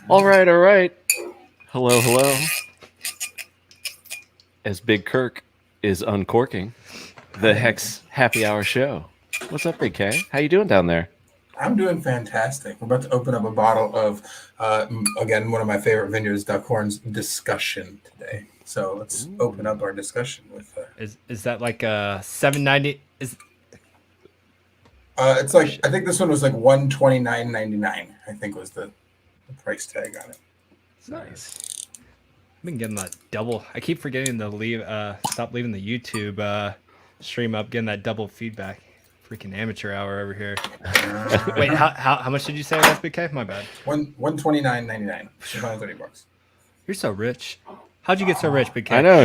All right. Hello. As Big Kirk is uncorking the HEX Happy Hour show. What's up, Big K? How you doing down there? I'm doing fantastic. We're about to open up a bottle of, again, one of my favorite vineyards, Duckhorn's Discussion today. So let's open up our discussion with. Is that like $7.90? It's like I think this one was like $129.99. I think was the price tag on it. Nice. I've been getting that double. I keep forgetting to leave. Stop leaving the YouTube stream up. Getting that double feedback. Freaking amateur hour over here. Wait, how much did you say it was, Big K? My bad. $129.99. $130. You're so rich. How'd you get so rich, Big K? I know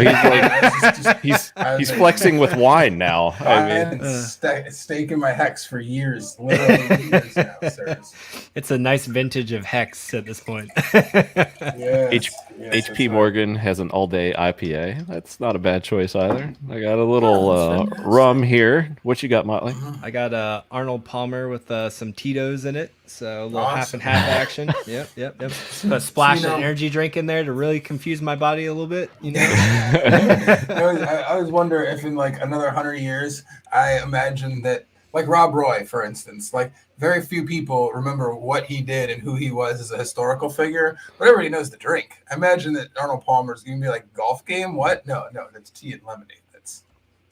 he's like he's flexing with wine now. I've been staking my HEX for years, literally years now, sirs. It's a nice vintage of HEX at this point. HP Morgan has an all-day IPA. That's not a bad choice either. I got a little rum here. What you got, Motley? I got Arnold Palmer with some Tito's in it, so a little half and half action. Yep. A splash of energy drink in there to really confuse my body a little bit. You know. I always wonder if in like another 100 years, I imagine that, like Rob Roy, for instance, like very few people remember what he did and who he was as a historical figure, but everybody knows the drink. I imagine that Arnold Palmer's gonna be like golf game. What? No, that's tea and lemonade. That's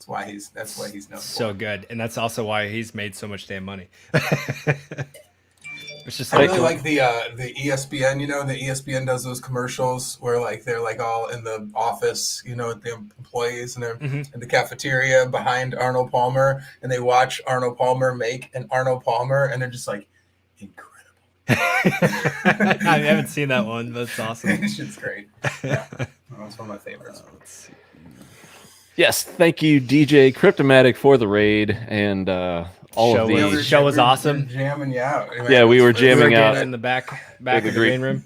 why he's known. So good, and that's also why he's made so much damn money. It's just I really like the ESPN. You know, the ESPN does those commercials where like they're like all in the office, you know, with the employees, and they're in the cafeteria behind Arnold Palmer, and they watch Arnold Palmer make an Arnold Palmer, and they're just like, incredible. I haven't seen that one, but it's awesome. It's great. Yeah, that's one of my favorites. Let's see. Yes, thank you, DJ Cryptomatic, for the raid and all of these. Show was awesome. Jamming you out. Yeah, we were jamming out in the back of the green room.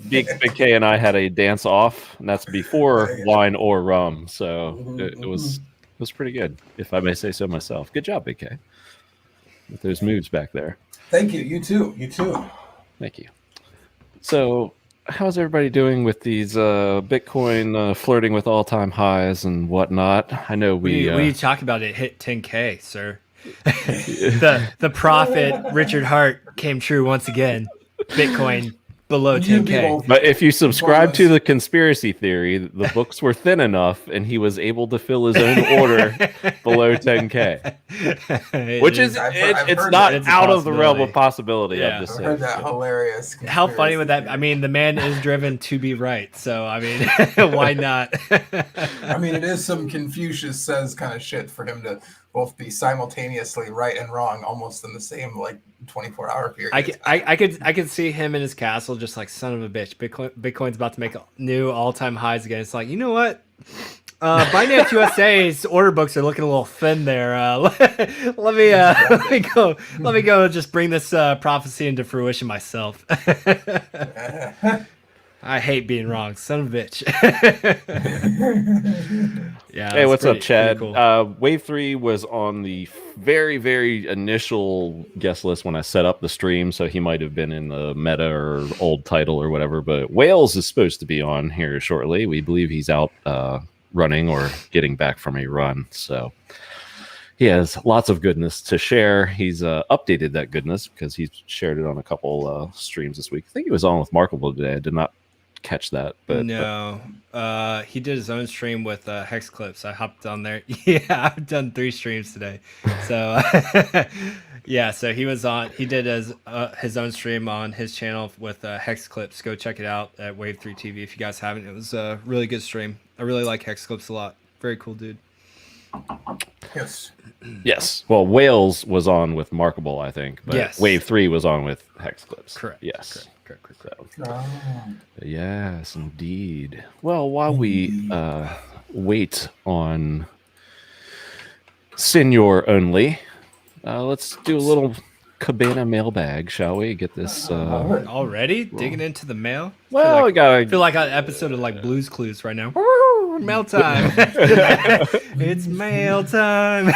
Big K and I had a dance off, and that's before wine or rum. So it was pretty good, if I may say so myself. Good job, Big K, with those moves back there. Thank you. You too. Thank you. So, how's everybody doing with these Bitcoin flirting with all-time highs and whatnot? I know we need to talk about it. Hit 10K, sir. the prophet Richard Hart came true once again. Bitcoin below 10K. But if you subscribe to the conspiracy theory, the books were thin enough and he was able to fill his own order below 10K. Which is it's not out of the realm of possibility. Yeah. I'm just saying. I heard that hilarious. How funny would that? I mean, the man is driven to be right, so I mean, why not? I mean, it is some Confucius says kind of shit for him to both be simultaneously right and wrong almost in the same like 24-hour period. I could see him in his castle just like, son of a bitch. Bitcoin's about to make new all-time highs again. It's like, you know what? Binance USA's order books are looking a little thin there. Let me go just bring this prophecy into fruition myself. I hate being wrong, son of a bitch. Yeah. Hey, what's up, Chad? Cool. Wave 3 was on the very, very initial guest list when I set up the stream, so he might have been in the meta or old title or whatever. But Whales is supposed to be on here shortly. We believe he's out running or getting back from a run, so he has lots of goodness to share. He's updated that goodness because he's shared it on a couple streams this week. I think he was on with Markable today. I did not catch that, but no, he did his own stream with Hex Clips. I hopped on there. Yeah, I've done 3 streams today, so yeah. So he was on. He did his own stream on his channel with Hex Clips. Go check it out at Wave 3 TV if you guys haven't. It was a really good stream. I really like Hex Clips a lot. Very cool dude. Yes. Well, Whales was on with Markable, I think, but yes. Wave 3 was on with Hex Clips. Correct. Yes. Correct. Oh. Yes, indeed. Well, while we wait on Senior Only, let's do a little Cabana mailbag, shall we? Get this already digging into the mail. Well, I feel like an episode of like Blue's Clues right now. Mail time. It's mail time.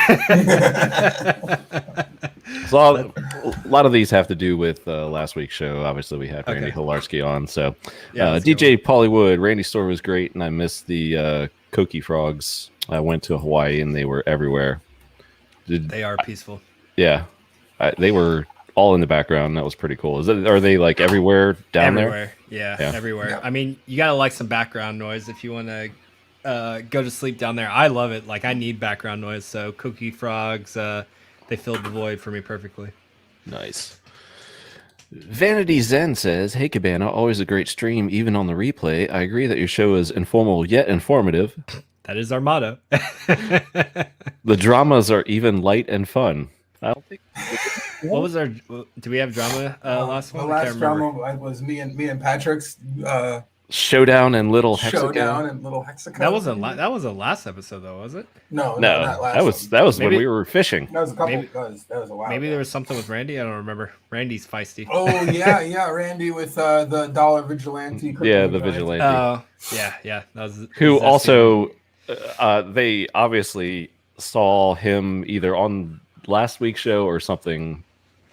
So a lot of these have to do with last week's show. Obviously, we had Randy Hilarski on. So DJ Pollywood, Randy's story was great, and I missed the Koki frogs. I went to Hawaii, and they were everywhere. They are peaceful. Yeah, they were all in the background. That was pretty cool. Are they like everywhere down there? Yeah, everywhere. Yeah. I mean, you gotta like some background noise if you want to go to sleep down there. I love it. Like I need background noise. So Koki frogs, they filled the void for me perfectly. Nice. Vanity Zen says, "Hey Cabana, always a great stream, even on the replay. I agree that your show is informal yet informative. That is our motto. The dramas are even light and fun." I don't think. What was our? Do we have drama last one? The last drama was me and Patrick's Showdown and Little Hexagon. That wasn't. That was the last episode, though, was it? No, not last. That was when we were fishing. That was a couple. That was a while. Maybe there was something with Randy. I don't remember. Randy's feisty. Oh yeah, Randy with the dollar vigilante. Yeah, the vigilante. Oh yeah. That was who also they obviously saw him either on last week's show or something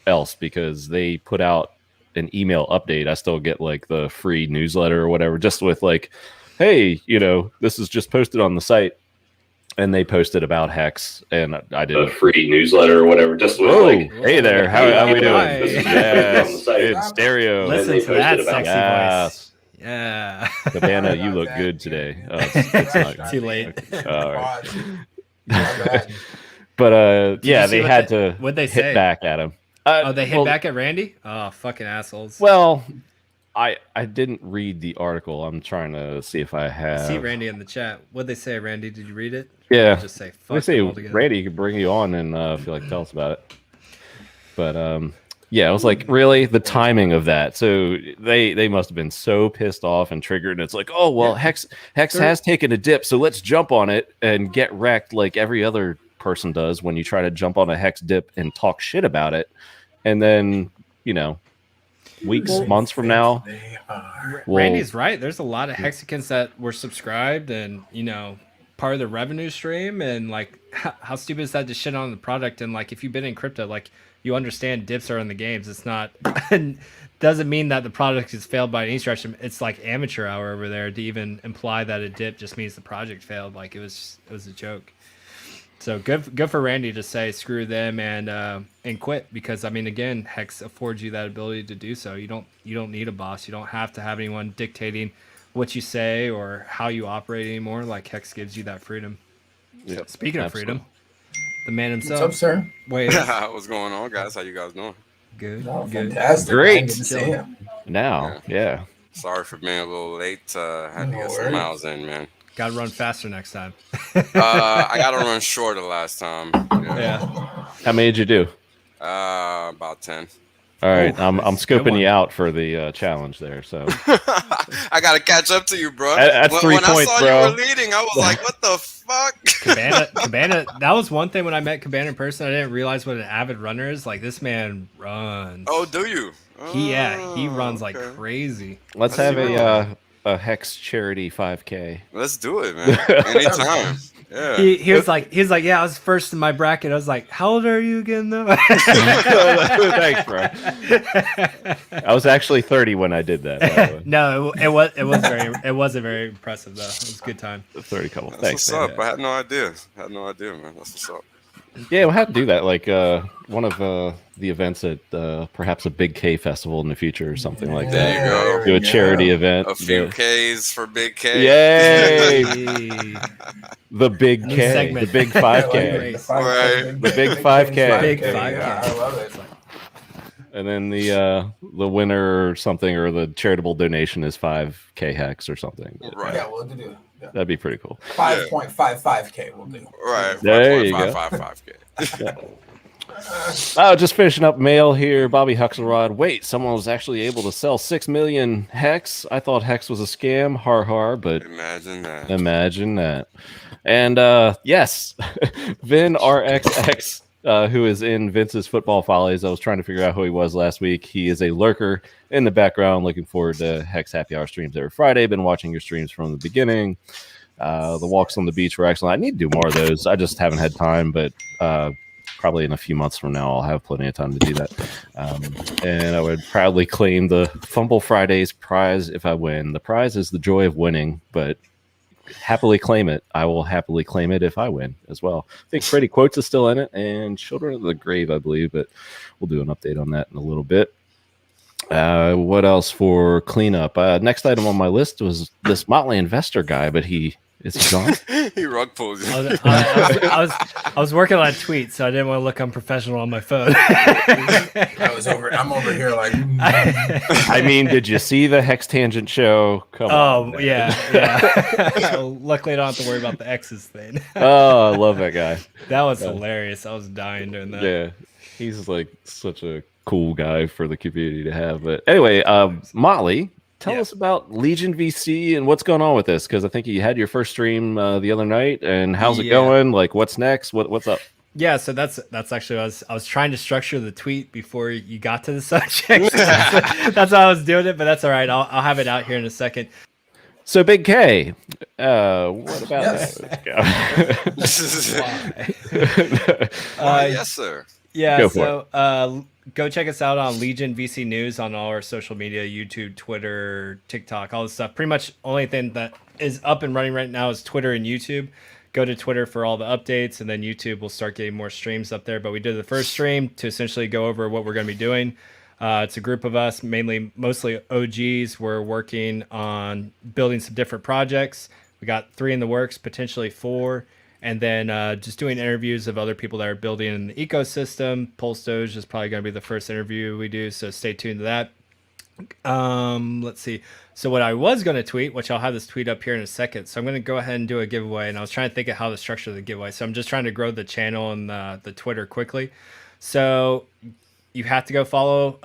else, because they put out an email update. I still get like the free newsletter or whatever, just with like, hey, this is just posted on the site, and they posted about Hex, and I did a free newsletter or whatever, just with like, hey there, how we doing? Yes, it's stereo. Listen to that sexy voice. Yeah, Cabana, you look good today. It's not too late. All right. But they had to hit back at him. They hit back at Randy? Oh, fucking assholes. Well, I didn't read the article. I'm trying to see if I have. I see Randy in the chat. What'd they say, Randy? Did you read it? Yeah. Just say fuck. They say Randy could bring you on and if you like tell us about it. But I was like, really, the timing of that. So they must have been so pissed off and triggered. And it's like, oh well, Hex has taken a dip, so let's jump on it and get wrecked like every other person does when you try to jump on a Hex dip and talk shit about it. And then, weeks, months from now, Randy's right. There's a lot of Hexicans that were subscribed and, part of the revenue stream. And like, how stupid is that to shit on the product? And like, if you've been in crypto, like you understand dips are in the games. It's not, doesn't mean that the product has failed by any stretch. It's like amateur hour over there to even imply that a dip just means the project failed. Like it was a joke. So good for Randy to say screw them and quit, because I mean, again, Hex affords you that ability to do so. You don't need a boss. You don't have to have anyone dictating what you say or how you operate anymore. Like Hex gives you that freedom. Yep, Speaking of freedom, the man himself. What's up, sir? Wait, what's going on, guys? How you guys doing? Good. Oh, good. Fantastic. Great. Good to see him. Now, yeah. Sorry for being a little late. Had to get some miles in, man. Gotta run faster next time. I gotta run shorter last time. Yeah. How many did you do? About 10. All right, I'm scoping you out for the challenge there. So I gotta catch up to you, bro. That's 3 when points, I saw bro. you were leading, I was like, "What the fuck?" Cabana. That was one thing when I met Cabana in person. I didn't realize what an avid runner is. Like this man runs. Oh, do you? He runs like crazy. Let's have a Hex charity 5K. Let's do it, man. Anytime. Yeah. He was like, yeah, I was first in my bracket. I was like, how old are you again, though? Thanks, bro. I was actually 30 when I did that. By the way. No, it wasn't very impressive though. It was a good time. 30 couple. That's Thanks. what's Man. up. I had no idea. Man. That's what's up. Yeah, we'll have to do that. Like one of the events at perhaps a Big K festival in the future or something like that. There you go. Do a charity event. A few Ks for Big K. Yay! The Big New K. segment. The Big 5K. Right. The Big 5K. Big 5K. Yeah, I love it. And then the winner or something, or the charitable donation is 5K Hex or something. Right. Yeah, we'll do. Yeah. That'd be pretty cool. 5.55K we'll do. Right. There you go. 5.555K. Oh, just finishing up mail here. Bobby Huxelrod. Wait, someone was actually able to sell 6 million Hex. I thought Hex was a scam. Har har, but Imagine that. And yes, Vin RXX, who is in Vince's football follies. I was trying to figure out who he was last week. He is a lurker in the background. Looking forward to HEX Happy Hour streams every Friday. Been watching your streams from the beginning. The walks on the beach were excellent. I need to do more of those. I just haven't had time, but probably in a few months from now, I'll have plenty of time to do that. And I would proudly claim the Fumble Fridays prize if I win. The prize is the joy of winning, but happily claim it. I will happily claim it if I win as well. I think Freddie Quotes is still in it, and Children of the Grave, I believe, but we'll do an update on that in a little bit. What else for cleanup? Next item on my list was this Motley Investor guy, but is he gone? He rug pulls you. I was working on a tweet, so I didn't want to look unprofessional on my phone. I'm over here like. I mean, did you see the Hex Tangent show? Come on. Oh, yeah. Luckily, I don't have to worry about the X's thing. Oh, I love that guy. That was hilarious. I was dying doing that. Yeah, he's like such a cool guy for the community to have. But anyway, Motley, tell us about Legion VC and what's going on with this, because I think you had your first stream the other night, and how's it going? Like, what's next? What's up? Yeah, so that's actually I was trying to structure the tweet before you got to the subject. That's how I was doing it, but that's all right. I'll have it out here in a second. So Big K, what about that? Yes, sir. Yeah, so go check us out on Legion VC News on all our social media, YouTube, Twitter, TikTok, all this stuff. Pretty much only thing that is up and running right now is Twitter and YouTube. Go to Twitter for all the updates, and then YouTube will start getting more streams up there. But we did the first stream to essentially go over what we're going to be doing. It's a group of us, mostly OGs. We're working on building some different projects. We got 3 in the works, potentially 4. And then just doing interviews of other people that are building in the ecosystem. Pulse Doge is probably going to be the first interview we do, so stay tuned to that. Let's see. So what I was going to tweet, which I'll have this tweet up here in a second. So I'm going to go ahead and do a giveaway, and I was trying to think of how to structure the giveaway. So I'm just trying to grow the channel and the Twitter quickly. So you have to go follow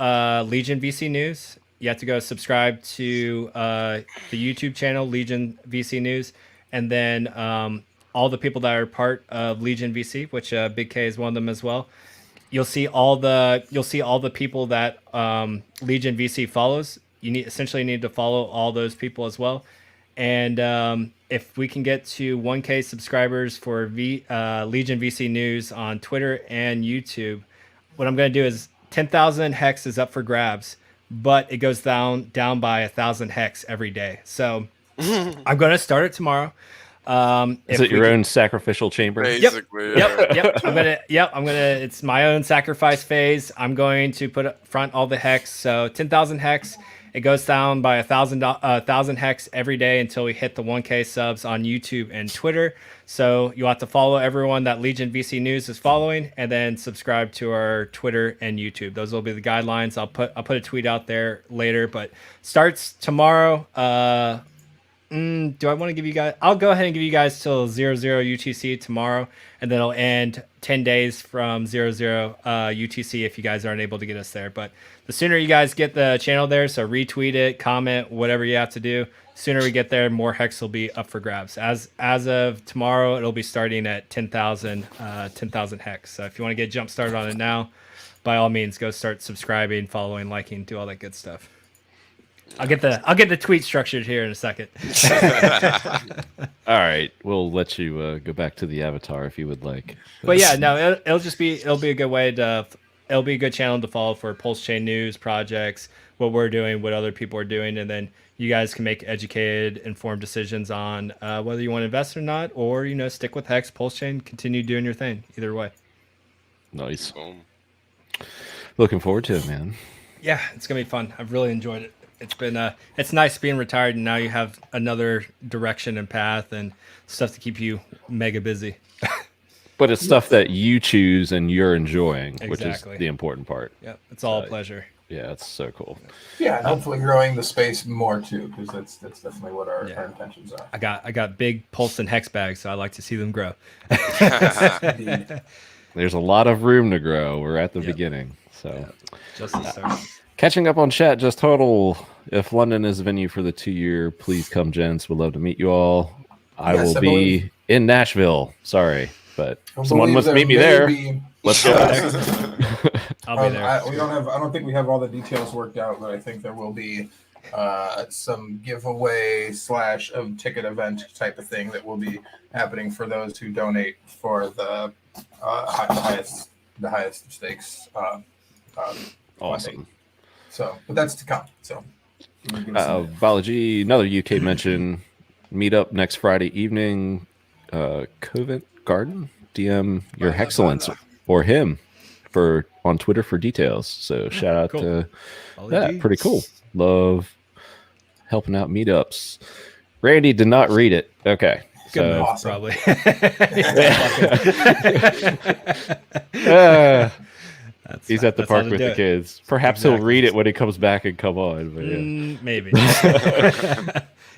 Legion VC News. You have to go subscribe to the YouTube channel, Legion VC News, and then all the people that are part of Legion VC, which Big K is one of them as well. You'll see all the people that Legion VC follows. You essentially need to follow all those people as well. And if we can get to 1K subscribers for Legion VC News on Twitter and YouTube, what I'm going to do is 10,000 hex is up for grabs, but it goes down by 1,000 hex every day. So I'm going to start it tomorrow. Is it your own sacrificial chamber? Basically, Yep. I'm gonna. It's my own sacrifice phase. I'm going to put up front all the hex. So 10,000 hex. It goes down by 1,000 hex every day until we hit the 1K subs on YouTube and Twitter. So you'll have to follow everyone that Legion VC News is following, and then subscribe to our Twitter and YouTube. Those will be the guidelines. I'll put a tweet out there later, but starts tomorrow. Do I want to give you guys? I'll go ahead and give you guys till 00 UTC tomorrow, and then it'll end 10 days from 00 UTC if you guys aren't able to get us there. But the sooner you guys get the channel there, so retweet it, comment, whatever you have to do, sooner we get there, more hex will be up for grabs. As of tomorrow, it'll be starting at 10,000 hex. So if you want to get jump started on it now, by all means, go start subscribing, following, liking, do all that good stuff. I'll get the tweet structured here in a second. All right, we'll let you go back to the avatar if you would like. But yeah, no, it'll be a good way to. It'll be a good channel to follow for Pulse Chain news, projects, what we're doing, what other people are doing, and then you guys can make educated, informed decisions on whether you want to invest or not, or stick with Hex, Pulse Chain, continue doing your thing. Either way. Nice. Looking forward to it, man. Yeah, it's gonna be fun. I've really enjoyed it. It's nice being retired, and now you have another direction and path and stuff to keep you mega busy. But it's stuff that you choose and you're enjoying, Exactly. Which is the important part. Yep, it's all a pleasure. Yeah, it's so cool. Yeah, and hopefully growing the space more too, because that's definitely what our intentions are. I got big Pulse and Hex bags, so I like to see them grow. There's a lot of room to grow. We're at the beginning, so just the start. Catching up on chat, just total. If London is a venue for the 2-year, please come, gents. We'd love to meet you all. I will be in Nashville. Sorry, but someone must meet me there. Let's go. I'll be there. I don't think we have all the details worked out, but I think there will be some giveaway / ticket event type of thing that will be happening for those who donate for the highest the highest stakes. Awesome. So, but that's to come. So, give us a minute. Balaji, another UK mention. Meetup next Friday evening. Covent Garden. DM your Hexcellence or him on Twitter for details. So shout out to that. Pretty cool. Love helping out meetups. Randy did not read it. Okay. Good So Awesome. probably. he's at the park with the kids. Perhaps he'll read it when he comes back and come on. But yeah. Maybe.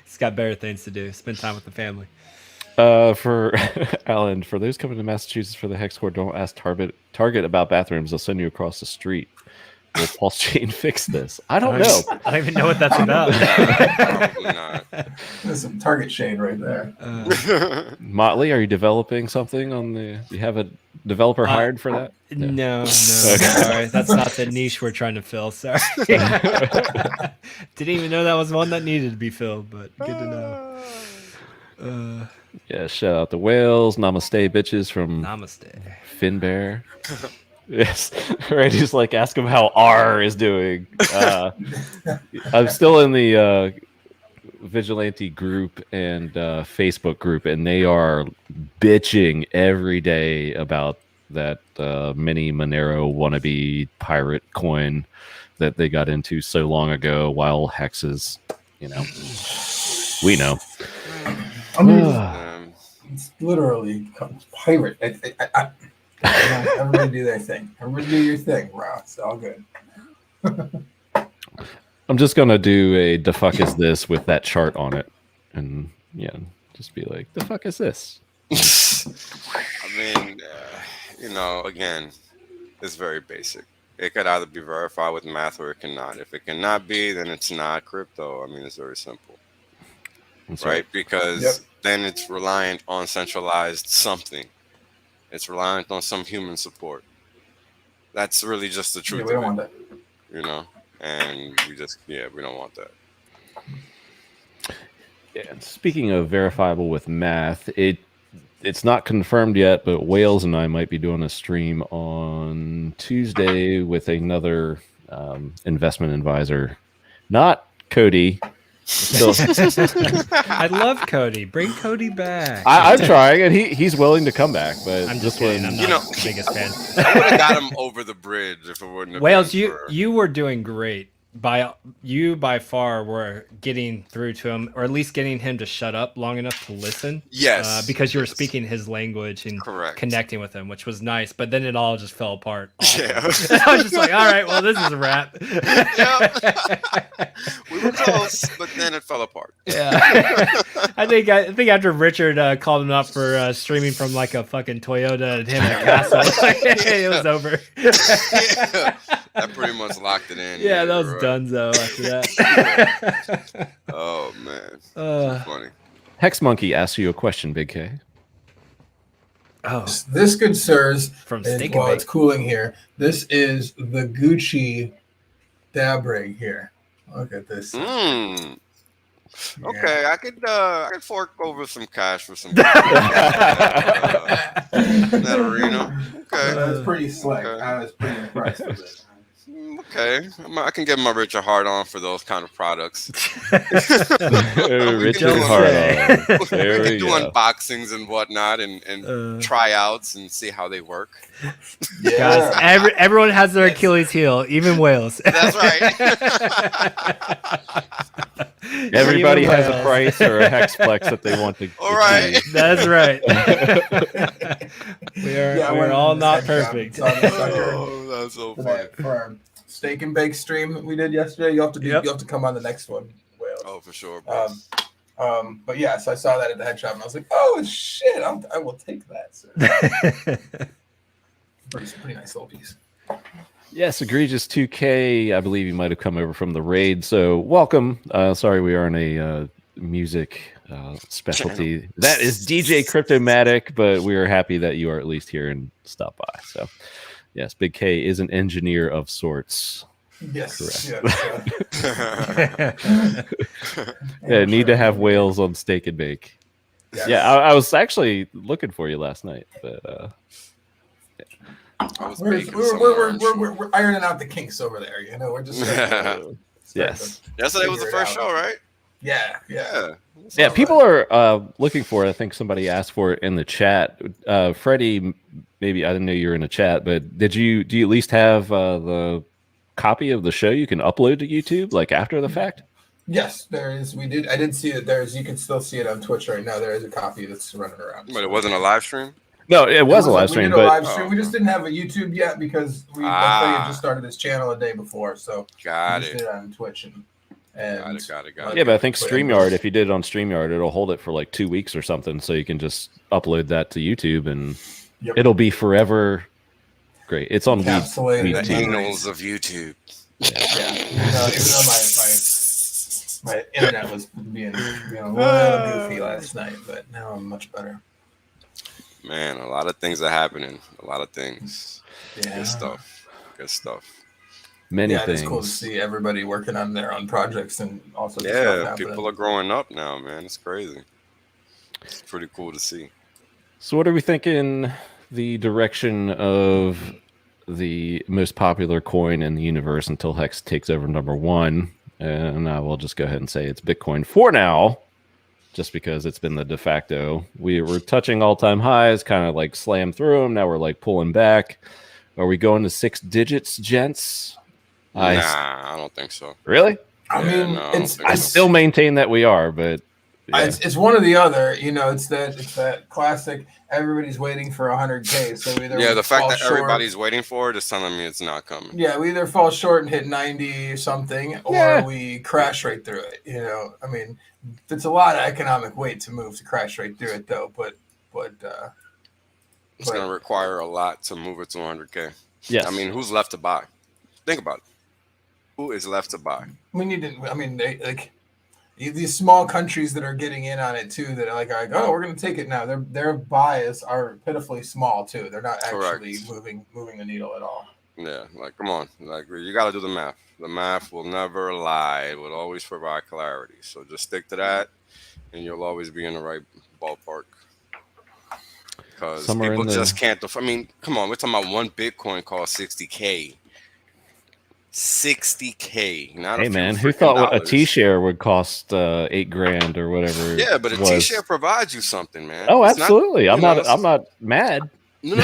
He's got better things to do. Spend time with the family. For Alan, for those coming to Massachusetts for the Hex Court, don't ask Target about bathrooms. They'll send you across the street. Will Pulse Chain fix this? I don't know. I don't even know what that's about. Probably not. There's some target shade right there. Motley, are you developing something on the? You have a developer hired for that? No, sorry. That's not the niche we're trying to fill. Sorry. Didn't even know that was one that needed to be filled, but good to know. Yeah, shout out to Whales. Namaste, bitches from Namaste. Finbear. Yes, Randy's like, ask him how R is doing. I'm still in the Vigilante group and Facebook group, and they are bitching every day about that mini Monero wannabe pirate coin that they got into so long ago while hexes, we know. I mean, it's literally pirate. Everybody do their thing. Everybody do your thing, bro. It's all good. I'm just gonna do a "the fuck is this" with that chart on it, and just be like, "The fuck is this?" I mean, again, it's very basic. It could either be verified with math or it cannot. If it cannot be, then it's not crypto. I mean, it's very simple, right? Because then it's reliant on centralized something. It's reliant on some human support. That's really just the truth. We don't want that. And we don't want that. Yeah. Speaking of verifiable with math, it's not confirmed yet, but Whales and I might be doing a stream on Tuesday with another investment advisor, not Cody. I love Cody. Bring Cody back. I'm trying, and he's willing to come back. But I'm just kidding. I'm not the biggest fan. I would have got him over the bridge if it wouldn't have Whales, been you were doing great. By far were getting through to him, or at least getting him to shut up long enough to listen. Yes. Because you were speaking his language and connecting with him, which was nice. But then it all just fell apart. Yeah. I was just like, all right, well, this is a wrap. We were close, but then it fell apart. Yeah. I think after Richard called him up for streaming from like a fucking Toyota and him at Castle, it was over. That pretty much locked it in. Yeah, that was donezo after that. Oh man, funny. Hex Monkey asks you a question, Big K. Oh, This good sirs, from is, Steak while and it's cooling here, this is the Gucci dab rig here. Look at this. Okay, I could fork over some cash for some that arena. Okay, That was pretty slick. Okay. I was pretty impressed with it. Okay, I can get my Richard Hart on for those kind of products. Richard Hart. There We we can do go. unboxings and whatnot, and tryouts and see how they work. guys, everyone has their Achilles heel, even Whales. That's right. Everybody Even has a Whales. price or a hexplex that they want to. All right. That's right. We're all not perfect. Oh, that's so funny. For our steak and bake stream that we did yesterday, you have to come on the next one. Whales. Oh, for sure, bro. But yeah, so I saw that at the head shop and I was like, oh shit, I will take that. So, pretty nice little piece. Yes, egregious 2K. I believe you might have come over from the raid. So welcome. Sorry, we are in a music specialty. That is DJ Cryptomatic, but we are happy that you are at least here and stop by. So yes, Big K is an engineer of sorts. Yes. Correct. Yes. Yeah, need to have Whales on Steak and Bake. Yes. Yeah, I was actually looking for you last night, but I was We're, baking somewhere, I'm sure. we're ironing out the kinks over there. You know, we're just Yes. Yesterday was the first show, right? Yeah. Yeah, people are looking for it. I think somebody asked for it in the chat. Freddie, maybe I didn't know you were in the chat, but do you at least have the copy of the show you can upload to YouTube like after the fact? Yes, there is. I did see it. You can still see it on Twitch right now. There is a copy that's running around. But it wasn't a live stream? No, it was a live stream. We did a live but stream. We just didn't have a YouTube yet because Freddie had just started his channel a day before. So we just did it on Twitch and got it. Yeah, but I think StreamYard, if you did it on StreamYard, it'll hold it for like 2 weeks or something. So you can just upload that to YouTube and it'll be forever great. It's on the annals of YouTube. Yeah. Even though my internet was being a little goofy last night, but now I'm much better. Man, a lot of things are happening. A lot of things. Yeah. Good stuff. Many things. It's cool to see everybody working on their own projects and also people are growing up now, man. It's crazy. It's pretty cool to see. So what are we thinking the direction of the most popular coin in the universe until HEX takes over number one? And I will just go ahead and say it's Bitcoin for now, just because it's been the de facto. We were touching all-time highs, kind of like slammed through them. Now we're like pulling back. Are we going to 6 digits, gents? I don't think so. Really? I still maintain that we are, but it's one or the other. You know, it's that classic. Everybody's waiting for 100K. So either the fact that everybody's waiting for it is telling me it's not coming. Yeah, we either fall short and hit 90 something, or we crash right through it. You know, I mean, it's a lot of economic weight to move to crash right through it, though. But it's going to require a lot to move it to 100K. Yes. I mean, who's left to buy? Think about it. Who is left to buy? We need to. I mean, these small countries that are getting in on it too. That are like, oh, we're going to take it now. Their buys are pitifully small too. They're not actually moving the needle at all. Yeah, like come on, like you got to do the math. The math will never lie. It will always provide clarity. So just stick to that, and you'll always be in the right ballpark. Because people just can't. I mean, come on. We're talking about one Bitcoin cost $60K. $60K. Hey man, who thought a T-share would cost $8,000 or whatever? Yeah, but a T-share provides you something, man. Oh, absolutely. I'm not mad. No.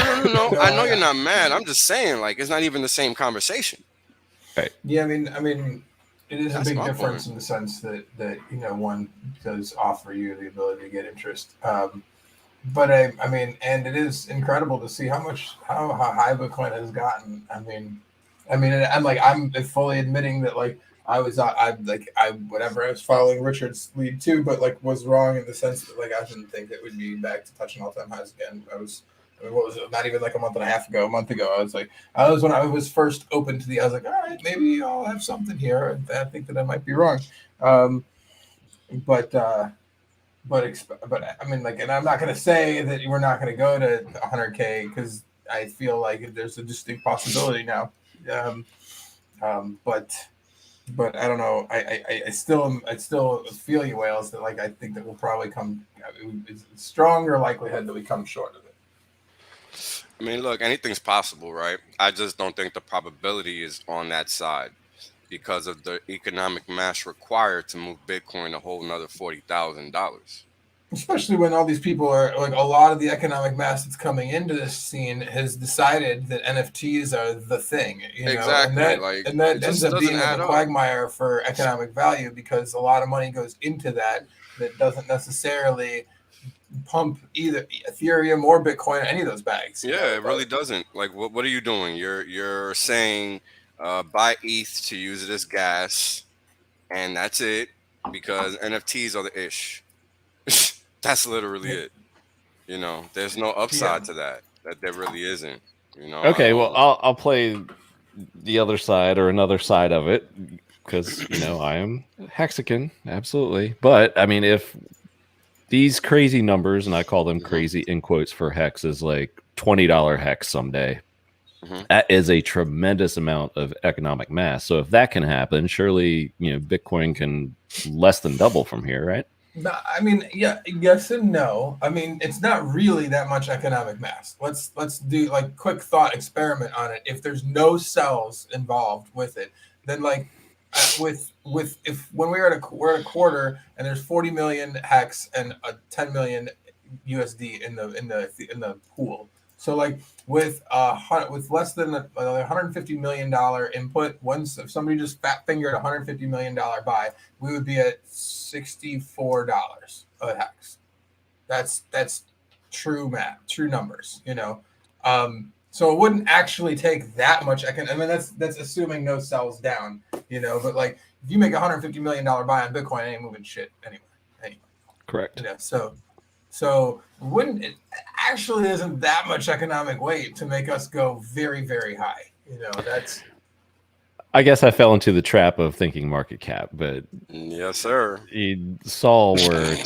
I know you're not mad. I'm just saying, like, it's not even the same conversation. Right. Yeah, I mean, it is a big difference in the sense that one does offer you the ability to get interest. But I mean, and it is incredible to see how high Bitcoin has gotten. I mean, I'm fully admitting that I was following Richard's lead too, but was wrong in the sense that I didn't think it would be back to touching all-time highs again. What was it? Not even a month ago. I was when I was first open to I was like, all right, maybe I'll have something here. I think that I might be wrong. But I mean, and I'm not going to say that we're not going to go to 100K because I feel like there's a distinct possibility now. But I don't know. I still feel you, Whales, that I think that we'll probably come. It's a stronger likelihood that we come short of it. I mean, look, anything's possible, right? I just don't think the probability is on that side because of the economic mass required to move Bitcoin a whole another $40,000. Especially when all these people are a lot of the economic mass that's coming into this scene has decided that NFTs are the thing. Exactly. And that ends up being a quagmire for economic value because a lot of money goes into that doesn't necessarily pump either Ethereum or Bitcoin or any of those bags. Yeah, it really doesn't. What are you doing? You're saying buy ETH to use it as gas, and that's it because NFTs are the ish. That's literally it. There's no upside to that. That there really isn't. Okay, well, I'll play the other side or another side of it because I am Hexican, absolutely. But I mean, if these crazy numbers, and I call them crazy in quotes for HEX, is $20 HEX someday. Mm-hmm. That is a tremendous amount of economic mass. So if that can happen, surely Bitcoin can less than double from here, right? No, I mean, yeah, yes and no. I mean, it's not really that much economic mass. Let's do like quick thought experiment on it. If there's no cells involved with it, then like with if when we're at a quarter and there's 40 million hex and 10 million USD in the pool. So like with less than a $150 million input, once if somebody just fat fingered $150 million buy, we would be at $64 a hex. That's true math, true numbers, you know. So it wouldn't actually take that much. I mean, that's assuming no sells down, you know. But like, if you make $150 million buy on Bitcoin, it ain't moving shit anyway. Correct. You know, so wouldn't it actually isn't that much economic weight to make us go very, very high. You know, that's. I guess I fell into the trap of thinking market cap, but yes, sir. You saw where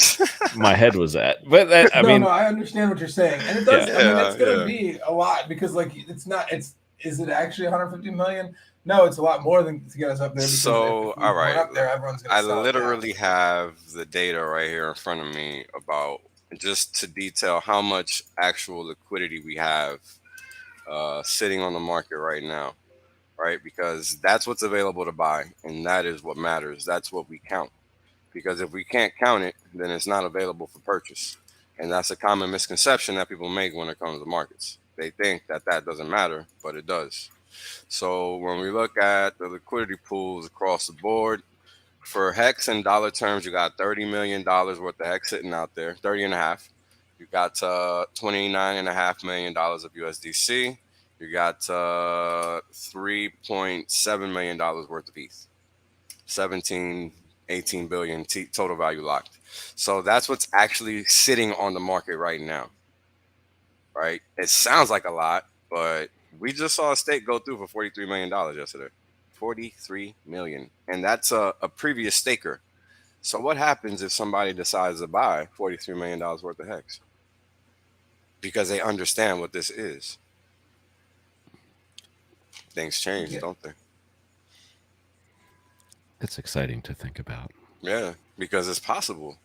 my head was at. But that, I mean, I understand what you're saying, and it does. I mean, it's going to be a lot because, like, it's not. Is it actually 150 million? No, it's a lot more than to get us up there. So, all right, up there, everyone's going to. I literally have the data right here in front of me about just to detail how much actual liquidity we have sitting on the market right now. Right, because that's what's available to buy, and that is what matters. That's what we count. Because if we can't count it, then it's not available for purchase, and that's a common misconception that people make when it comes to markets. They think that doesn't matter, but it does. So when we look at the liquidity pools across the board, for HEX in dollar terms, you got $30 million worth of HEX sitting out there, 30 and a half. You got $29.5 million of USDC. You got $3.7 million worth of ETH, 18 billion total value locked. So that's what's actually sitting on the market right now. Right? It sounds like a lot, but we just saw a stake go through for $43 million yesterday. 43 million. And that's a previous staker. So what happens if somebody decides to buy $43 million worth of HEX? Because they understand what this is. Things change, don't they? It's exciting to think about. Yeah, because it's possible.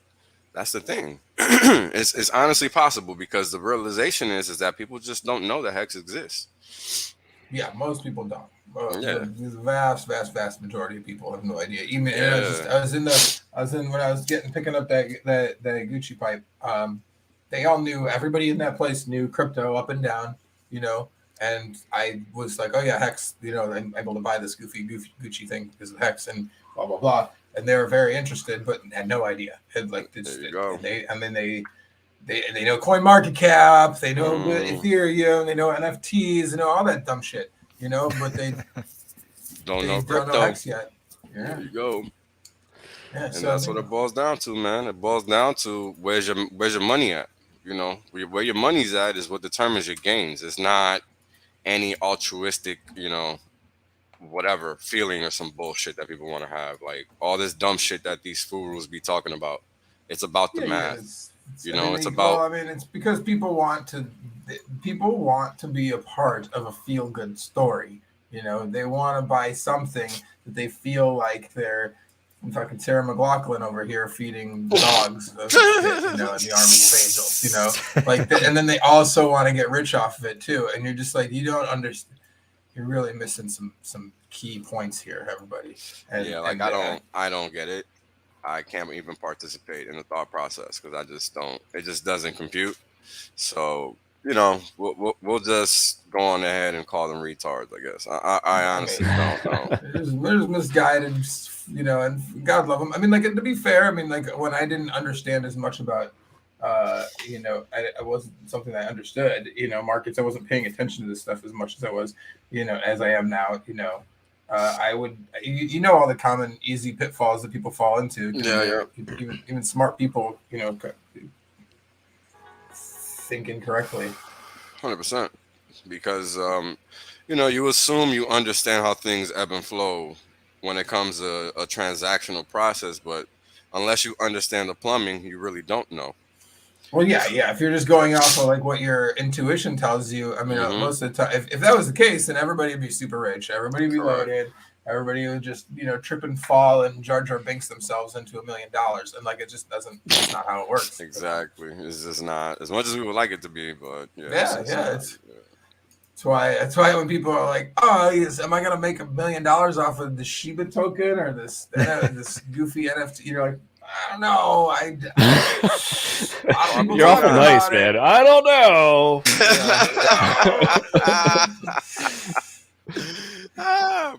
That's the thing. It's honestly possible because the realization is that people just don't know that HEX exists. Yeah, most people don't. The vast majority of people have no idea. Even I was when I was picking up that Gucci pipe. They all knew. Everybody in that place knew crypto up and down. You know. And I was like, oh yeah, HEX, you know, I'm able to buy this goofy Gucci thing because of HEX and blah blah blah. And they were very interested, but had no idea. They know coin market cap, they know Ethereum, they know NFTs, they know all that dumb shit, you know, but they don't know crypto HEX yet. Yeah. There you go. Yeah, and that's what it boils down to, man. It boils down to where's your money at. You know, where your money's at is what determines your gains. It's not any altruistic, you know, whatever feeling or some bullshit that people want to have, like all this dumb shit that these fools be talking about. It's about the math. It's because people want to be a part of a feel good story. You know, they want to buy something that they feel like they're fucking Sarah McLachlan over here feeding dogs, in the army of angels, you know, like and then they also want to get rich off of it too. And you're just like, you don't understand. You're really missing some key points here, everybody. I don't get it. I can't even participate in the thought process because I just don't. It just doesn't compute. So you know, we'll just go on ahead and call them retards. I guess. I honestly don't know. They're just misguided. You know, and God love them. I mean, like, to be fair, I mean, like, when I didn't understand as much about, you know, I wasn't something I understood, you know, markets. I wasn't paying attention to this stuff as much as I was, you know, as I am now, you know. I would, you know, all the common easy pitfalls that people fall into. Yeah. Even smart people, you know, think incorrectly. 100%. Because, you know, you assume you understand how things ebb and flow when it comes to a transactional process, but unless you understand the plumbing, you really don't know. Well, yeah. If you're just going off of like what your intuition tells you, I mean, most of the time, if that was the case, then everybody would be super rich. Everybody would be loaded. Everybody would just, trip and fall and Jar Jar Binks themselves into $1 million. And like, it just doesn't, that's not how it works. Exactly. It's just not as much as we would like it to be, but That's why when people are like, "Oh, am I gonna make $1 million off of the Shiba token or this goofy NFT?" You're like, I don't know. You're awful nice, man. I don't know.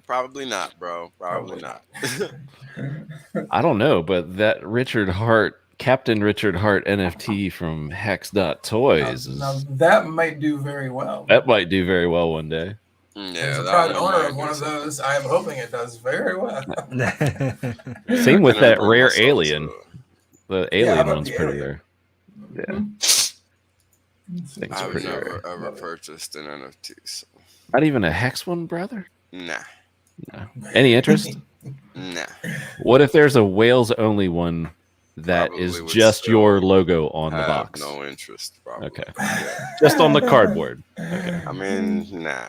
Probably not, bro. Probably not. I don't know, but that Captain Richard Hart NFT from Hex.Toys now that might do very well. That might do very well one day. Yeah, as a proud owner of one of those, I am hoping it does very well. Same with that rare alien. The alien one's pretty rare. Yeah. I've never ever purchased an NFT. So. Not even a Hex one, brother? Nah. No. Any interest? Nah. What if there's a WhalesOnly one that is just your logo on the box? No interest, probably. Okay. Just on the cardboard. Okay. I mean, nah.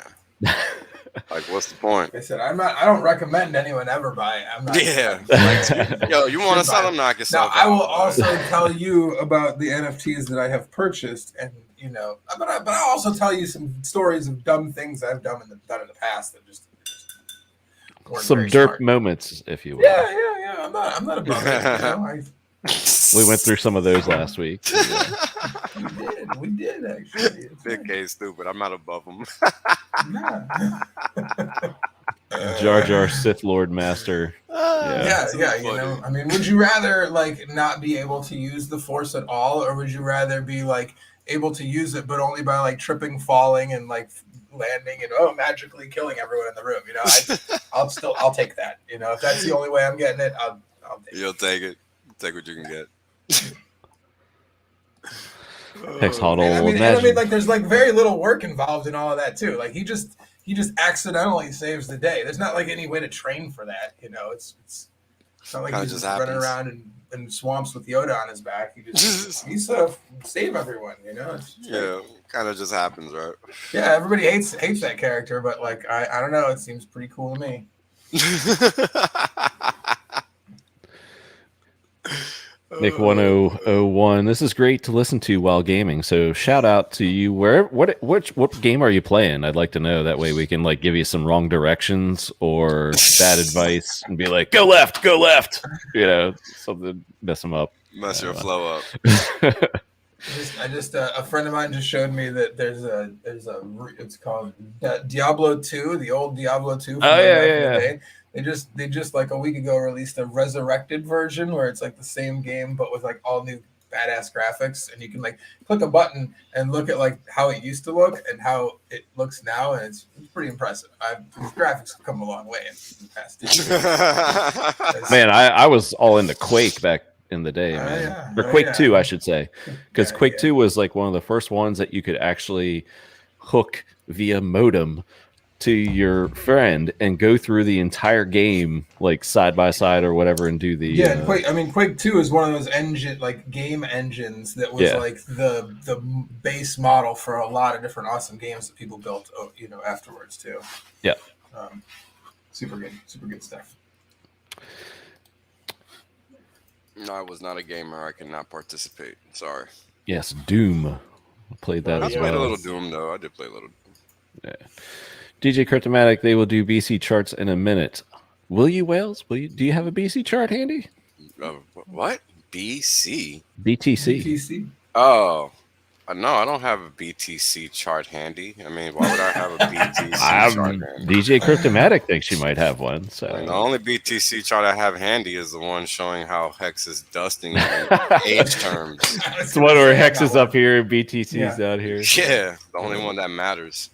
Like, what's the point? Like I said, I don't recommend anyone ever buy it. I'm not. Yeah. Like, yo, you want to sell them? Knock yourself out. I will also tell you about the NFTs that I have purchased, and but I'll also tell you some stories of dumb things I've done in the past that just some derp moments, if you will. Yeah. I'm not above it. We went through some of those last week. We did actually. Big K stupid. I'm not above them. Jar Jar Sith Lord Master. Yeah. I mean, would you rather like not be able to use the Force at all, or would you rather be like able to use it but only by like tripping, falling, and like landing and magically killing everyone in the room? I'll take that. If that's the only way I'm getting it, I'll take it. You'll take it. Take what you can get. Hex Huddle. I mean, like there's like very little work involved in all of that too. Like he just accidentally saves the day. There's not like any way to train for that. It's not like he's just running around in swamps with Yoda on his back. He's save everyone. Kind of just happens, right? Yeah, everybody hates that character, but like I don't know. It seems pretty cool to me. Nick 1001. This is great to listen to while gaming. So shout out to you. What game are you playing? I'd like to know. That way we can like give you some wrong directions or bad advice and be like, go left. Something mess them up. Mess your flow up. A friend of mine just showed me that it's called Diablo 2, the old Diablo 2. Yeah. They just like a week ago released a resurrected version where it's like the same game but with like all new badass graphics, and you can like click a button and look at like how it used to look and how it looks now, and it's pretty impressive. These graphics have come a long way in the past 2 years. Man, I was all into Quake back in the day, man. Or Quake 2, I should say, because Quake 2 was like one of the first ones that you could actually hook via modem to your friend and go through the entire game like side by side or whatever and do the Quake 2 is one of those game engines that was like the base model for a lot of different awesome games that people built afterwards too. Super good stuff. No, I was not a gamer. I cannot participate. Sorry. Yes, Doom. I played that as well. I played a little Doom though. I did play a little Doom. Yeah. DJ Cryptomatic, they will do BC charts in a minute. Will you, Wales? Do you have a BC chart handy? What? BC? BTC. Oh. No, I don't have a BTC chart handy. I mean, why would I have a BTC chart handy? DJ Cryptomatic thinks you might have one. So the only BTC chart I have handy is the one showing how Hex is dusting in age terms. It's the one where Hex is up here and BTC's down here. Yeah, the only one that matters.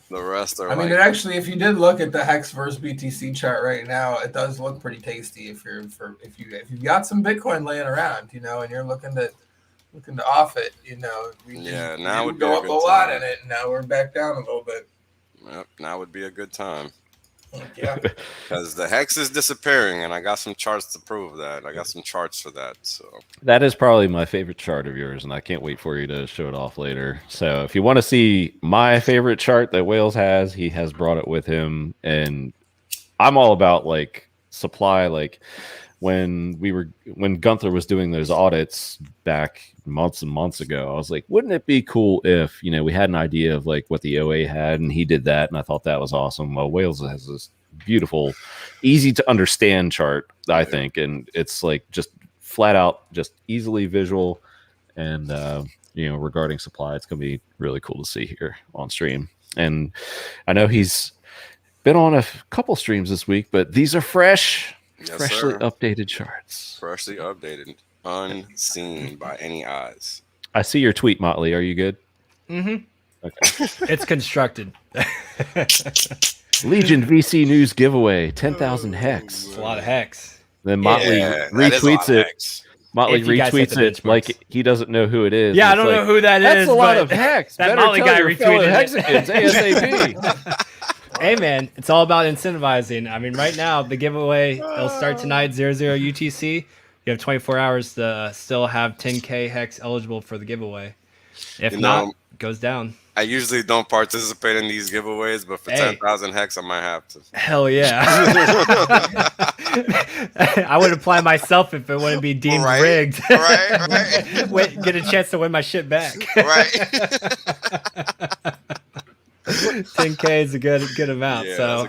The rest are. I mean, it actually, if you did look at the Hex versus BTC chart right now, it does look pretty tasty. If you've got some Bitcoin laying around, and you're looking to off it, now would go up a lot in it, and now we're back down a little bit. Yep, now would be a good time. Yeah, because the Hex is disappearing, and I got some charts to prove that. I got some charts for that. So that is probably my favorite chart of yours, and I can't wait for you to show it off later. So if you want to see my favorite chart that Wales has, he has brought it with him, and I'm all about like supply. Like when Gunther was doing those audits back months and months ago, I was like, wouldn't it be cool if, you know, we had an idea of like what the OA had and he did that, and I thought that was awesome. Well, Whales has this beautiful, easy to understand chart, I think, and it's like just flat out, just easily visual, and you know, regarding supply, it's gonna be really cool to see here on stream. And I know he's been on a couple streams this week, but these are fresh. Yes, Freshly sir. updated charts. Freshly updated, unseen by any eyes. I see your tweet, Motley. Are you good? Mm-hmm. Okay. It's constructed. Legion VC News giveaway, 10,000 hex. It's a lot of hex. Then Motley retweets it. Motley retweets it like he doesn't know who it is. Yeah, I it's don't like, know who that that's is. That's a lot of hex. That Better Motley tell guy your fellow retweeted it. Hexicans ASAP. Hey man, it's all about incentivizing. I mean, right now the giveaway it'll start tonight, 00 UTC. You have 24 hours to still have 10K hex eligible for the giveaway. If not, it goes down. I usually don't participate in these giveaways, but for 10,000 hex, I might have to. Hell yeah! I would apply myself if it wouldn't be deemed rigged. Right. Wait, get a chance to win my shit back. Right. 10K is a good amount, Yeah, so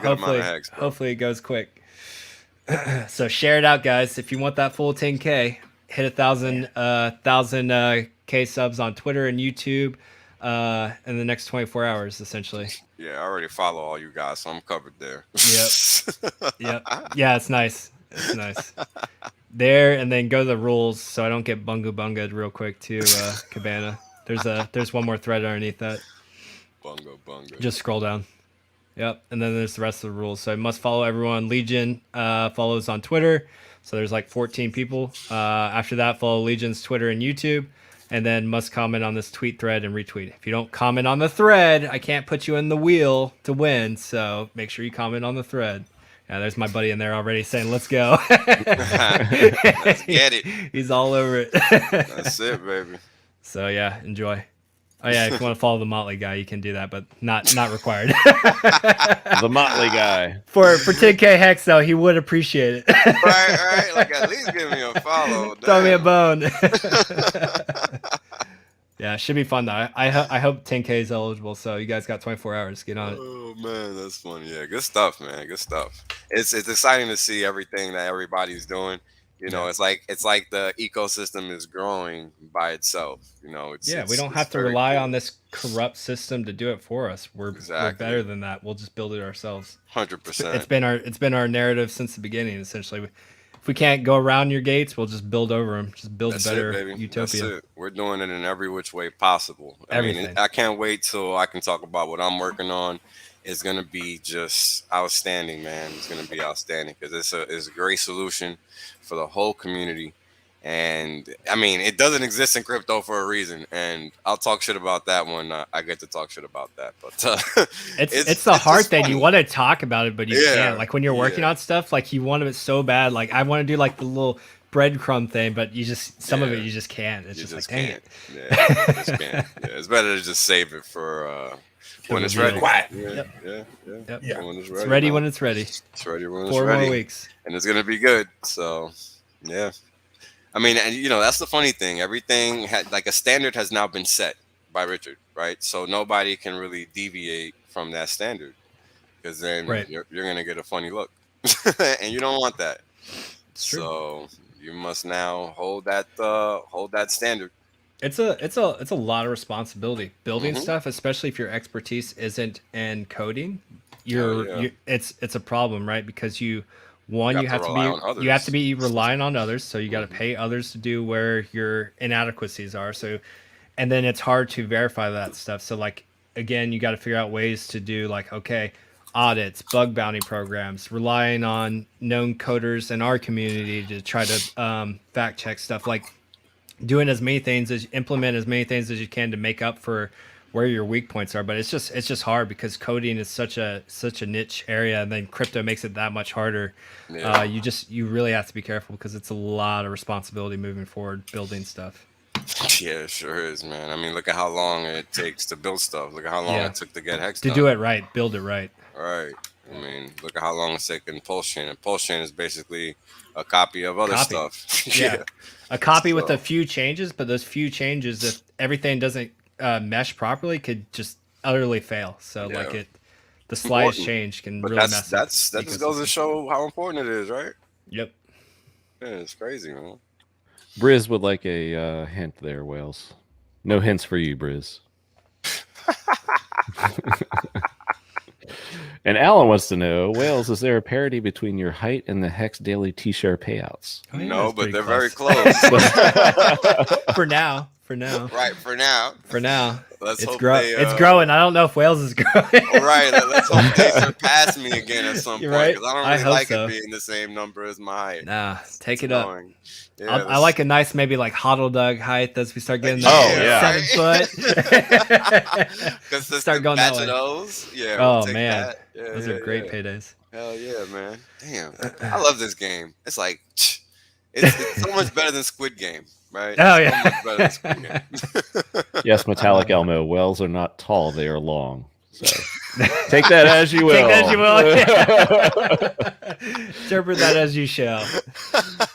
hopefully it goes quick. So share it out, guys. If you want that full 10K, hit 1,000 K subs on Twitter and YouTube in the next 24 hours, essentially. Yeah, I already follow all you guys, so I'm covered there. Yep. Yeah, it's nice. It's nice. There, and then go to the rules so I don't get bunga real quick too, Cabana. There's one more thread underneath that. Bunga. Just scroll down. Yep, and then there's the rest of the rules. So I must follow everyone. Legion follows on Twitter. So there's like 14 people. After that, follow Legion's Twitter and YouTube. And then must comment on this tweet thread and retweet. If you don't comment on the thread, I can't put you in the wheel to win. So make sure you comment on the thread. Yeah, there's my buddy in there already saying, let's go. Let's get it. He's all over it. That's it, baby. So yeah, enjoy. Oh yeah, if you want to follow the Motley guy, you can do that, but not required. The Motley guy. For 10K hex though, he would appreciate it. Right. Like at least give me a follow. Throw me a bone. Yeah, it should be fun though. I hope 10K is eligible, so you guys got 24 hours. Get on it. Oh man, that's funny. Yeah, good stuff, man. Good stuff. It's exciting to see everything that everybody's doing. You know, it's like the ecosystem is growing by itself. You know, we don't have to rely on this corrupt system to do it for us. We're better than that. We'll just build it ourselves. 100%. It's been our narrative since the beginning. Essentially, if we can't go around your gates, we'll just build over them. Just build a better utopia. That's it. We're doing it in every which way possible. I mean, I can't wait till I can talk about what I'm working on. It's gonna be just outstanding, man. It's gonna be outstanding because it's a great solution for the whole community. And I mean, it doesn't exist in crypto for a reason, and I'll talk shit about that when I get to talk shit about that. But it's the hard thing. You want to talk about it, but you can't. Like when you're working on stuff, like you want it so bad. Like I want to do like the little breadcrumb thing, but you just some of it you just can't. It's just like, dang it. Yeah, you just can't. Yeah, it's better to just save it for when it's ready. Yeah. It's ready when it's ready. It's ready when it's ready. 4 more weeks. And it's going to be good. So, yeah. I mean, and you know, that's the funny thing. Everything had like a standard has now been set by Richard, right? So nobody can really deviate from that standard because then you're going to get a funny look and you don't want that. So you must now hold that standard. It's a lot of responsibility building stuff, especially if your expertise isn't in coding. It's a problem, right? Because you have to be relying on others, so you got to pay others to do where your inadequacies are. So, and then it's hard to verify that stuff. So like again, you got to figure out ways to do like audits, bug bounty programs, relying on known coders in our community to try to fact check stuff, like doing implement as many things as you can to make up for where your weak points are. But it's just hard because coding is such a niche area, and then crypto makes it that much harder. You really have to be careful because it's a lot of responsibility moving forward building stuff. Yeah, it sure is, man. I mean, look at how long it takes to build stuff. Look at how long it took to get Hex to do it right, build it right. Right. I mean, look at how long it's taken Pulse Chain, and Pulse Chain is basically a copy of other stuff. Yeah, a copy with a few changes, but those few changes, if everything doesn't mesh properly, could just utterly fail. So like the slightest change can really mess up. That just goes to show how important it is, right? Yep. Yeah, it's crazy, man. Briz would like a hint there, Whales. No hints for you, Briz. And Alan wants to know, Whales, is there a parity between your height and the HEX daily T-share payouts? Oh, yeah, no, but they're close. very close. For now. Right, for now. Let's hope it's growing. I don't know if Wales is growing. Right, let's hope they surpass me again at some point. Right? Because I don't really like it being the same number as my height. Nah, take it up. Yeah, I like a nice maybe like Hodl Dug height as we start getting 7 foot. Start going that way. Those. Yeah. Oh man, yeah, those are great paydays. Hell yeah, man. Damn, I love this game. It's like it's so much better than Squid Game, right? Oh yeah. So much better than Squid Game. Yes, Metallic Elmo. Wells are not tall; they are long. So take that as you will. Take that as you will. Interpret that as you shall.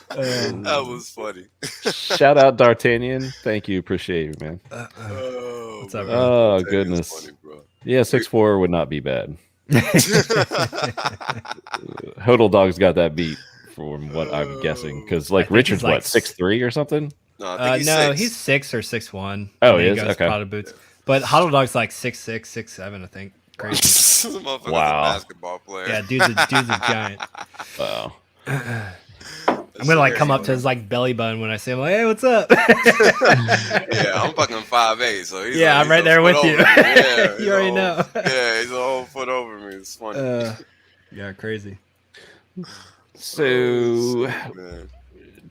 That was funny. Shout out D'Artagnan. Thank you. Appreciate you, man. What's up, bro? Oh, goodness. Funny, bro. Yeah, 6'4" would not be bad. Hodl Dog's got that beat from what I'm guessing. Because like Richard's what, 6'3" or something? No, he's 6 or 6'1". Oh, he is? Okay. Prada boots. But Hodl Dog's like 6'6", 6'7", I think. Crazy. Wow. A basketball player. Yeah, dude's a giant. Wow. I'm gonna like come up to his like belly button when I say, like, "Hey, what's up?" Yeah, I'm fucking 5'8", so he's I'm right there with you. Yeah, you already know. Yeah, he's a whole foot over me. It's funny. Yeah, crazy. So,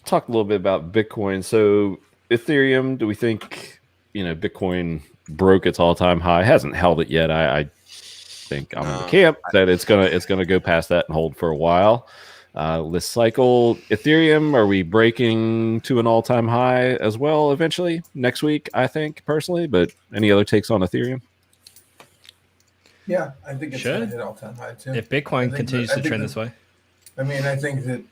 talk a little bit about Bitcoin. So, Ethereum. Do we think Bitcoin broke its all-time high? It hasn't held it yet. I think I'm in the camp that it's gonna go past that and hold for a while. This cycle, Ethereum, are we breaking to an all-time high as well eventually next week? I think personally, but any other takes on Ethereum? Yeah, I think it's going to hit all-time high too. If Bitcoin continues to trend this way, I mean, I think that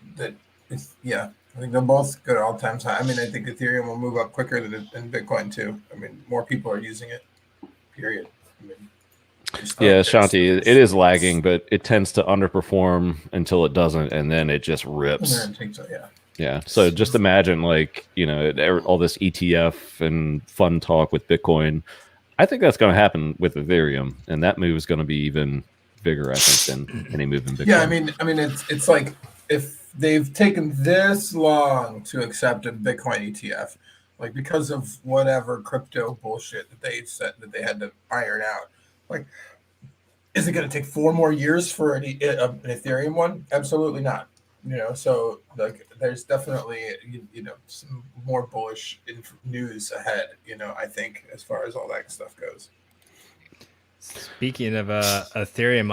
it's I think they'll both go to all-time high. I mean, I think Ethereum will move up quicker than Bitcoin too. I mean, more people are using it. Period. I mean, yeah, Shanti, it is lagging, but it tends to underperform until it doesn't, and then it just rips. Yeah. So just imagine, like, all this ETF and fun talk with Bitcoin. I think that's going to happen with Ethereum, and that move is going to be even bigger, I think, than any move in Bitcoin. Yeah, I mean, it's like if they've taken this long to accept a Bitcoin ETF, like because of whatever crypto bullshit that they said that they had to iron out. Like, is it going to take 4 more years for an Ethereum one? Absolutely not. So like, there's definitely some more bullish news ahead. I think as far as all that stuff goes. Speaking of Ethereum,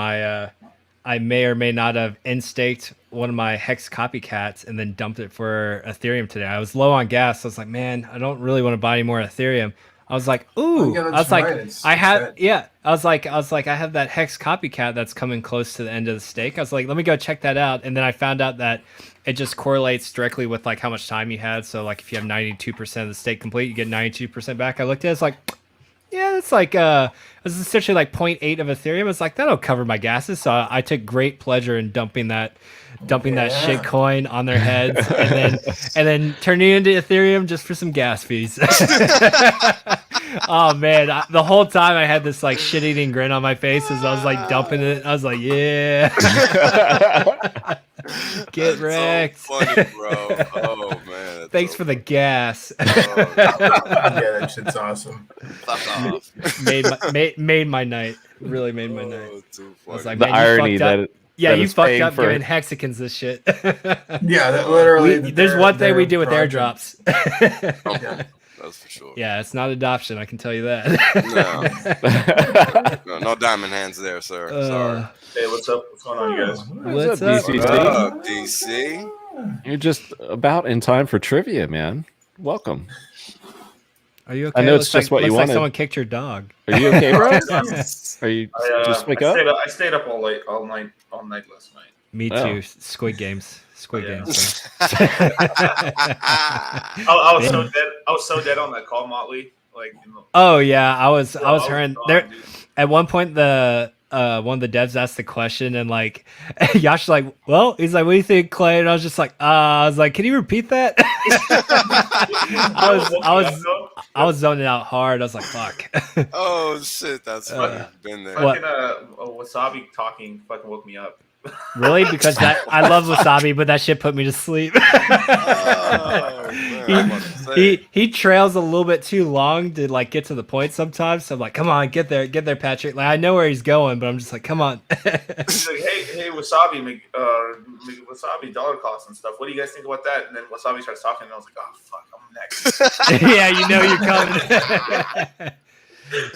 I may or may not have in-staked one of my HEX copycats and then dumped it for Ethereum today. I was low on gas. So I was like, man, I don't really want to buy any more Ethereum. I was like, ooh, I was like, I have that HEX copycat that's coming close to the end of the stake. I was like, let me go check that out. And then I found out that it just correlates directly with like how much time you had. So like if you have 92% of the stake complete, you get 92% back. I looked at it, it's like, yeah, it's like it's essentially like 0.8 of Ethereum. It's like that'll cover my gases. So I took great pleasure in dumping that shit coin on their heads and then turning it into Ethereum just for some gas fees. Oh man, the whole time I had this like shit-eating grin on my face as I was like dumping it. I was like, yeah. Get wrecked. So funny, bro. Oh man. Thanks for the gas. Yeah, that shit's awesome. Fuck off. Made my night. Really made my night. Too funny. I was like, the irony that you fucked up giving Hexicans this shit. Yeah, that literally. There's one thing we do with airdrops. That's for sure. Yeah, it's not adoption. I can tell you that. No diamond hands there, sir. Sorry. Hey, what's up? What's going on, you guys? What's up, DC? You're just about in time for trivia, man. Welcome. Are you okay? I know it's just what you looks like wanted. someone kicked your dog. Are you okay, bro? Are you just wake up? I stayed up all night last night. Me Oh. too. Squid Games. Squid Yeah. Games. I was so dead. I was so dead on that call, Motley. Like, Oh yeah, I was hearing gone, there. dude. At one point, the one of the devs asked the question, and like Yash like, well, he's like, what do you think, Clay? And I was just like, I was like, can you repeat that? I was zoning out hard. I was like, fuck. Oh shit, that's funny. Been there. What? Fucking Wasabi talking fucking woke me up. Really? Because I love wasabi, but that shit put me to sleep. Oh, man, I'm about to say. he trails a little bit too long to like get to the point sometimes. So I'm like, come on, get there, Patrick. Like I know where he's going, but I'm just like, come on. He's like, hey, Wasabi, Wasabi dollar cost and stuff. What do you guys think about that? And then Wasabi starts talking, and I was like, oh fuck, I'm next. Yeah, you know you're coming.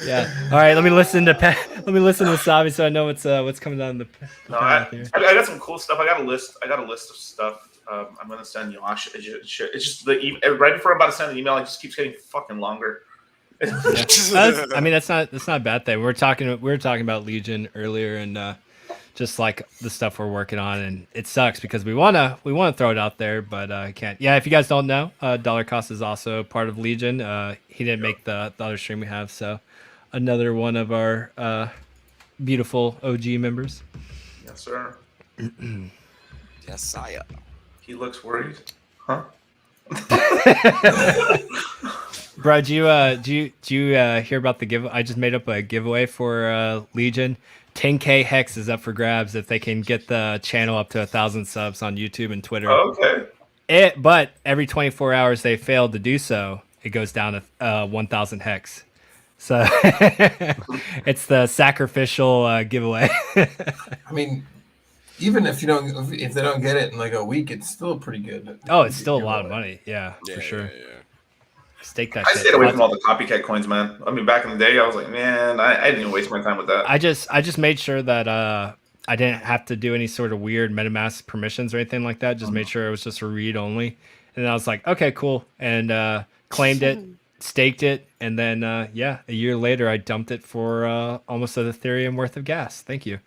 Yeah. All right. Let me listen to Wasabi so I know what's coming down the. No, I got some cool stuff. I got a list of stuff. I'm gonna send Yosh. It's just right before I'm about to send an email, it just keeps getting fucking longer. Yeah. That's not a bad thing. We were talking about Legion earlier and just like the stuff we're working on, and it sucks because we wanna throw it out there, but I can't. Yeah, if you guys don't know, Dollar Cost is also part of Legion. He didn't make the other stream we have, so another one of our beautiful OG members. Yes, sir. Yes, sire. He looks worried, huh? Bro, do you hear about the give? I just made up a giveaway for Legion. 10K Hex is up for grabs if they can get the channel up to 1,000 subs on YouTube and Twitter. Okay. But every 24 hours they fail to do so, it goes down to 1,000 Hex. So it's the sacrificial giveaway. I mean, even if they don't get it in like a week, it's still pretty good. Oh, it's still a lot of money. Yeah, for sure. Yeah. Stake that I shit. stayed away from all the copycat coins, man. I mean, back in the day, I was like, man, I didn't even waste my time with that. I just made sure that I didn't have to do any sort of weird MetaMask permissions or anything like that. Just made sure it was just a read only. And I was like, okay, cool. And claimed it, staked it. And then, a year later, I dumped it for almost an Ethereum worth of gas. Thank you.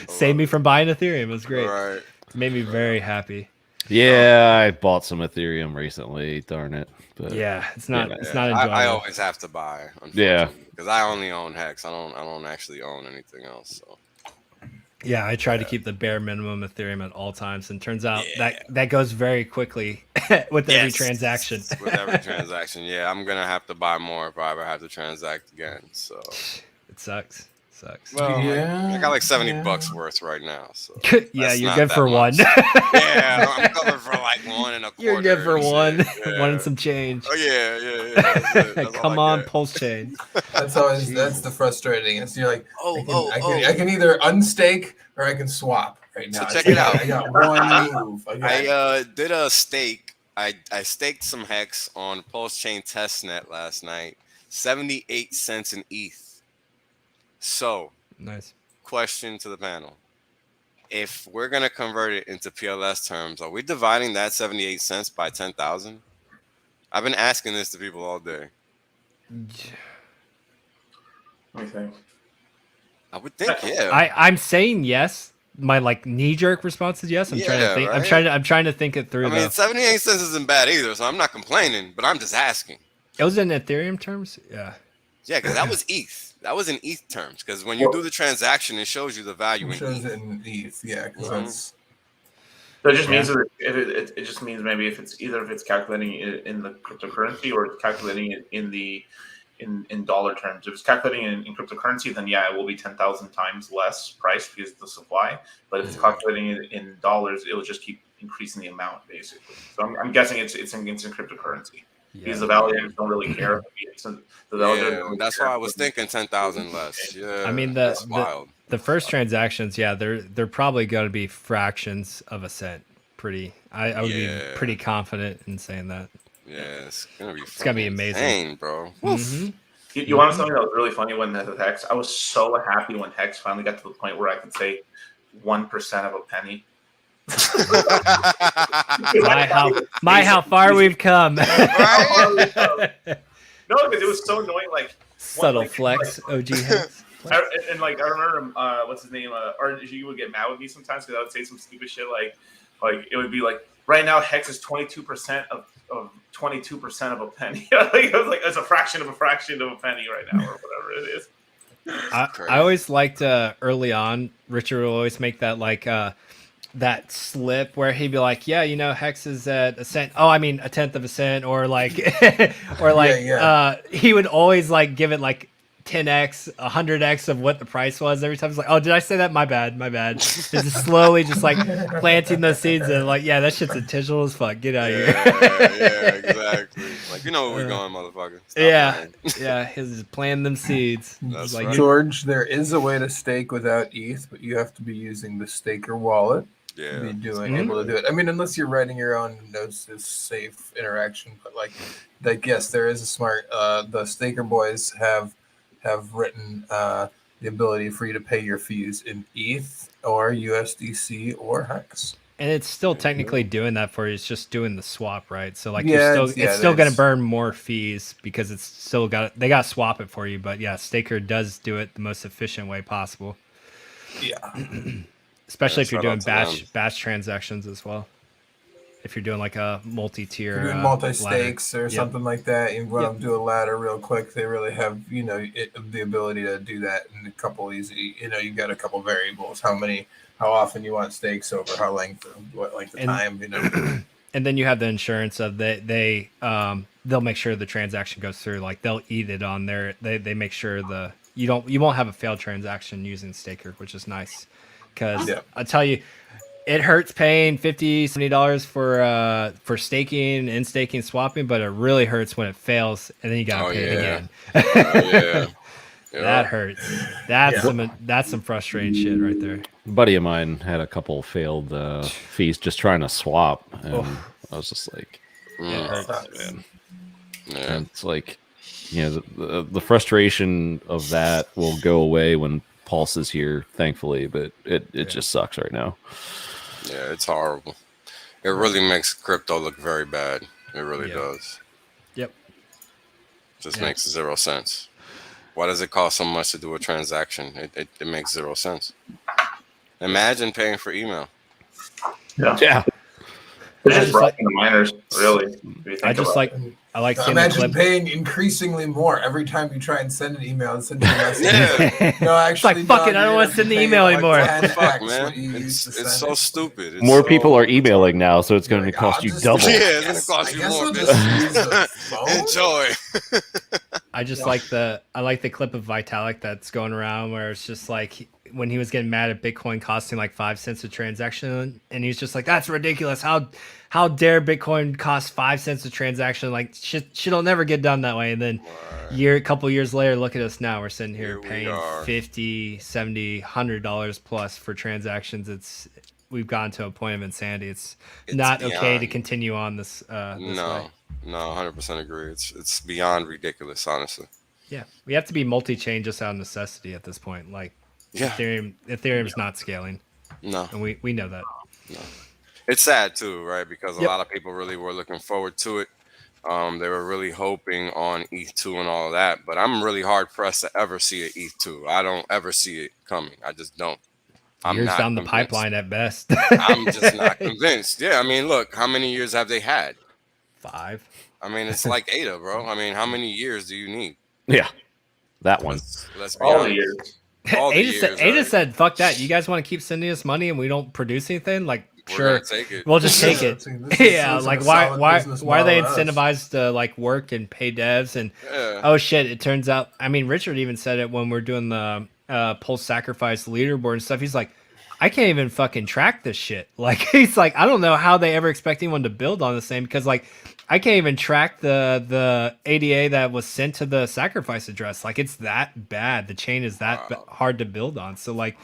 Saved me from buying Ethereum. It was great. Right. It made me very happy. Yeah, I bought some Ethereum recently. Darn it. But Yeah, it's not enjoyable. I always have to buy. Yeah. Because I only own Hex. I don't actually own anything else. So. Yeah, I try to keep the bare minimum Ethereum at all times, and turns out that goes very quickly with every transaction. With every transaction, yeah, I'm gonna have to buy more if I ever have to transact again. So it sucks. Well, Yeah, I got like $70 worth right now. So Yeah, that's you're not good that for much. one. Yeah, I'm covered for like 1.25. You're good for one. Yeah. One and some change. Oh yeah. That's it. That's all Come I on, get. pulse chain. that's the frustrating. It's you're like, Oh, I can either unstake or I can swap right now. So check It's it like, out. I got one move. I did a stake. I staked some Hex on Pulse Chain Testnet last night. 78 cents in ETH. So, Nice. question to the panel. If we're going to convert it into PLS terms, are we dividing that 78 cents by 10,000? I've been asking this to people all day. Let me think. I would think, yeah. I'm saying yes. My knee jerk response is yes. I'm trying to think. Right? I'm trying to think it through. I mean, 78 cents isn't bad either, so I'm not complaining, but I'm just asking. It was in Ethereum terms. Yeah. Yeah, because that was ETH. That was in ETH terms. Because when you do the transaction, it shows you the value It in shows ETH. it in ETH, yeah. Because that's That just means that it just means maybe if it's calculating it in the cryptocurrency or it's calculating it in dollar terms. If it's calculating in cryptocurrency, then yeah, it will be 10,000 times less price because of the supply. But if it's calculating it in dollars, it will just keep increasing the amount basically. So I'm guessing it's in cryptocurrency. Because the validators don't really care. That's why I was thinking 10,000 less. Yeah, I mean that's wild. The first transactions, yeah, they're probably going to be fractions of a cent. I would be pretty confident in saying that. Yeah, it's gonna be amazing, insane, bro. Mm-hmm. You want something that was really funny when the Hex? I was so happy when Hex finally got to the point where I could say 1% of a penny. how far we've come. Right? No, because it was so annoying. Like subtle like, flex, OG Hex. And like I remember, what's his name? RG would get mad with me sometimes because I would say some stupid shit like it would be like, right now Hex is 22% of 22% of a penny. Like it was like it's a fraction of a penny right now, or whatever it is. I always liked early on. Richard would always make that like that slip where he'd be like, yeah, you know, Hex is at a cent. Oh, I mean, a tenth of a cent, or like, or like, he would always like give it like 10x, 100x of what the price was every time. It's like, oh, did I say that? My bad. Just slowly, just like planting those seeds and like, yeah, that shit's intentional as fuck. Get out of here. Yeah, exactly. Like, you know where we're going, motherfucker. Stop yeah. He's planting them seeds. That's like, right. George, there is a way to stake without ETH, but you have to be using the staker wallet. Yeah. Be able to do it. I mean, unless you're writing your own notes, it's safe interaction. But like yes, there is a smart. The staker boys have written the ability for you to pay your fees in ETH or USDC or Hex. And it's still technically doing that for you. It's just doing the swap, right? So like it's still going to burn more fees because it's still they got to swap it for you. But yeah, staker does do it the most efficient way possible. Yeah. Especially if you're doing batch transactions as well. If you're doing like a multi-tier, doing multi-stakes or something like that, you want to do a ladder real quick. They really have, the ability to do that in a couple easy. You got a couple variables: how often you want stakes over, how what length of time. And then you have the insurance of they'll make sure the transaction goes through. Like they'll eat it on there. They make sure you won't have a failed transaction using staker, which is nice. Because I tell you, it hurts paying $50-$70 for staking and staking swapping, but it really hurts when it fails and then you gotta pay it again. Yeah. That hurts. That's some frustrating shit right there. A buddy of mine had a couple failed fees just trying to swap, and I was just like, it hurts, man. Yeah. And it's like, the frustration of that will go away when Pulse is here, thankfully, but it just sucks right now. Yeah, it's horrible. It really makes crypto look very bad. It really does. Yep. Just makes 0 sense. Why does it cost so much to do a transaction? It makes 0 sense. Imagine paying for email. Yeah. They're just blocking the miners, really. I like seeing imagine paying increasingly more every time you try and send an email and send a message. No, actually, it's like, fuck it, I don't want to send the email anymore. Fuck, man. It's so stupid. It's more people are emailing now, so it's going to cost you double. Yeah, it's going to cost you more. Enjoy. I like the clip of Vitalik that's going around where it's just like when he was getting mad at Bitcoin costing like 5 cents a transaction, and he's just like, that's ridiculous. How dare Bitcoin cost 5 cents a transaction? Like shit'll never get done that way. And then a couple years later, look at us now. We're sitting here paying $50, $70, $100 plus for transactions. We've gotten to a point of insanity. It's not beyond okay to continue on this way. No, 100% agree. It's beyond ridiculous, honestly. Yeah, we have to be multi-chain just out of necessity at this point. Like, Ethereum's not scaling. No, and we know that. No, it's sad too, right? Because a lot of people really were looking forward to it. They were really hoping on ETH2 and all of that. But I'm really hard pressed to ever see an ETH2. I don't ever see it coming. I just don't. I'm years not down convinced. The pipeline at best. I'm just not convinced. Yeah, I mean, look, how many years have they had? 5. I mean, it's like ADA, bro. I mean, how many years do you need? Yeah, that one. Let's be all honest. The years. Ada said, "Fuck that! You guys want to keep sending us money and we don't produce anything? Like, sure, we'll just take it." Yeah, like why are they incentivized to like work and pay devs? And oh shit, it turns out. I mean, Richard even said it when we're doing the Pulse Sacrifice leaderboard and stuff. He's like, I can't even fucking track this shit. Like, he's like, I don't know how they ever expect anyone to build on the same because like. I can't even track the ADA that was sent to the sacrifice address. Like, it's that bad. The chain is that hard to build on. So, like,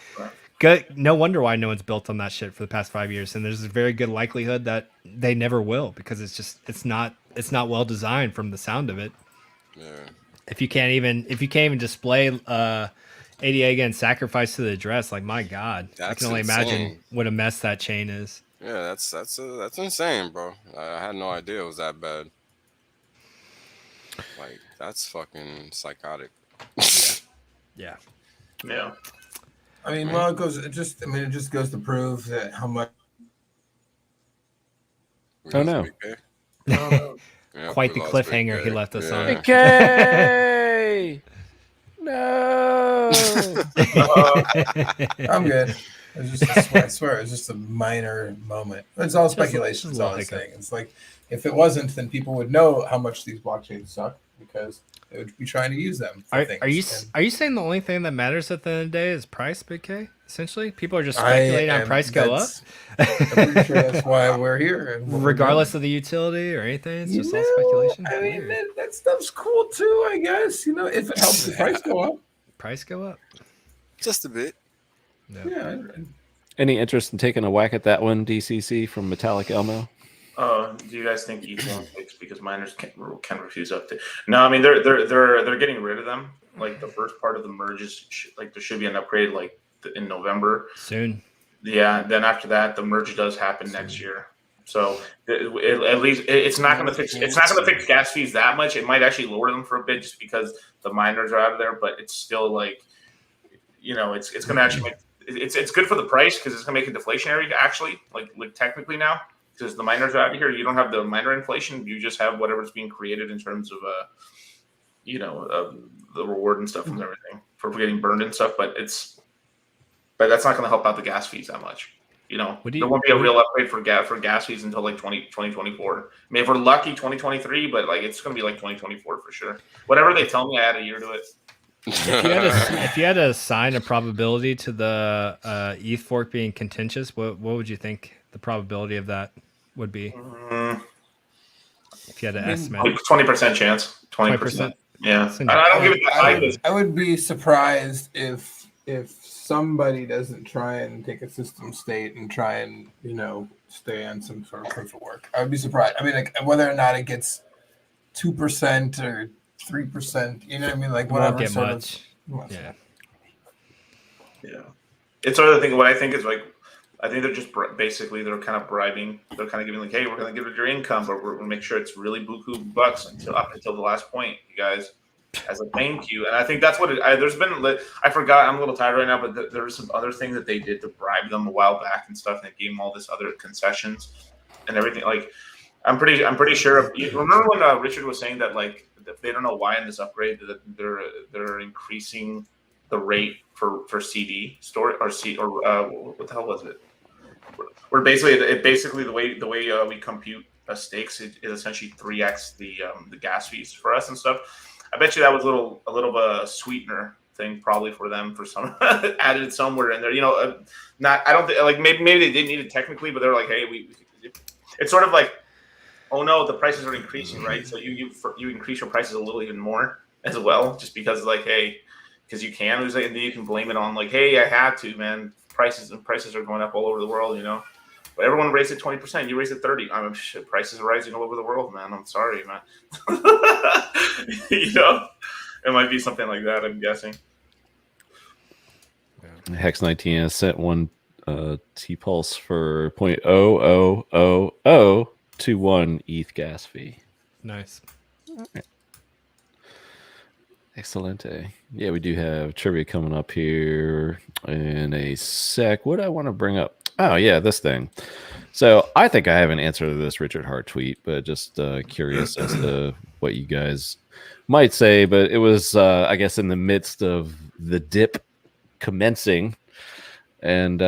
good. No wonder why no one's built on that shit for the past 5 years. And there's a very good likelihood that they never will because it's not well designed from the sound of it. Yeah. If you can't even display ADA against sacrifice to the address, like, my God, I can only imagine what a mess that chain is. Yeah, that's insane, bro. I had no idea it was that bad. Like, that's fucking psychotic. Yeah. Yeah. I mean, well, it just goes to prove that how much. Oh no. Yep, Quite we the lost Big cliffhanger K. he left us on. Yeah. Okay. No. I'm good. It's just I swear it's just a minor moment. It's all speculation. just It's a all little I'm saying. hiccup. It's like if it wasn't, then people would know how much these blockchains suck because they would be trying to use them for things. Are you saying the only thing that matters at the end of the day is price, Big K? Essentially, people are just speculating on price go up. I'm pretty sure that's why we're here. And what we're Regardless doing. of the utility or anything, it's You just know, all speculation. I mean, Weird. that stuff's cool too, I guess. You know, if it helps the price go up. Price go up. Just a bit. No. Yeah. Any interest in taking a whack at that one, DCC from Metallic Elmo? Do you guys think ETH won't fix because miners can refuse update? No, I mean they're getting rid of them. Like the first part of the merge is like there should be an upgrade like in November Soon. Yeah. Then after that, the merge does happen next year. So at least it's not going to fix. It's not going to fix gas fees that much. It might actually lower them for a bit just because the miners are out of there. But it's still like, it's going to actually make it's good for the price because it's going to make it deflationary. Actually, like technically now. Because the miners are out of here, you don't have the miner inflation. You just have whatever's being created in terms of, the reward and stuff and everything for getting burned and stuff. But that's not going to help out the gas fees that much. There won't be a real upgrade for gas fees until like 2024. I mean, if we're lucky, 2023, but like it's going to be like 2024 for sure. Whatever they tell me, I add a year to it. If you had to assign a probability to the ETH fork being contentious, what would you think the probability of that would be? If you had to estimate, 20% chance. 20%. Yeah, I don't give it that high. I would be surprised if somebody doesn't try and take a system state and try and stay on some sort of proof of work. I would be surprised. I mean, like whether or not it gets 2% or 3%, you know what I mean? Like whatever. Won't get much. Yeah. It's sort of the thing. What I think is like, I think they're just basically they're kind of bribing. They're kind of giving like, hey, we're going to give it your income, but we're going to make sure it's really buku bucks until the last point, you guys, as a thank you. And I think that's what there's been. I forgot. I'm a little tired right now, but there was some other things that they did to bribe them a while back and stuff. And they gave them all this other concessions and everything. Like, I'm pretty sure. Remember when Richard was saying that like they don't know why in this upgrade that they're increasing the rate for CD store or what the hell was it? We're basically the way we compute stakes is essentially 3x the gas fees for us and stuff. I bet you that was a little of a sweetener thing probably for them for some added somewhere in there. Not I don't think like maybe they didn't need it technically, but they're like, hey, it's sort of like, oh no, the prices are increasing, right? So you increase your prices a little even more as well, just because like, hey, because you can, and then you can blame it on like, hey, I had to, man. Prices are going up all over the world, But everyone raised it 20%. You raised it 30%. I mean, shit, prices are rising all over the world, man. I'm sorry, man. It might be something like that. I'm guessing. Hex 19 has sent one T-Pulse for 0.00021 ETH gas fee. Nice. Right. Excelente. Yeah, we do have trivia coming up here in a sec. What do I want to bring up? Oh, yeah, this thing. So I think I have an answer to this Richard Hart tweet, but just curious as to what you guys might say. But it was, I guess, in the midst of the dip commencing, and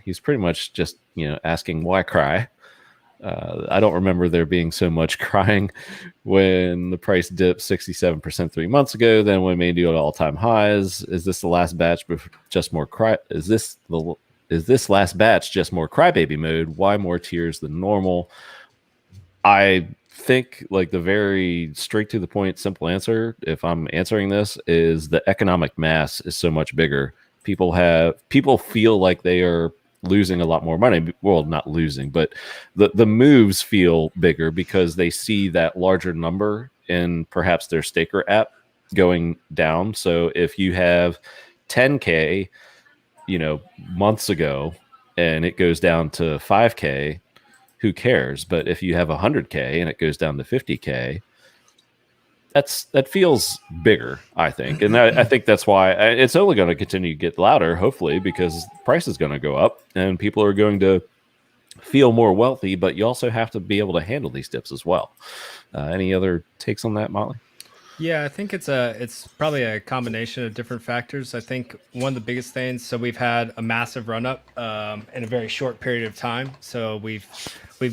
he's pretty much just, asking why cry. I don't remember there being so much crying when the price dipped 67% 3 months ago. Then when it made it at all-time highs. Is this the last batch? Just more cry? Is this last batch just more crybaby mode? Why more tears than normal? I think like the very straight to the point, simple answer, if I'm answering this, is the economic mass is so much bigger. People feel like they are losing a lot more money. Well, not losing, but the moves feel bigger because they see that larger number in perhaps their staker app going down. So if you have 10K, months ago, and it goes down to 5K, who cares? But if you have 100K and it goes down to 50K, that feels bigger, I think. And I think that's why it's only going to continue to get louder, hopefully, because price is going to go up and people are going to feel more wealthy, but you also have to be able to handle these dips as well. Any other takes on that, Motley? Yeah, I think it's probably a combination of different factors. I think one of the biggest things, so we've had a massive run up in a very short period of time. So we've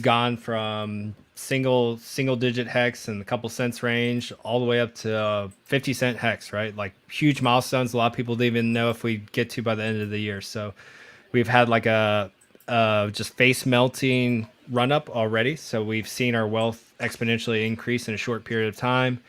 gone from single digit hex in a couple cents range all the way up to 50-cent hex, right? Like huge milestones. A lot of people didn't even know if we get to by the end of the year. So we've had like a just face melting run up already. So we've seen our wealth exponentially increase in a short period of time.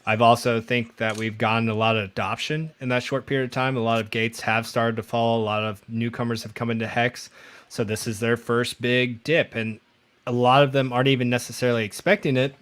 I've also think that we've gotten a lot of adoption in that short period of time. A lot of gates have started to fall. A lot of newcomers have come into Hex. So this is their first big dip. And a lot of them aren't even necessarily expecting it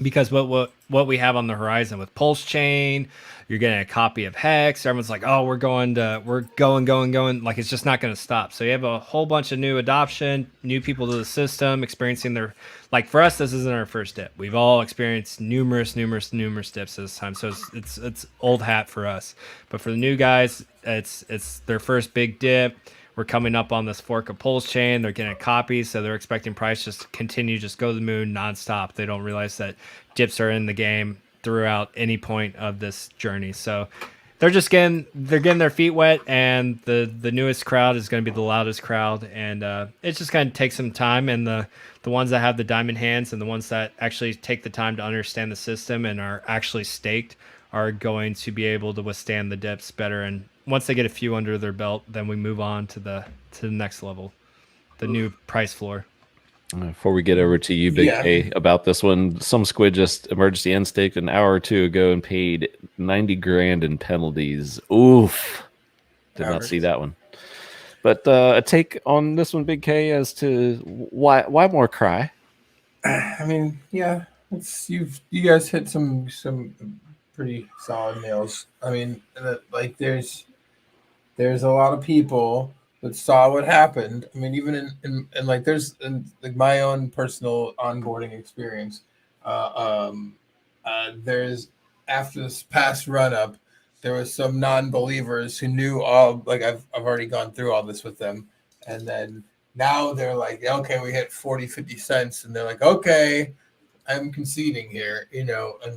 because what we have on the horizon with Pulse Chain, you're getting a copy of Hex. Everyone's like, oh, we're going. Like it's just not going to stop. So you have a whole bunch of new adoption, new people to the system, experiencing their, like for us, this isn't our first dip. We've all experienced numerous dips this time. So it's old hat for us. But for the new guys, it's their first big dip. We're coming up on this fork of Pulse Chain. They're getting copies, so they're expecting price just to continue, just go to the moon nonstop. They don't realize that dips are in the game throughout any point of this journey. So they're getting their feet wet, and the newest crowd is going to be the loudest crowd, and it's just going to take some time. And the ones that have the diamond hands and the ones that actually take the time to understand the system and are actually staked are going to be able to withstand the dips better. And once they get a few under their belt, then we move on to the next level, the new price floor. Before we get over to you, Big K, about this one, some squid just emergency end staked an hour or two ago and paid 90 grand in penalties. Oof. Did not see that one. But a take on this one, Big K, as to why more cry? I mean, yeah, you guys hit some pretty solid nails. I mean, like there's a lot of people that saw what happened. I mean, even in like there's like my own personal onboarding experience. There's after this past run up, there was some non-believers who knew all, like I've already gone through all this with them, and then now they're like, okay, we hit 40-50 cents, and they're like, okay, I'm conceding here, and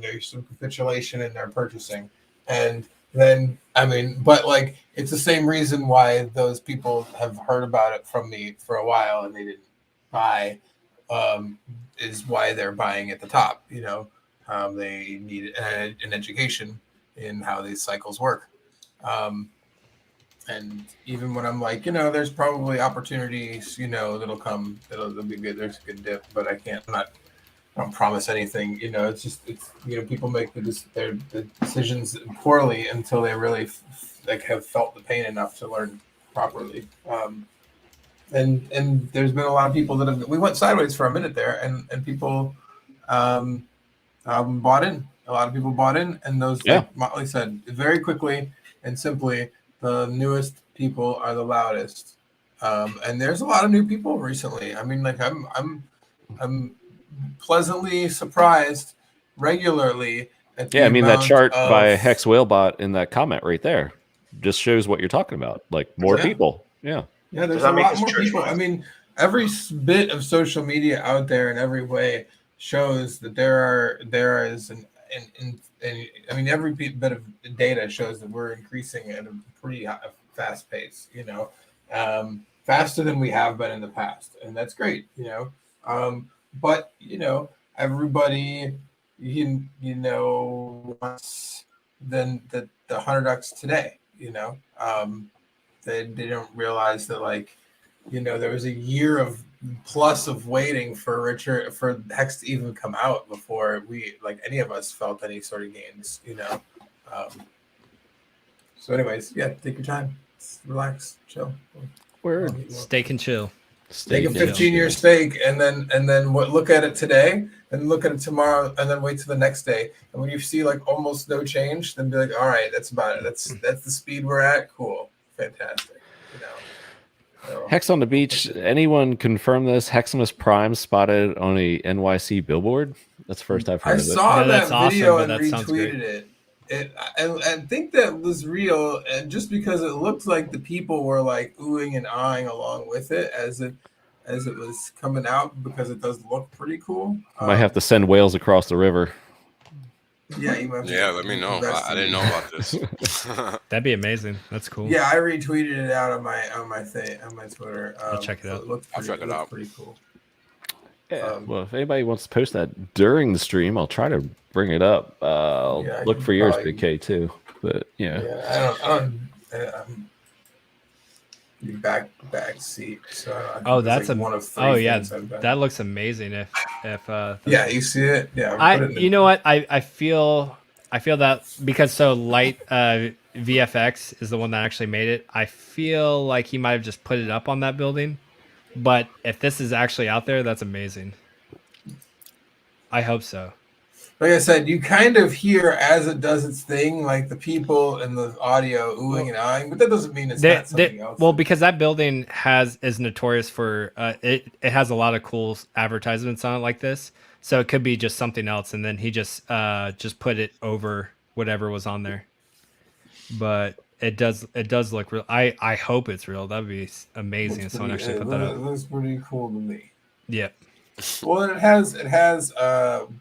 there's some capitulation in their purchasing. And then, I mean, but like, it's the same reason why those people have heard about it from me for a while and they didn't buy, is why they're buying at the top. They need an education in how these cycles work. And even when I'm like, there's probably opportunities, that'll come, that'll be good. There's a good dip, but I don't promise anything. It's people make the decisions poorly until they really have felt the pain enough to learn properly. And there's been a lot of people that we went sideways for a minute there, and people bought in. A lot of people bought in, and those, like Motley said, very quickly and simply, the newest people are the loudest. And there's a lot of new people recently. I mean, like I'm pleasantly surprised regularly at the that chart by Hex Whalebot in that comment right there just shows what you're talking about. Like more people. Yeah, there's a lot more people. I mean, every bit of social media out there in every way shows that there is I mean, every bit of data shows that we're increasing at a pretty fast pace, faster than we have been in the past, and that's great, but everybody wants then the 100x today. They don't realize that there was a year of plus of waiting for Hex to even come out before any of us felt any sort of gains. So anyways, take your time, relax, chill. Stake and chill. Take a 15-year stake, and then look at it today, and look at it tomorrow, and then wait till the next day. And when you see almost no change, then be like, all right, that's about it. That's the speed we're at. Cool, fantastic. So, Hex on the beach. Anyone confirm this? Heximus Prime spotted on a NYC billboard. That's the first I've heard I of it. saw No, that's that video awesome, but and that sounds great. retweeted it. I think that was real, and just because it looked like the people were like oohing and ahhing along with it as it was coming out, because it does look pretty cool. Might have to send whales across the river. Yeah, you might. Yeah, let me know. I didn't know about this. That'd be amazing. That's cool. Yeah, I retweeted it out on my Twitter. I'll check it out. It looked I'll check it out. Pretty cool. Yeah. Well, if anybody wants to post that during the stream, I'll try to bring it up. I'll Yeah, I look can for yours, probably- Big K, too. But yeah. Yeah, I don't. Back seat. So Oh, it's that's like one of three oh yeah, things I've done. that looks amazing. If Yeah, you see it. Yeah, you know what, I feel that because Light VFX is the one that actually made it. I feel like he might have just put it up on that building, but if this is actually out there, that's amazing. I hope so. Like I said, you kind of hear as it does its thing, like the people and the audio oohing and ahhing, but that doesn't mean it's not something else. Well, because that building is notorious for it has a lot of cool advertisements on it like this, so it could be just something else, and then he just put it over whatever was on there. But it does look real. I hope it's real. That'd be amazing if someone actually put that up. It looks pretty cool to me. Yeah. Well, and it has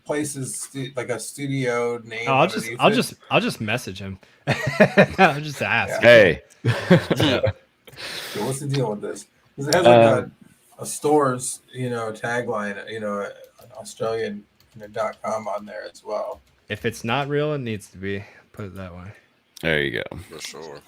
places like a studio name. I'll just message him. I'll just ask. Hey. So what's the deal with this? Because it has like a store's tagline, an Australian .com on there as well. If it's not real, it needs to be. Put it that way. There you go. For sure.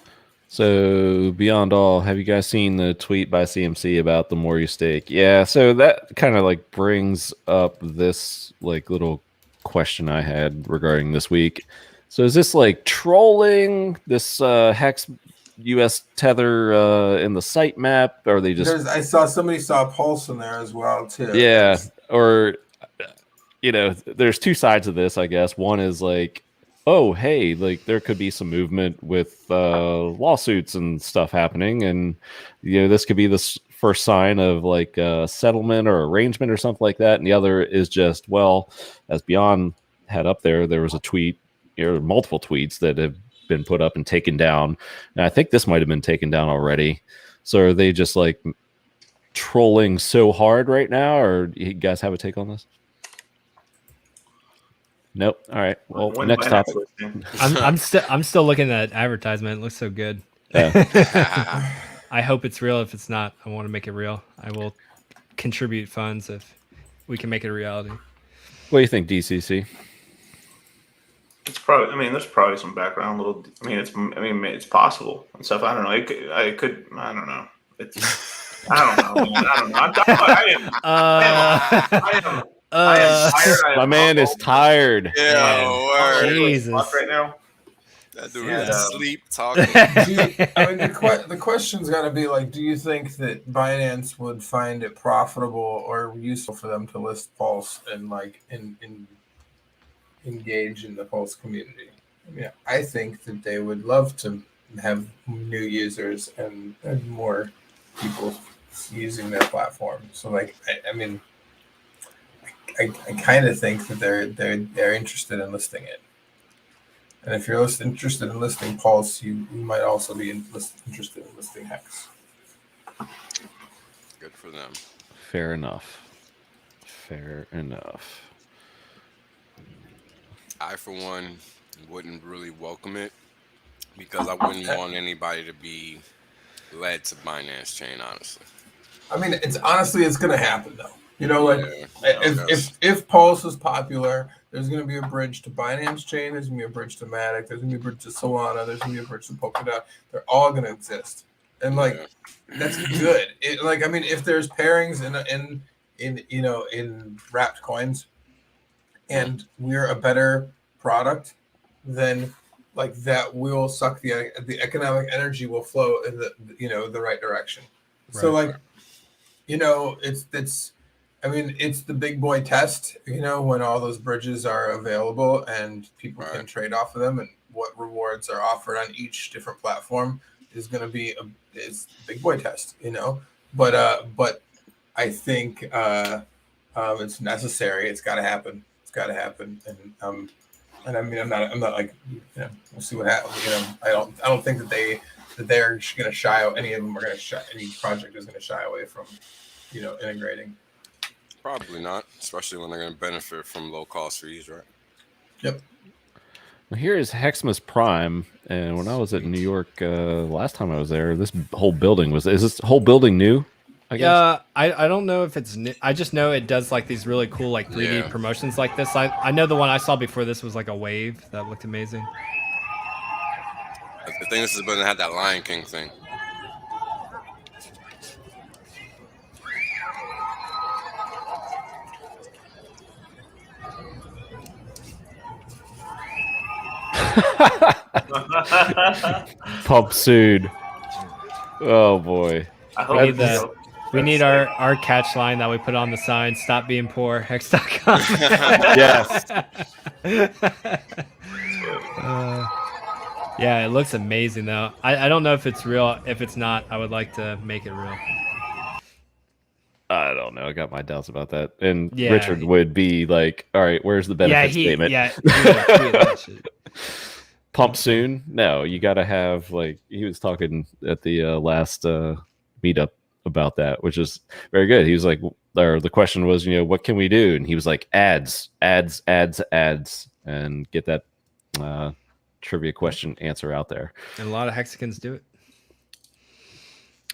So beyond all, have you guys seen the tweet by CMC about the more you stake? Yeah, so that kind of like brings up this like little question I had regarding this week. So is this like trolling this Hex US tether in the sitemap? Or are they just I saw somebody saw Pulse in there as well too. Yeah, or there's two sides of this, I guess. One is like, oh, hey, like there could be some movement with lawsuits and stuff happening, and this could be the first sign of like a settlement or arrangement or something like that. And the other is just, well, as Beyond had up there was a tweet, multiple tweets that have been put up and taken down, and I think this might have been taken down already. So are they just like trolling so hard right now, or do you guys have a take on this? Nope. All right. Well, next topic. I'm still looking at that advertisement. It looks so good. Yeah. I hope it's real. If it's not, I want to make it real. I will contribute funds if we can make it a reality. What do you think, DCC? It's probably. I mean, there's probably some background. It's possible and stuff. I don't know. I could. I don't know. I don't know. Man. I don't know. I am tired. My man is tired. Yeah, Jesus. Right now. That dude is asleep talking. The question's got to be like, do you think that Binance would find it profitable or useful for them to list Pulse and like engage in the Pulse community? I think that they would love to have new users and more people using their platform. So like, I kind of think that they're interested in listing it. And if you're interested in listing Pulse, you might also be interested in listing Hex. Good for them. Fair enough. I, for one, wouldn't really welcome it because I wouldn't want anybody to be led to Binance Chain, honestly. It's going to happen, though. If Pulse is popular, there's going to be a bridge to Binance Chain. There's going to be a bridge to Matic. There's going to be a bridge to Solana. There's going to be a bridge to Polkadot. They're all going to exist, and that's good. If there's pairings in wrapped coins, and we're a better product, then that will suck the economic energy will flow in the right direction. Right. So it's the big boy test, when all those bridges are available and people can trade off of them, and what rewards are offered on each different platform is going to be it's big boy test, but I think it's necessary. It's got to happen. And I mean, I'm not like, we'll see what happens. I don't think that they're going to shy out. Any of them are going to shy. Any project is going to shy away from, integrating. Probably not, especially when they're going to benefit from low cost fees, right? Yep. Well, here is Hexmas Prime, and when I was at New York last time I was there, this whole building is this whole building new? I guess. Yeah, I don't know if it's new. I just know it does like these really cool like 3D promotions like this. I know the one I saw before this was like a wave that looked amazing. I think this is going to have that Lion King thing. Pump soon. Oh boy. I hope we need our catch line that we put on the sign. Stop being poor. Hex.com. Yes. Yeah, it looks amazing though. I don't know if it's real. If it's not, I would like to make it real. I don't know. I got my doubts about that. And Yeah. Richard would be like, all right, where's the benefit statement? Yeah, he would tweet that shit. Pump soon? No, you got to have, like, he was talking at the last meetup about that, which is very good. He was like, or the question was, what can we do? And he was like, ads, and get that trivia question answer out there. And a lot of Hexicans do it.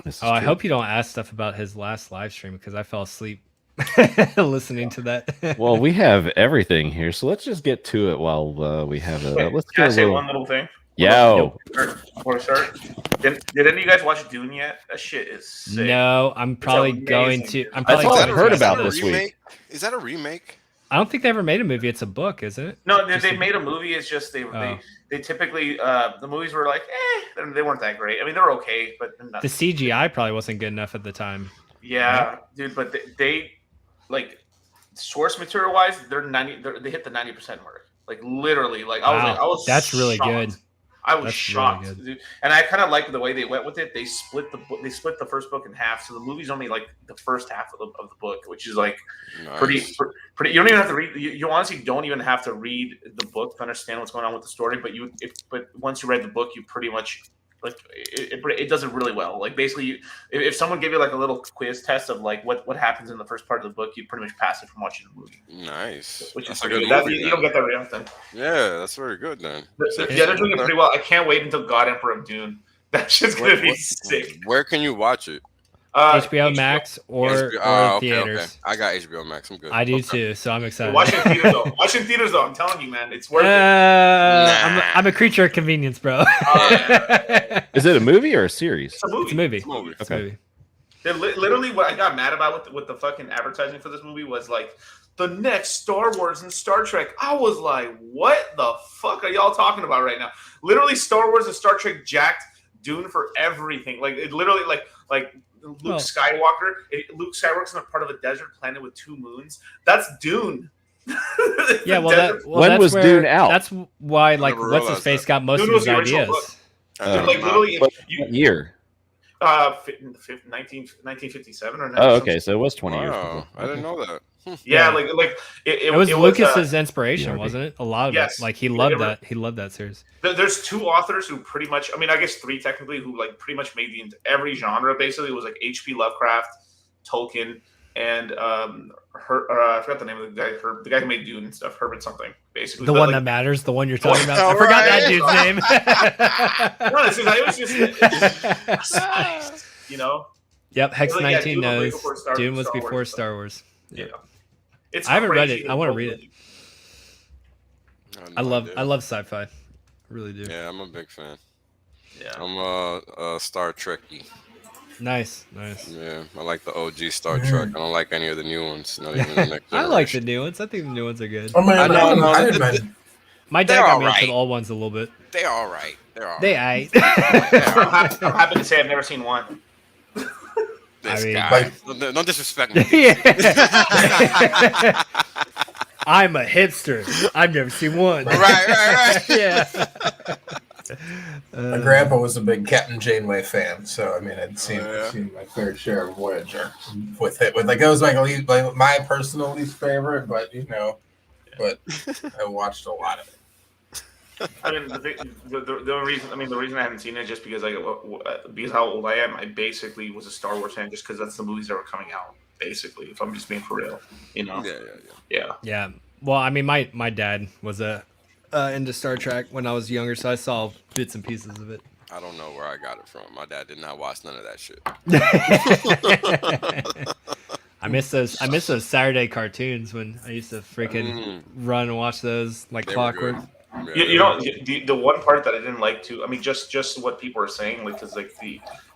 This is I true. hope you don't ask stuff about his last live stream because I fell asleep listening to that. Well, we have everything here, so let's just get to it while we have it. Let's Can I get a say little. one little thing? Yo, Before we start, did any of you guys watch Dune yet? That shit is sick. No, I'm probably going amazing. to. I'm That's probably all going I've heard to. about Is that a this week. remake? Is that a remake? I don't think they ever made a movie. It's a book, isn't it? No, they made a movie. It's just they typically the movies were like they weren't that great. I mean, they were okay, but not. The CGI probably wasn't good enough at the time. Yeah, dude, but they like source material wise, they hit the 90% mark. Like literally, like I was That's really shocked. good. I was That's shocked, really good. dude. And I kind of liked the way they went with it. They split the first book in half, so the movie's only like the first half of the book, which is like Nice. pretty. You don't even have to read. You honestly don't even have to read the book to understand what's going on with the story. But once you read the book, you pretty much like it does it really well. Like basically, if someone gave you like a little quiz test of like what happens in the first part of the book, you pretty much pass it from watching the movie. Nice. Which That's is a pretty good good. movie, You don't get that very often. Yeah, that's very good then. Yeah, they're doing it pretty well. I can't wait until God Emperor of Dune. That shit's gonna be sick. Where can you watch it? HBO Max or theaters. Okay. I got HBO Max. I'm good. I do too, so I'm excited. Watch it in theaters though. Watch it in theaters though. I'm telling you, man, it's worth it. I'm a creature of convenience, bro. Is it a movie or a series? It's a movie. It's a movie. It's a movie. It's a movie. Literally, what I got mad about with the fucking advertising for this movie was like the next Star Wars and Star Trek. I was like, what the fuck are y'all talking about right now? Literally, Star Wars and Star Trek jacked Dune for everything. Like it literally, like Luke Skywalker. Luke Skywalker's on a part of a desert planet with 2 moons. That's Dune. Yeah, When was Dune out? That's why, like, Never what's his face realized got most Dune of was his the original ideas. book. Like literally, What year? 1957 or 19. Oh, okay, so it was 20 years. Wow, before. I didn't know that. Yeah, Yeah. like It was Lucas's inspiration, BRB. wasn't it? A lot of Yes. it. Like he loved that. He loved that series. There's 2 authors who pretty much, I mean, I guess 3 technically, who like pretty much made every genre. Basically, it was like H.P. Lovecraft, Tolkien, and I forgot the name of the guy who made Dune and stuff. Herbert something. Basically, The but, one like, that matters, the one you're talking about. All I forgot right. that dude's name. no, it was just you know. Yep, Hex Like, yeah, 19 Dune was way knows. before Dune was Star before Wars. Star Wars. Yeah. It's I haven't read crazy. it. I want to read it. had I no love idea. sci-fi. I really do. Yeah, I'm a big fan. Yeah. I'm a Star Trekkie. Nice. Yeah, I like the OG Star Trek. I don't like any of the new ones. Not even the next I like the generation. new ones. I think the new ones are good. I mean, I know, no, Iron Man. My dad They're got me alright. into the old ones a little bit. They're all right. They're all They right. aight. I'm happy to say I've never seen one. This I mean, guy. Don't disrespect me. Yeah. I'm a hipster. I've never seen one. right. Yeah. My grandpa was a big Captain Janeway fan, so I mean, I'd seen my fair share of Voyager with it. With like it was like my personal least favorite, but but I watched a lot of it. I mean, the reason I haven't seen it just because because how old I am. I basically was a Star Wars fan just because that's the movies that were coming out. Basically, if I'm just being for real, Yeah. Well, I mean, my dad was into Star Trek when I was younger, so I saw bits and pieces of it. I don't know where I got it from. My dad did not watch none of that shit. I miss those Saturday cartoons when I used to freaking run and watch those like clockwork. The one part that I didn't like too. I mean, just what people are saying, like, because like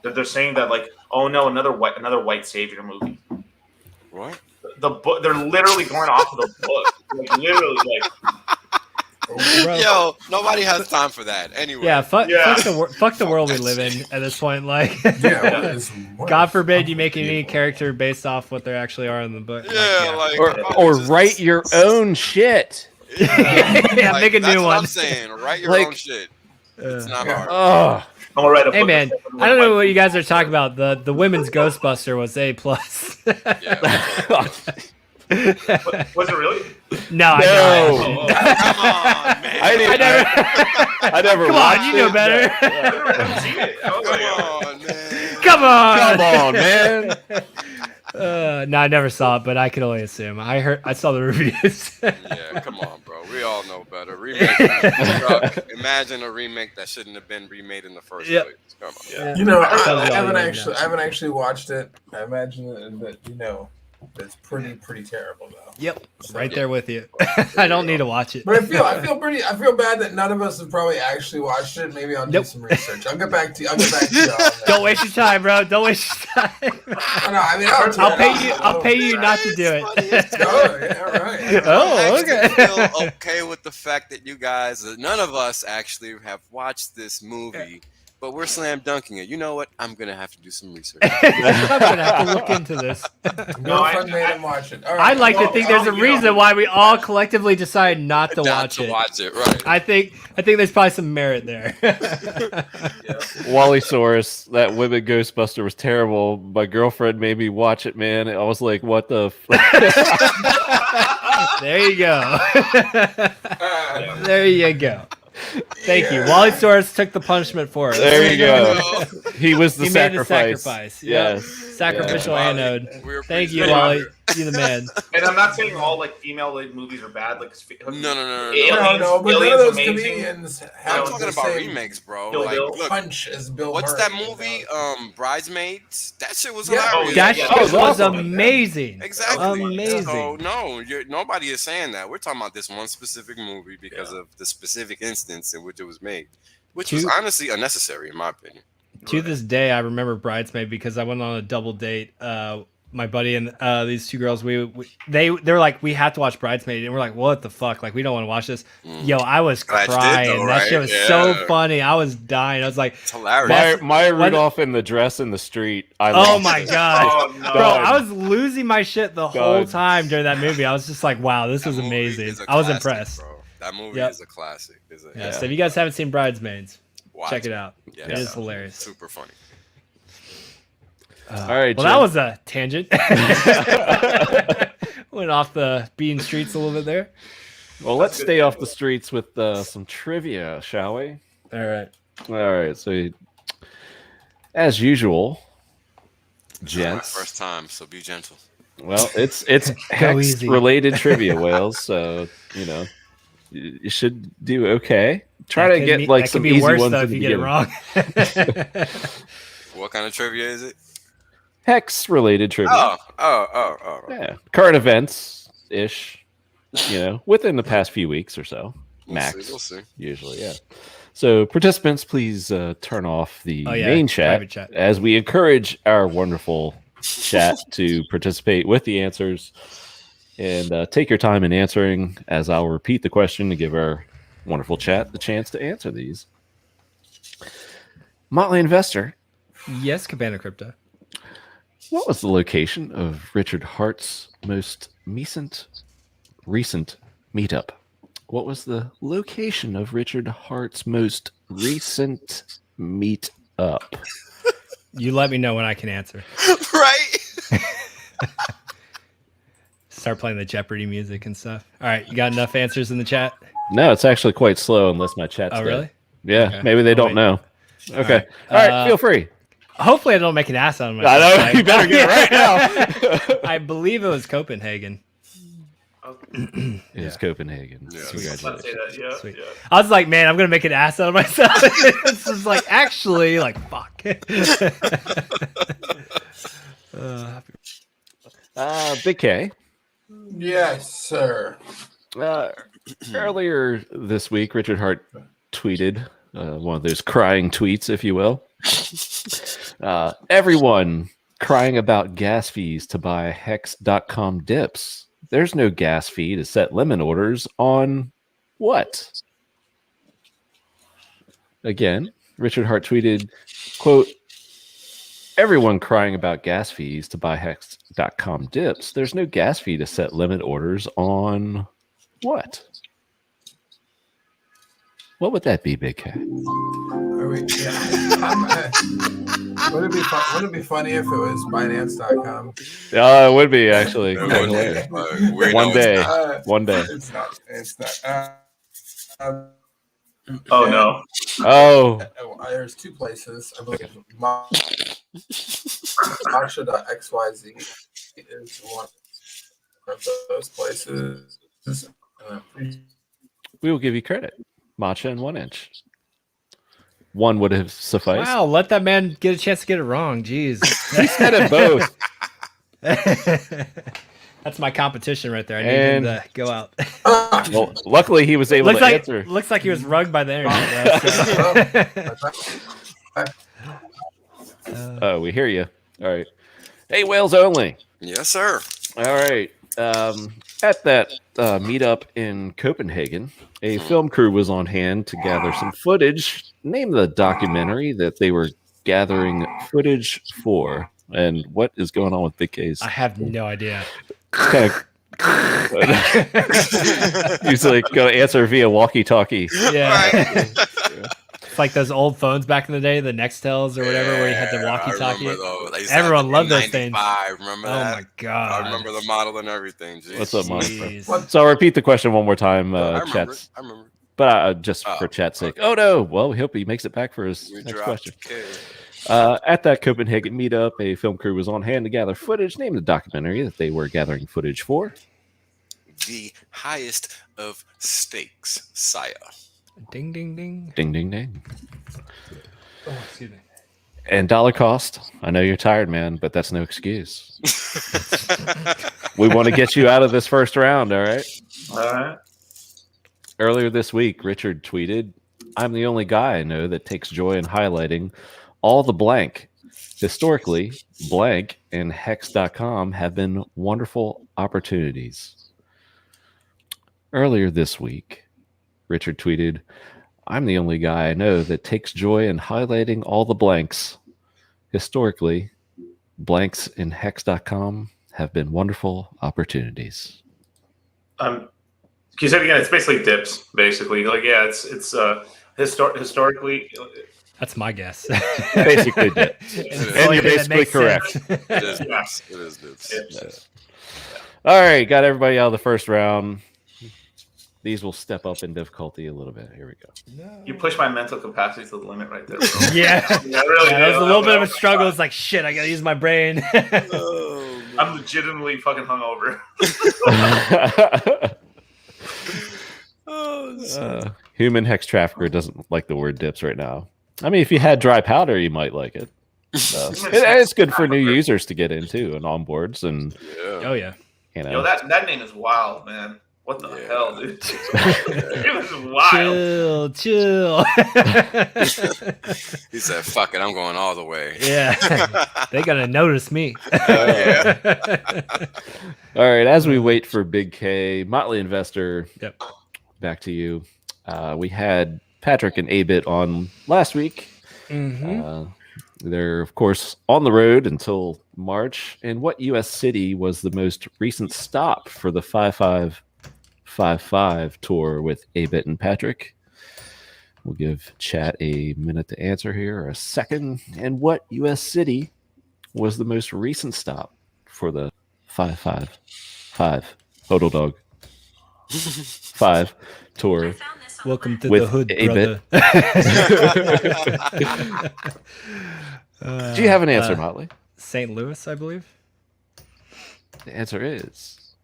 they're saying that like, oh no, another white savior movie. What? The book? They're literally going off of the book. Like literally, like. Yo, nobody has time for that. Anyway. Yeah, fuck the world we live in at this point. Like, God forbid you make any character based off what they actually are in the book. Yeah, or write your own shit. Yeah, make a new one. I'm saying, write your own shit. It's not hard. I'm gonna write a book. Hey man, I don't know what you guys are talking about. The women's Ghostbuster was A+. Was it really? No. Come on, man. I never. Come on, you know better. Come on, man. Come on, man. No, I never saw it, but I could only assume. I saw the reviews. Yeah, come on, bro. We all know better. Remake. Imagine a remake that shouldn't have been remade in the first place. Come on. Yeah. I haven't actually watched it. I imagine that it's pretty terrible though. Yep, so, right there with you. I don't need to watch it. But I feel bad that none of us have probably actually watched it. Maybe I'll do some research. I'll get back to you. Don't waste your time, bro. Don't waste your time. I'll pay you not to do it. Right. Oh, okay. I feel okay with the fact that you guys, none of us actually have watched this movie. But we're slam dunking it. You know what? I'm gonna have to do some research. I'm gonna have to look into this. Girlfriend made him watch it. Right. I'd like to think there's a reason why we all collectively decide not to watch it. Right. I think there's probably some merit there. Wally Saurus, that women Ghostbuster was terrible. My girlfriend made me watch it, man. I was like, what the There you go. There you go. Thank you. Wally Saurus took the punishment for us. There you go. He was the made the sacrifice. Yes. Sacrificial anode. Thank you, Wally. You're the man. And I'm not saying all like female-led movies are bad. Like No. But none of those comedians I'm talking about remakes, bro. Look, Punch as Bill. What's that movie? Bridesmaids. That shit was hilarious. That shit was amazing. Exactly. Amazing. So nobody is saying that. We're talking about this one specific movie because of the specific instance in which it was made, which was honestly unnecessary in my opinion. To this day, I remember Bridesmaid because I went on a double date. My buddy and these two girls, they were like, we have to watch Bridesmaid, and we're like, what the fuck? Like, we don't want to watch this. Yo, I was crying. That shit was so funny. I was dying. I was like, it's hilarious. Maya Rudolph in the dress in the street. Oh my god, bro! I was losing my shit the whole time during that movie. I was just like, wow, this was amazing. I was impressed. Bro. That movie is a classic. So if you guys haven't seen Bridesmaids, check it out. Yeah, it is hilarious. Super funny. All right. Well, that was a tangent. Went off the bean streets a little bit there. Well, let's stay off the streets with some trivia, shall we? All right. So, as usual, gents. First time, so be gentle. Well, it's HEX related trivia, Whales. So you should do okay. Try to get like some easy ones if you get it wrong. What kind of trivia is it? HEX related trivia. Oh. Yeah, current events ish. Within the past few weeks or so, max. We'll see. Usually, yeah. So, participants, please turn off the main chat as we encourage our wonderful chat to participate with the answers. And take your time in answering, as I'll repeat the question to give our wonderful chat the chance to answer these. Motley Investor. Yes, Cabana Crypto. What was the location of Richard Hart's most recent meetup? What was the location of Richard Hart's most recent meet up? You let me know when I can answer. Right? Start playing the Jeopardy music and stuff. All right, you got enough answers in the chat? No, it's actually quite slow unless my chat's Oh, dead. really? Yeah, Okay. maybe they I'll don't wait. know. Okay. All right, feel free. Hopefully I don't make an ass out of myself. I know, you better get it right now. I believe it was Copenhagen. It is Copenhagen. Yeah. Congratulations. Let's say that. Yeah. Sweet. Yeah. I was like, man, I'm gonna make an ass out of myself. It's just like, actually, like, fuck. Big K. Yes, sir. Earlier this week, Richard Hart tweeted one of those crying tweets, if you will. Everyone crying about gas fees to buy HEX.com dips. There's no gas fee to set limit orders on what? Again, Richard Hart tweeted, quote, everyone crying about gas fees to buy HEX.com dips. There's no gas fee to set limit orders on what? What would that be, Big K? Wouldn't it be funny if it was Binance.com? It would be actually. It would be. Hilarious. We One know day. it's not. One day. It's not. Oh no. Oh, There's two places. I believe Marsha.xyz is one of those places. we will give you credit. Matcha and 1 inch. One would have sufficed. Wow, let that man get a chance to get it wrong. Jeez. He said it both. That's my competition right there. I need him to go out. Well, luckily he was able to answer. Looks like he was rugged by the internet. Oh, we hear you. All right. Hey, WhalesOnly. Yes, sir. All right. At that meetup in Copenhagen, a film crew was on hand to gather some footage. Name the documentary that they were gathering footage for. And what is going on with Big K's? I have no idea. Kind of. He's like going to answer via walkie-talkie. Yeah. It's like those old phones back in the day, the Nextels or whatever, where you had the walkie-talkie. Everyone loved those things. Remember Oh that? my god! I remember the model and everything. Jeez. What's up, Monster? Jeez. So I'll repeat the question one more time, I remember. chats. I remember. But just for chat's sake. Oh no! Well, we hope he makes it back for his We next dropped question. the kid. At that Copenhagen meetup, a film crew was on hand to gather footage. Name the documentary that they were gathering footage for. The highest of stakes, sire. Ding ding ding. Ding, ding, ding. Oh, excuse me. And dollar cost. I know you're tired, man, but that's no excuse. We want to get you out of this first round, all right? All right. Earlier this week, Richard tweeted, I'm the only guy I know that takes joy in highlighting all the blank. Historically, blank and HEX.com have been wonderful opportunities. Earlier this week, Richard tweeted, I'm the only guy I know that takes joy in highlighting all the blanks. Historically, blanks in HEX.com have been wonderful opportunities. Can you say it again? It's basically dips, basically. Like, yeah, it's historically. That's my guess. Basically did. And you're basically correct. It is. Yes. It is. It's, All right, got everybody out of the first round. These will step up in difficulty a little bit. Here we go. You push my mental capacity to the limit right there, bro. Yeah. Really. It was a little bit of a struggle. It's like, shit, I gotta use my brain. I'm legitimately fucking hungover. Human hex trafficker doesn't like the word dips right now. I mean, if you had dry powder, you might like it. It's good for new users to get into and onboards, and Oh yeah. you know. Yo, that name is wild, man. What the hell, dude? It was wild. Chill. he said, "Fuck it, I'm going all the way." Yeah. They gotta notice me. All right, as we wait for Big K, Motley Investor, Yep. back to you. We had Patrick and Abit on last week. Mm-hmm. They're, of course, on the road until March. And what U.S. city was the most recent stop for the 5555 tour with Abit and Patrick? We'll give chat a minute to answer here, or a second. And what U.S. city was the most recent stop for the 555 Hodl Dog 5 tour? Welcome to With the hood, a bit. brother. Do you have an answer, Motley? St. Louis, I believe. The answer is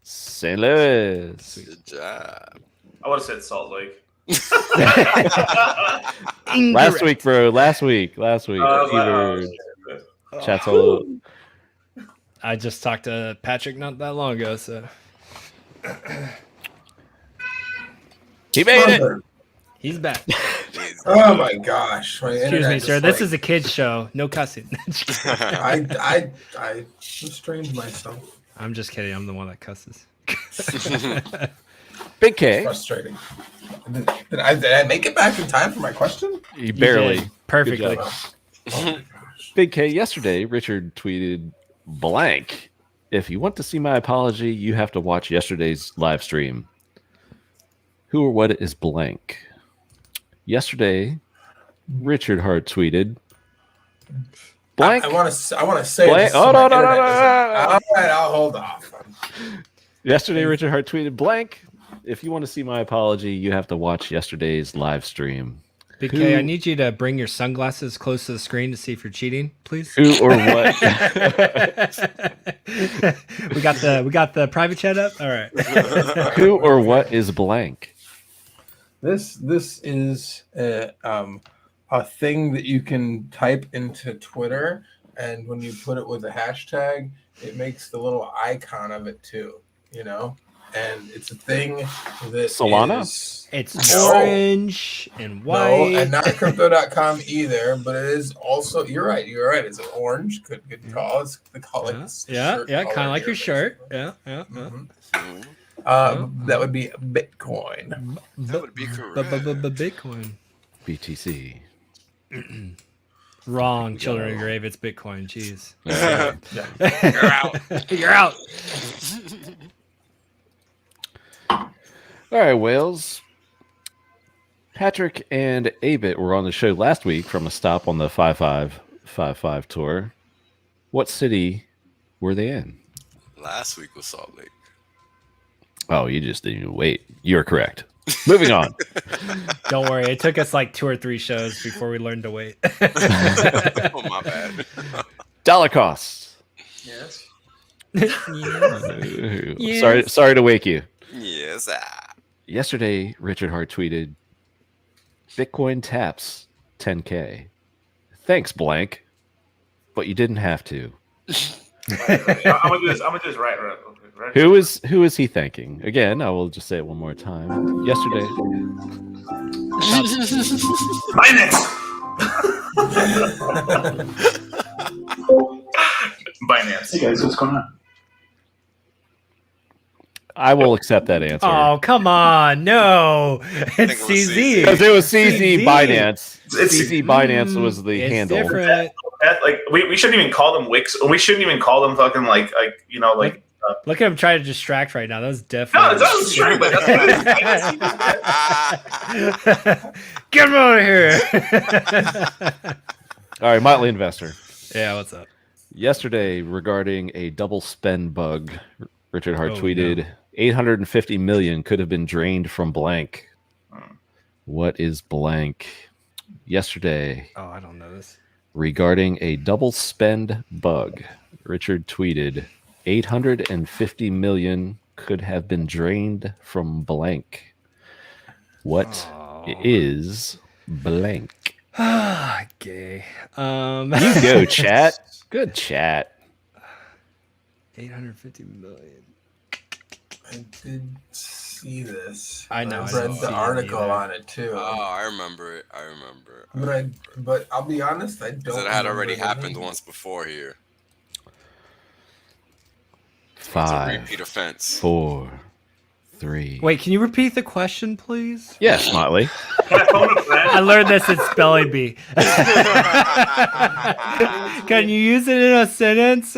St. Louis. Good job. I would have said Salt Lake. Last week, bro. Last week. Chat's all. I just talked to Patrick not that long ago, so He made it. he's back. Oh my gosh! My Excuse internet me, just, sir. This like, is a kid's show. No cussing. I restrained myself. I'm just kidding. I'm the one that cusses. Big K. Frustrating. Did I make it back in time for my question? You barely. did. Perfectly. Good job. Oh my gosh! Big K. Yesterday, Richard tweeted blank. If you want to see my apology, you have to watch yesterday's live stream. Who or what is blank? Yesterday, Richard Hart tweeted blank. I want to say. Blank. This Oh, so no, my no, no, internet no, doesn't- no. All right, I'll hold off. Yesterday, Richard Hart tweeted blank. If you want to see my apology, you have to watch yesterday's live stream. Big Who- K, I need you to bring your sunglasses close to the screen to see if you're cheating, please. Who or what? we got the private chat up. All right. Who or what is blank? This is a thing that you can type into Twitter, and when you put it with a hashtag, it makes the little icon of it too. You know, and it's a thing that Solana? is- It's No. orange and white. No, and not crypto.com either, but it is also. You're right. It's an orange. Good call. It's the color. yeah, kind of like your shirt. Yeah. Mhm. Mhm. That would be Bitcoin. That would be correct. Bitcoin. BTC. Wrong, children of grave. It's Bitcoin. Jeez. You're out. You're out. All right, Whales. Patrick and Abit were on the show last week from a stop on the 5555 tour. What city were they in? Last week was Salt Lake. Oh, you just didn't even wait. You're correct. Moving on. Don't worry. It took us like 2 or 3 shows before we learned to wait. Oh, my bad. Dollar costs. Yes. Yes. Sorry to wake you. Yes. Yesterday, Richard Hart tweeted, Bitcoin taps 10K. Thanks, blank. But you didn't have to. I'm gonna do this right. Who is he thanking? Again, I will just say it one more time. Yesterday. Mainnet. Binance. Hey guys, what's going on? I will accept that answer. Oh, come on. No. think It's it was CZ. Because it was CZ Binance. It's- CZ Binance was the It's handle. different. Like we shouldn't even call them Wix. We shouldn't even call them fucking like you know like. Look at him trying to distract right now. That was No, definitely. it's not true, but that's Get him out of here. All right, Motley Investor. Yeah, what's up? Yesterday, regarding a double spend bug, Richard Hart Oh, tweeted, 850 million could have been drained from blank. What is blank? Yesterday, Oh, I don't know this. regarding a double spend bug, Richard tweeted, 850 million could have been drained from blank. What is blank? Gay. You go, chat. Good chat. 850 million. I did see this. I know, I I read didn't see the it article either. on it too. Oh, I remember it. But I'll be honest, I don't. Because it had remember already the happened name. once before here. It's a 5, repeat offense. 4, 3. Wait, can you repeat the question, please? Yes, Motley. Can I phone a friend? I learned this at Spelling Bee. Can you use it in a sentence?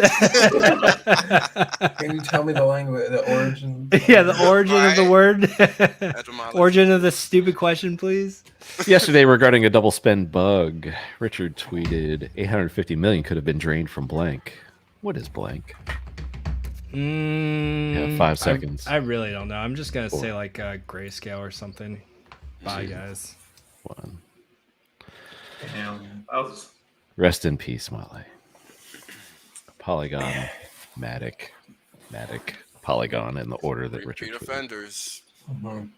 Can you tell me the language, the origin? Yeah, the origin of the word. That's what Motley Origin of the stupid question, please. Yesterday, regarding a double spend bug, Richard tweeted 850 million could have been drained from blank. What is blank? Yeah, 5 seconds. I really don't know. I'm just gonna say like grayscale or something. Bye, guys. 1. Damn. I was Rest in peace, Motley. Polygon, Matic, Polygon in the order that Richard repeat tweeted. offenders. Mhm.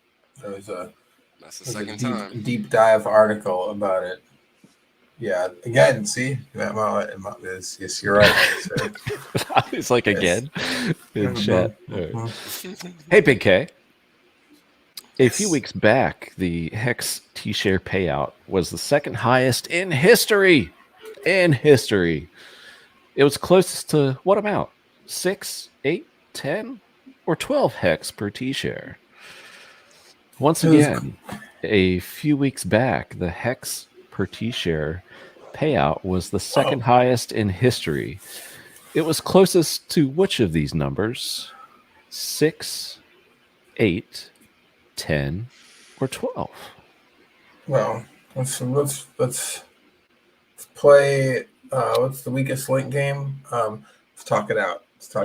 There was a That's the There's a second time. deep dive article about it. Yeah, again, see? Yes, you're right. So, It's like Yes. again in Mhm, chat. mhm. All right. Hey, Big K. A few weeks back, the HEX T-share payout was the second highest in history. In history. It was closest to what amount? 6, 8, 10, or 12 HEX per T-share? Once It was- again, a few weeks back, the HEX per T-share payout was the second highest in history. It was closest to which of these numbers? 6, 8, 10, or 12? Well, let's play. What's the weakest link game? Let's talk it out. So,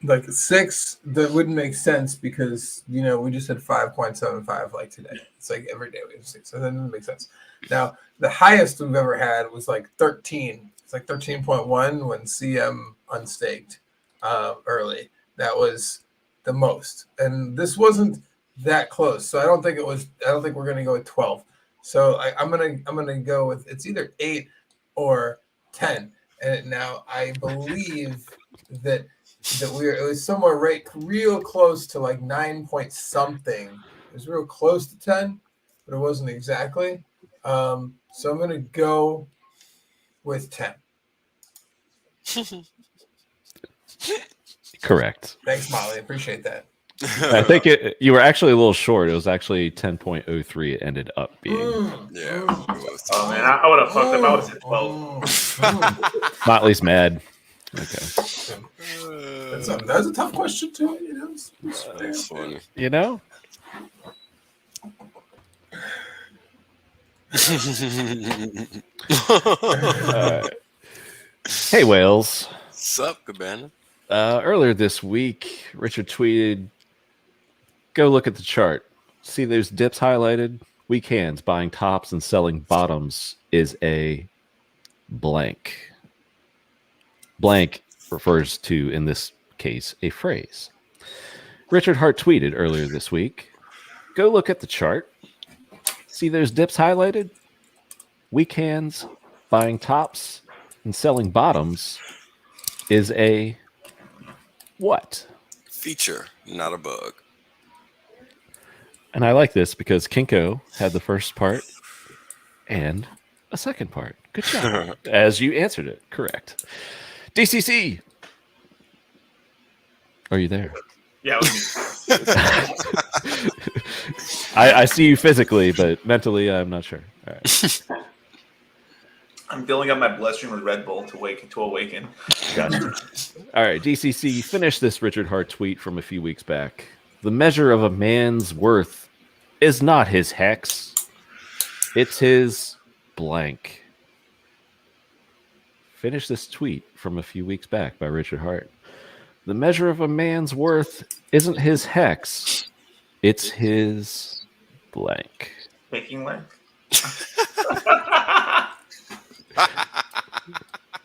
like 6, that wouldn't make sense because we just had 5.75 like today. It's like every day we have 6, so that doesn't make sense. Now the highest we've ever had was like 13. It's like 13.1 when CM unstaked early. That was the most, and this wasn't that close. So I don't think we're gonna go with 12. So I'm gonna go with it's either 8 or 10. And now I believe that it was somewhere real close to like 9 point something. It was real close to 10, but it wasn't exactly. So I'm gonna go with 10. Correct. Thanks, Molly. Appreciate that. I think you were actually a little short. It was actually 10.03 it ended up being. Yeah. Oh man, I would have fucked up. I would have said 12. Motley's mad. Okay. That was a tough question too. That's funny. You know? Hey, Whales. Sup, Cabana? Earlier this week, Richard tweeted, go look at the chart. See those dips highlighted? Weak hands buying tops and selling bottoms is a blank. Blank refers to, in this case, a phrase. Richard Hart tweeted earlier this week, go look at the chart. See those dips highlighted? Weak hands buying tops and selling bottoms is a what? Feature, not a bug. And I like this because Kinko had the first part and a second part. Good job. As you answered it. Correct. DCC. Are you there? Yeah. I see you physically, but mentally, I'm not sure. All right. I'm filling up my bloodstream with Red Bull to awaken. Gotcha. All right, DCC, finish this Richard Hart tweet from a few weeks back. The measure of a man's worth is not his hex. It's his blank. Finish this tweet from a few weeks back by Richard Hart. The measure of a man's worth isn't his hex. It's his blank. Taking length.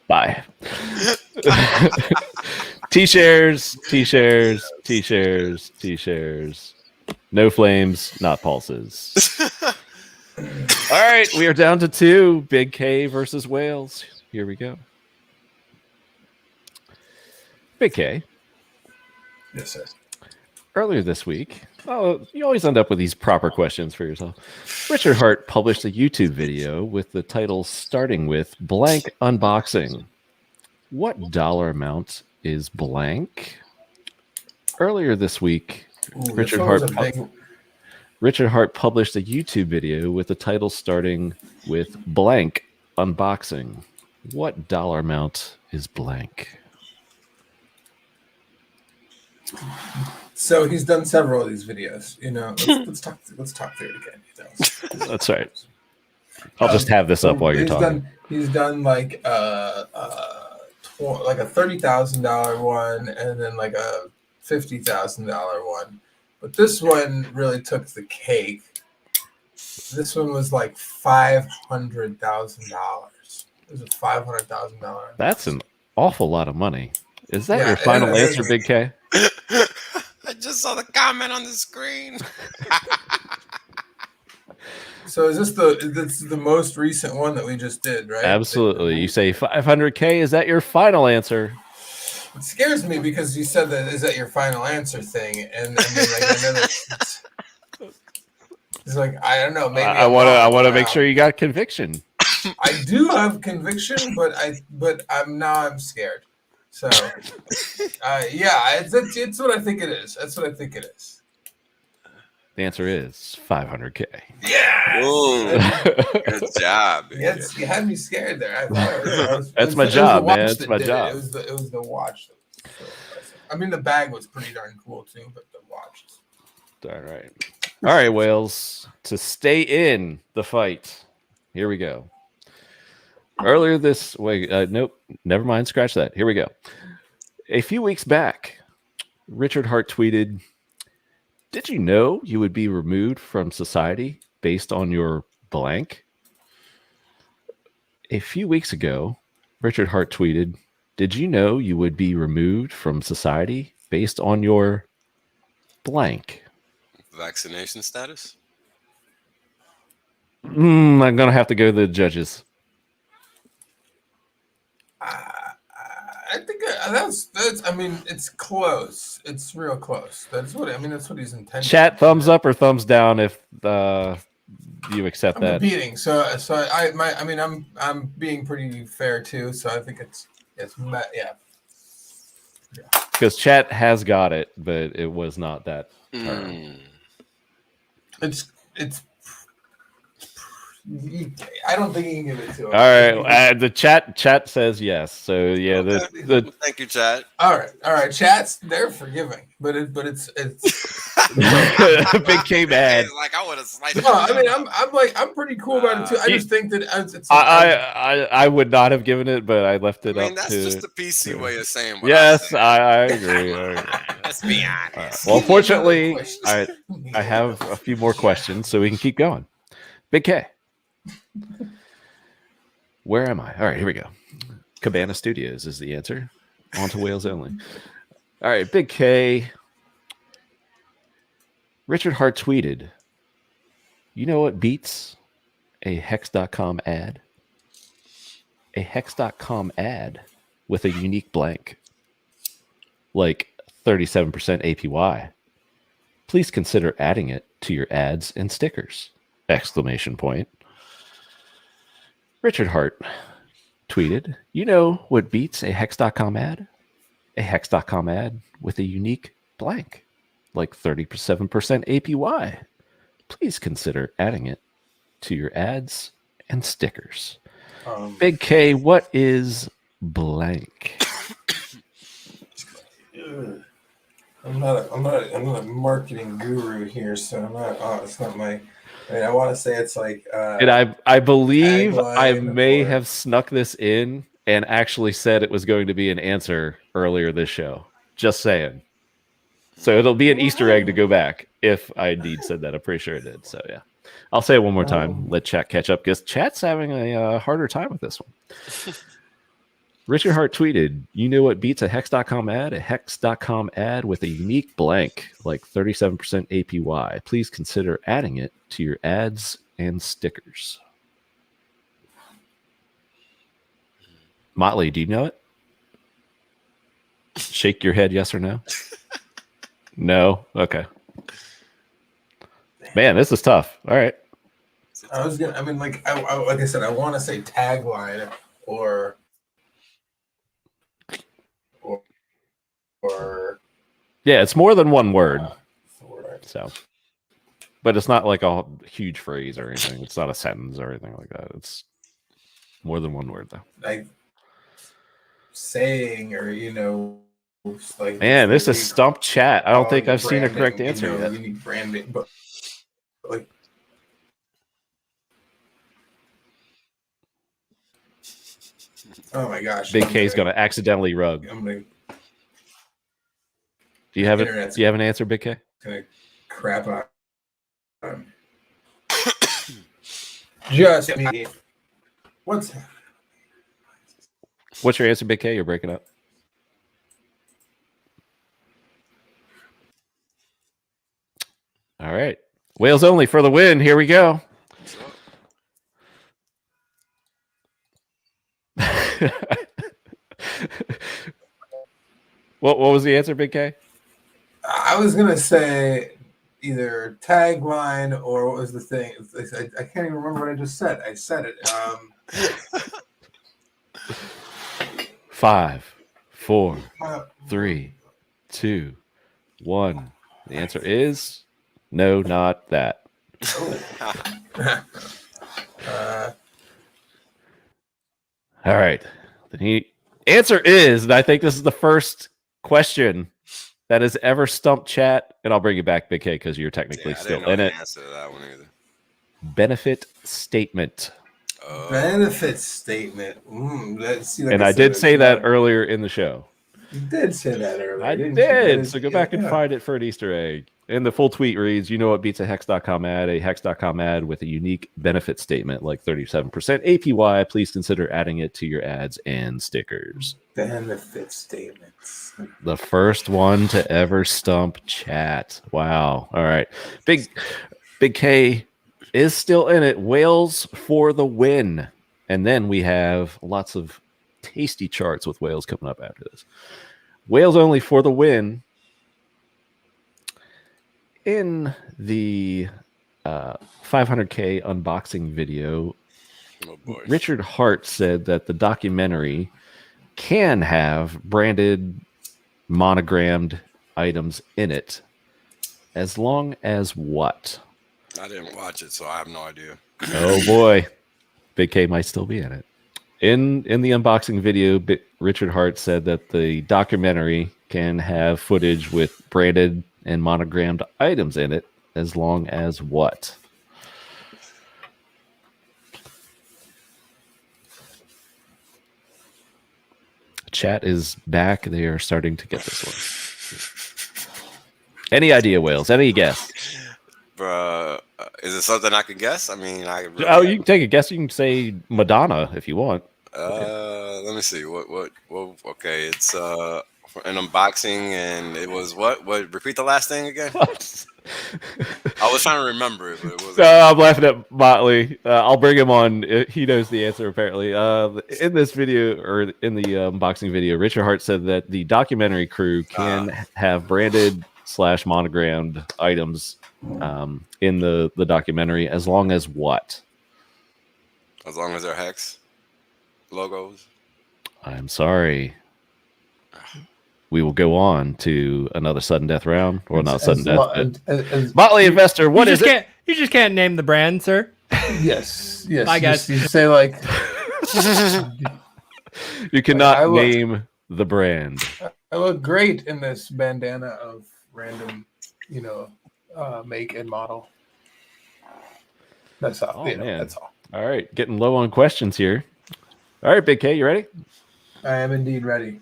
Bye. T-shares, T-shares, T-shares, T-shares. No flames, not pulses. All right, we are down to 2. Big K versus Whales. Here we go. Big K. Yes, sir. Earlier this week, you always end up with these proper questions for yourself. Richard Hart published a YouTube video with the title starting with blank unboxing. What dollar amount is blank? Earlier this week, Ooh, Richard this one was Hart. a big. Richard Hart published a YouTube video with the title starting with blank unboxing. What dollar amount is blank? So he's done several of these videos. You know, let's talk through it again. You know. That's right. I'll just have this up while you're talking. He's done like like a $30,000 one, and then like a $50,000 one. But this one really took the cake. This one was like $500,000. It was a $500,000. That's an awful lot of money. Is that Yeah, your final answer, Big K? I just saw the comment on the screen. So is this the most recent one that we just did, right? Absolutely. You say 500K. Is that your final answer? It scares me because you said that is that your final answer thing, and I mean, like, I know that it's like I don't know. Maybe I want to make sure you got conviction. I do have conviction, but I'm scared. So yeah, it's what I think it is. That's what I think it is. The answer is 500K. Yeah. Good job. Yes, you had me scared there. I thought That's my job, man. It's my job. It was the watch. I mean, the bag was pretty darn cool too, but the watch. All right, Whales. To stay in the fight, here we go. Earlier this nope, never mind. Scratch that. Here we go. A few weeks back, Richard Hart tweeted, "Did you know you would be removed from society based on your blank?" A few weeks ago, Richard Hart tweeted, "Did you know you would be removed from society based on your blank?" Vaccination status? I'm going to have to go to the judges. I think that's. I mean, it's close. It's real close. That's what he's intending. Chat, thumbs up or thumbs down if you accept that. I'm competing, so I'm being pretty fair too. So I think it's yeah. Because chat has got it, but it was not that term. It's. I don't think you can give it to him. All right, the chat says yes. So yeah, okay. Thank you, chat. All right. Chats, they're forgiving, but it's Big K mad. Like I would have sliced. No, I mean I'm pretty cool about it too. I just think that it's. I would not have given it, but I left it up that's to. just the PC way of saying. Yes, I agree. Let's be honest. Well, fortunately, I have a few more questions, so we can keep going. Big K. Where am I? All right, here we go. Cabana Studios is the answer. On to WhalesOnly. All right, Big K. Richard Hart tweeted, "You know what beats a HEX.com ad? A HEX.com ad with a unique blank, like 37% APY. Please consider adding it to your ads and stickers!" Exclamation point. Richard Hart tweeted, "You know what beats a HEX.com ad? A HEX.com ad with a unique blank, like 37% APY. Please consider adding it to your ads and stickers." Big K, what is blank? I'm not a marketing guru here, so I'm not. It's not my. I mean, I want to say it's like. And I believe I may have snuck this in and actually said it was going to be an answer earlier this show. Just saying. So it'll be an Easter egg to go back if I indeed said that. I'm pretty sure it did. So yeah, I'll say it one more time. Let chat catch up because chat's having a harder time with this one. Richard Hart tweeted, "You know what beats a HEX.com ad? A HEX.com ad with a unique blank, like 37% APY. Please consider adding it to your ads and stickers." Motley, do you know it? Shake your head, yes or no? No? Okay. Man, this is tough. All right. Like I said, I want to say tagline or yeah, it's more than one word. So, but it's not like a huge phrase or anything. It's not a sentence or anything like that. It's more than one word, though. Like saying, or like. Man, this is Stump Chat. I don't think I've seen a correct answer yet. You need branding, but like. Oh my gosh! Big K's gonna accidentally rug. I'm gonna. Do you have it? Do you have an answer, Big K? Gonna crap out. Just what's your answer, Big K? You're breaking up. All right, Whales Only for the win. Here we go. What was the answer, Big K? I was gonna say either tagline or what was the thing? I can't even remember what I just said. I said it. 5, 4, 3, 2, 1. The answer is no, not that. All right. The answer is, and I think this is the first question that has ever stumped chat, and I'll bring you back, Big K, because you're technically still in it. Answer to that one either. Benefit statement. Benefit statement. I did say that earlier in the show. You did say that earlier. I did. So go back and find it for an Easter egg. And the full tweet reads, you know what beats a hex.com ad? A hex.com ad with a unique benefit statement like 37% APY. Please consider adding it to your ads and stickers. Benefit statements. The first one to ever stump chat. Wow. All right. Big K is still in it. Whales for the win. And then we have lots of tasty charts with whales coming up after this. Whales Only for the win. In the 500K unboxing video, Richard Hart said that the documentary can have branded, monogrammed items in it, as long as what? I didn't watch it, so I have no idea. Oh boy, Big K might still be in it. In the unboxing video, Richard Hart said that the documentary can have footage with branded and monogrammed items in it, as long as what? Chat is back. They are starting to get this one. Any idea, Whales? Any guess? Bruh, is it something I can guess? I mean, you can take a guess. You can say Madonna if you want. Let me see. What? Okay, it's an unboxing, and it was what? Repeat the last thing again. I was trying to remember it, but it wasn't. I'm laughing at Motley. I'll bring him on. He knows the answer apparently. In this video, or in the unboxing video, Richard Hart said that the documentary crew can have branded / monogrammed items in the documentary, as long as what? As long as they're hex logos. I'm sorry. We will go on to another sudden death round, or not sudden death. Motley Investor, what is it? You just can't name the brand, sir. Yes. I guess you say like. You cannot name the brand. I look great in this bandana of random, make and model. That's all. Man. That's all. All right, getting low on questions here. All right, Big K, you ready? I am indeed ready.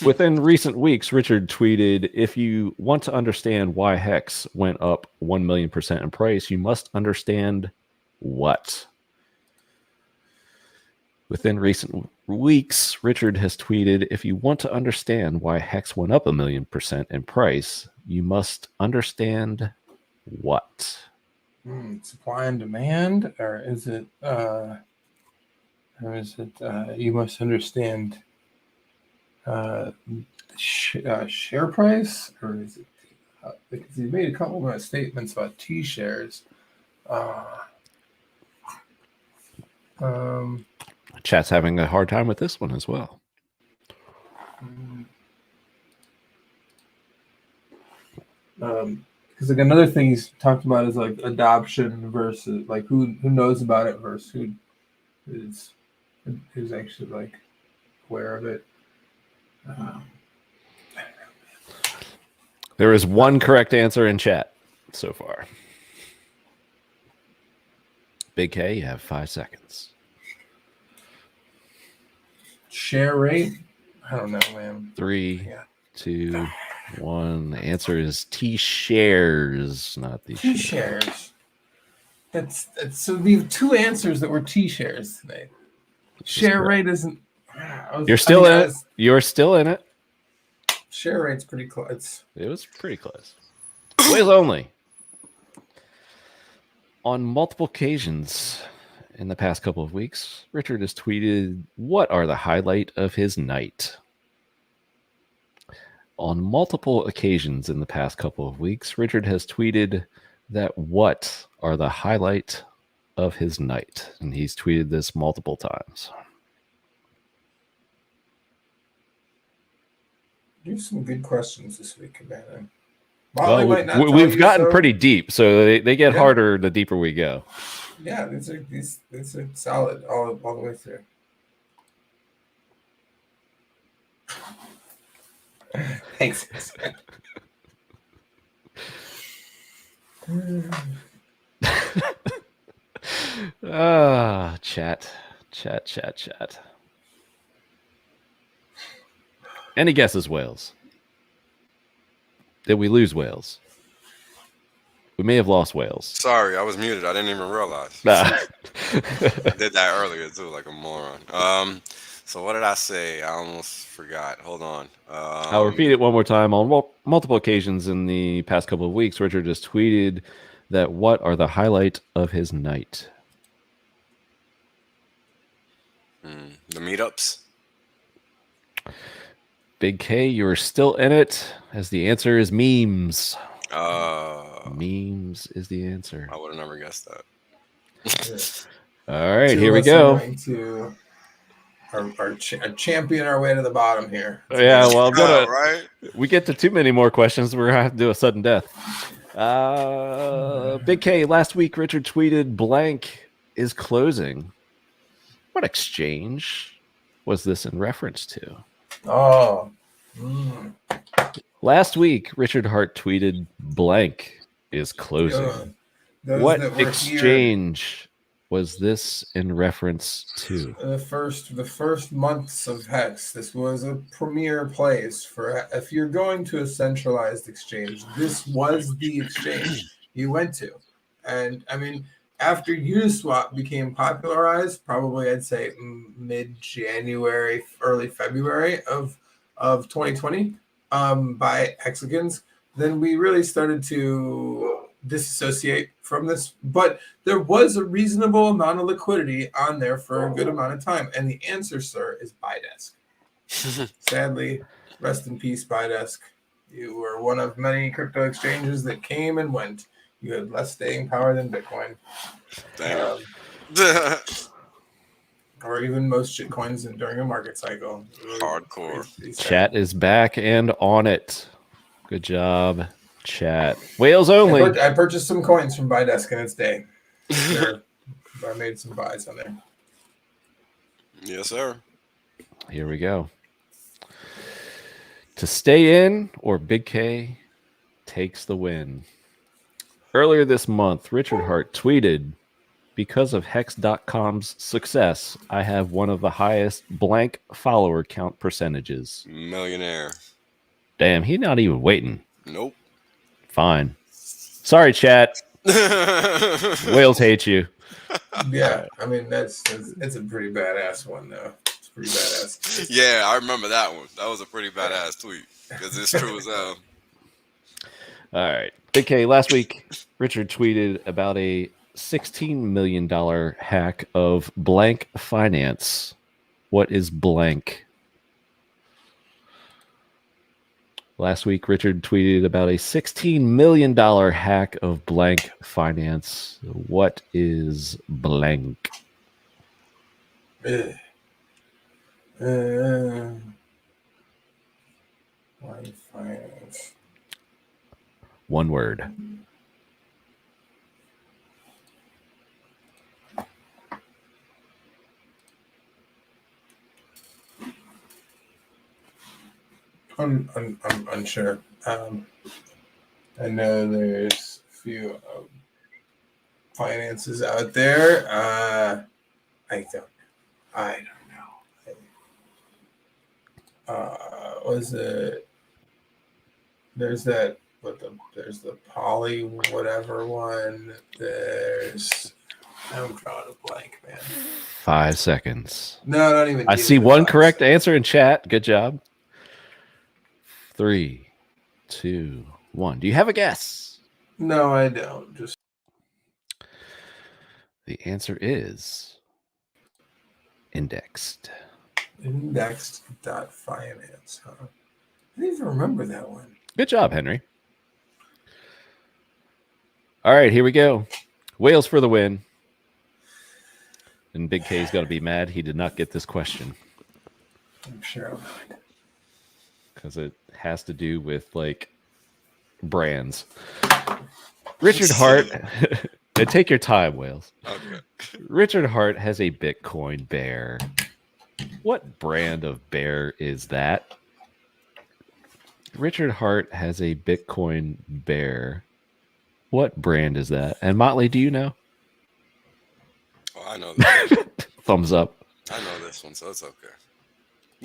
Within recent weeks, Richard tweeted, if you want to understand why HEX went up 1,000,000% in price, you must understand what? Within recent weeks, Richard has tweeted, if you want to understand why HEX went up 1,000,000% in price, you must understand what? Supply and demand, or is it you must understand share price, or is it because he made a couple of statements about T shares. Chat's having a hard time with this one as well. Because Because like another thing he's talked about is like adoption versus like who knows about it versus who's actually like aware of it. There is one correct answer in chat so far. Big K, you have 5 seconds. Share rate? I don't know, man. 3, Yeah. 2, 1. The answer is T-shares, not the T-shares. That's so we have 2 answers that were T-shares today. Share rate isn't. You're still in it. You're still in it. Share rate's pretty close. It was pretty close. WhalesOnly. On multiple occasions in the past couple of weeks, Richard has tweeted, "What are the highlight of his night?" On multiple occasions in the past couple of weeks, Richard has tweeted that what are the highlight of his night? And he's tweeted this multiple times. You have some good questions this week, Cabana. Well, we've gotten pretty deep, so they get harder the deeper we go. Yeah, these are solid all the way through. Thanks. Chat. Any guesses, Whales? Did we lose Whales? We may have lost Whales. Sorry, I was muted. I didn't even realize. Nah. I did that earlier too, like a moron. So what did I say? I almost forgot. Hold on. I'll repeat it one more time. On multiple occasions in the past couple of weeks, Richard just tweeted that what are the highlight of his night? The meetups. Big K, you're still in it, as the answer is memes. Memes is the answer. I would have never guessed that. All right, here we go. Going to our champion our way to the bottom here. Yeah, well, I'm gonna. Right? We get to too many more questions. We're gonna have to do a sudden death. Big K, last week Richard tweeted blank is closing. What exchange was this in reference to? Oh. Last week, Richard Hart tweeted blank is closing. What exchange was this in reference to? The first months of HEX, this was a premier place for if you're going to a centralized exchange, this was the exchange you went to. And I mean, after Uniswap became popularized, probably I'd say mid-January, early February of 2020, by Hexagons, then we really started to disassociate from this. But there was a reasonable amount of liquidity on there for a good amount of time. And the answer, sir, is Bidesk. Sadly, rest in peace, Bidesk. You were one of many crypto exchanges that came and went. You had less staying power than Bitcoin. Or even most shitcoins during a market cycle. Hardcore. Chat is back and on it. Good job, chat. WhalesOnly. I purchased some coins from Bidesk in its day. I made some buys on there. Yes, sir. Here we go. To stay in, or Big K takes the win. Earlier this month, Richard Hart tweeted, "Because of Hex.com's success, I have one of the highest blank follower count percentages." Millionaire. Damn, he's not even waiting. Nope. Fine. Sorry, chat. Whales hate you. Yeah, I mean that's a pretty badass one though. It's pretty badass. Yeah, I remember that one. That was a pretty badass tweet because it's true as hell. All right, Big K. Last week, Richard tweeted about a $16 million hack of blank finance. What is blank? Last week, Richard tweeted about a $16 million hack of blank finance. What is blank? Blank finance. One word. I'm unsure. I know there's a few finances out there. I don't know. Was it? There's that. There's the poly whatever one. I'm drawing a blank, man. 5 seconds. No, not even. I see one correct answer in chat. Good job. 3, 2, 1. Do you have a guess? No, I don't. Just the answer is indexed. Indexed.finance, huh? I didn't even remember that one. Good job, Henry. All right, here we go. Whales for the win. And Big K's got to be mad he did not get this question. I'm sure I'm not. Because it has to do with, like, brands. Richard Hart. And take your time, Whales. Okay. Richard Hart has a Bitcoin bear. What brand of bear is that? Richard Hart has a Bitcoin bear. What brand is that? And Motley, do you know? Oh, I know this. Thumbs up. I know this one, so it's okay.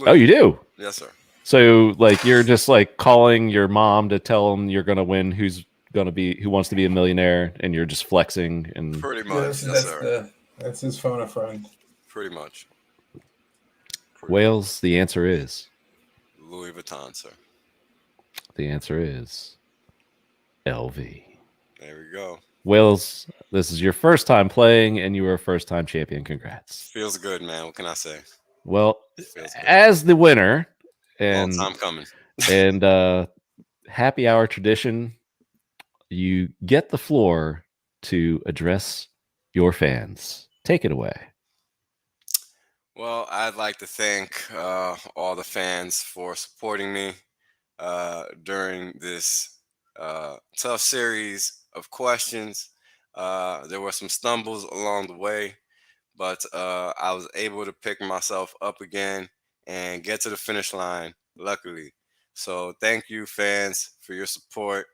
Oh, you do? Yes, sir. So, like, you're just like calling your mom to tell them you're gonna win. Who wants to be a millionaire, and you're just flexing and Pretty much. Yes, sir. That's his phone a friend. Pretty much. Whales. The answer is Louis Vuitton, sir. the answer is LV. There we go. Whales, this is your first time playing, and you were a first-time champion. Congrats. Feels good, man. What can I say? Well, Feels good. as the winner, and Long time coming. and happy hour tradition, you get the floor to address your fans. Take it away. Well, I'd like to thank all the fans for supporting me during this tough series of questions. There were some stumbles along the way, but I was able to pick myself up again and get to the finish line, luckily. So thank you, fans, for your support.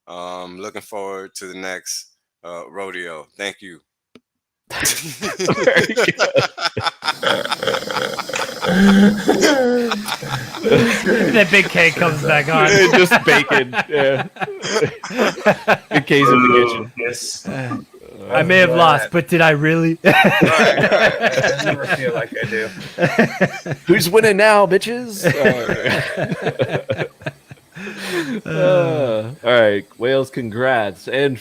Looking forward to the next rodeo. Thank you. Very good. That Big K comes back on. Just bacon. Yeah. In case of the kitchen. Yes. I may have lost, but did I really? I never feel like I do. Who's winning now, bitches? All right, Whales, congrats. And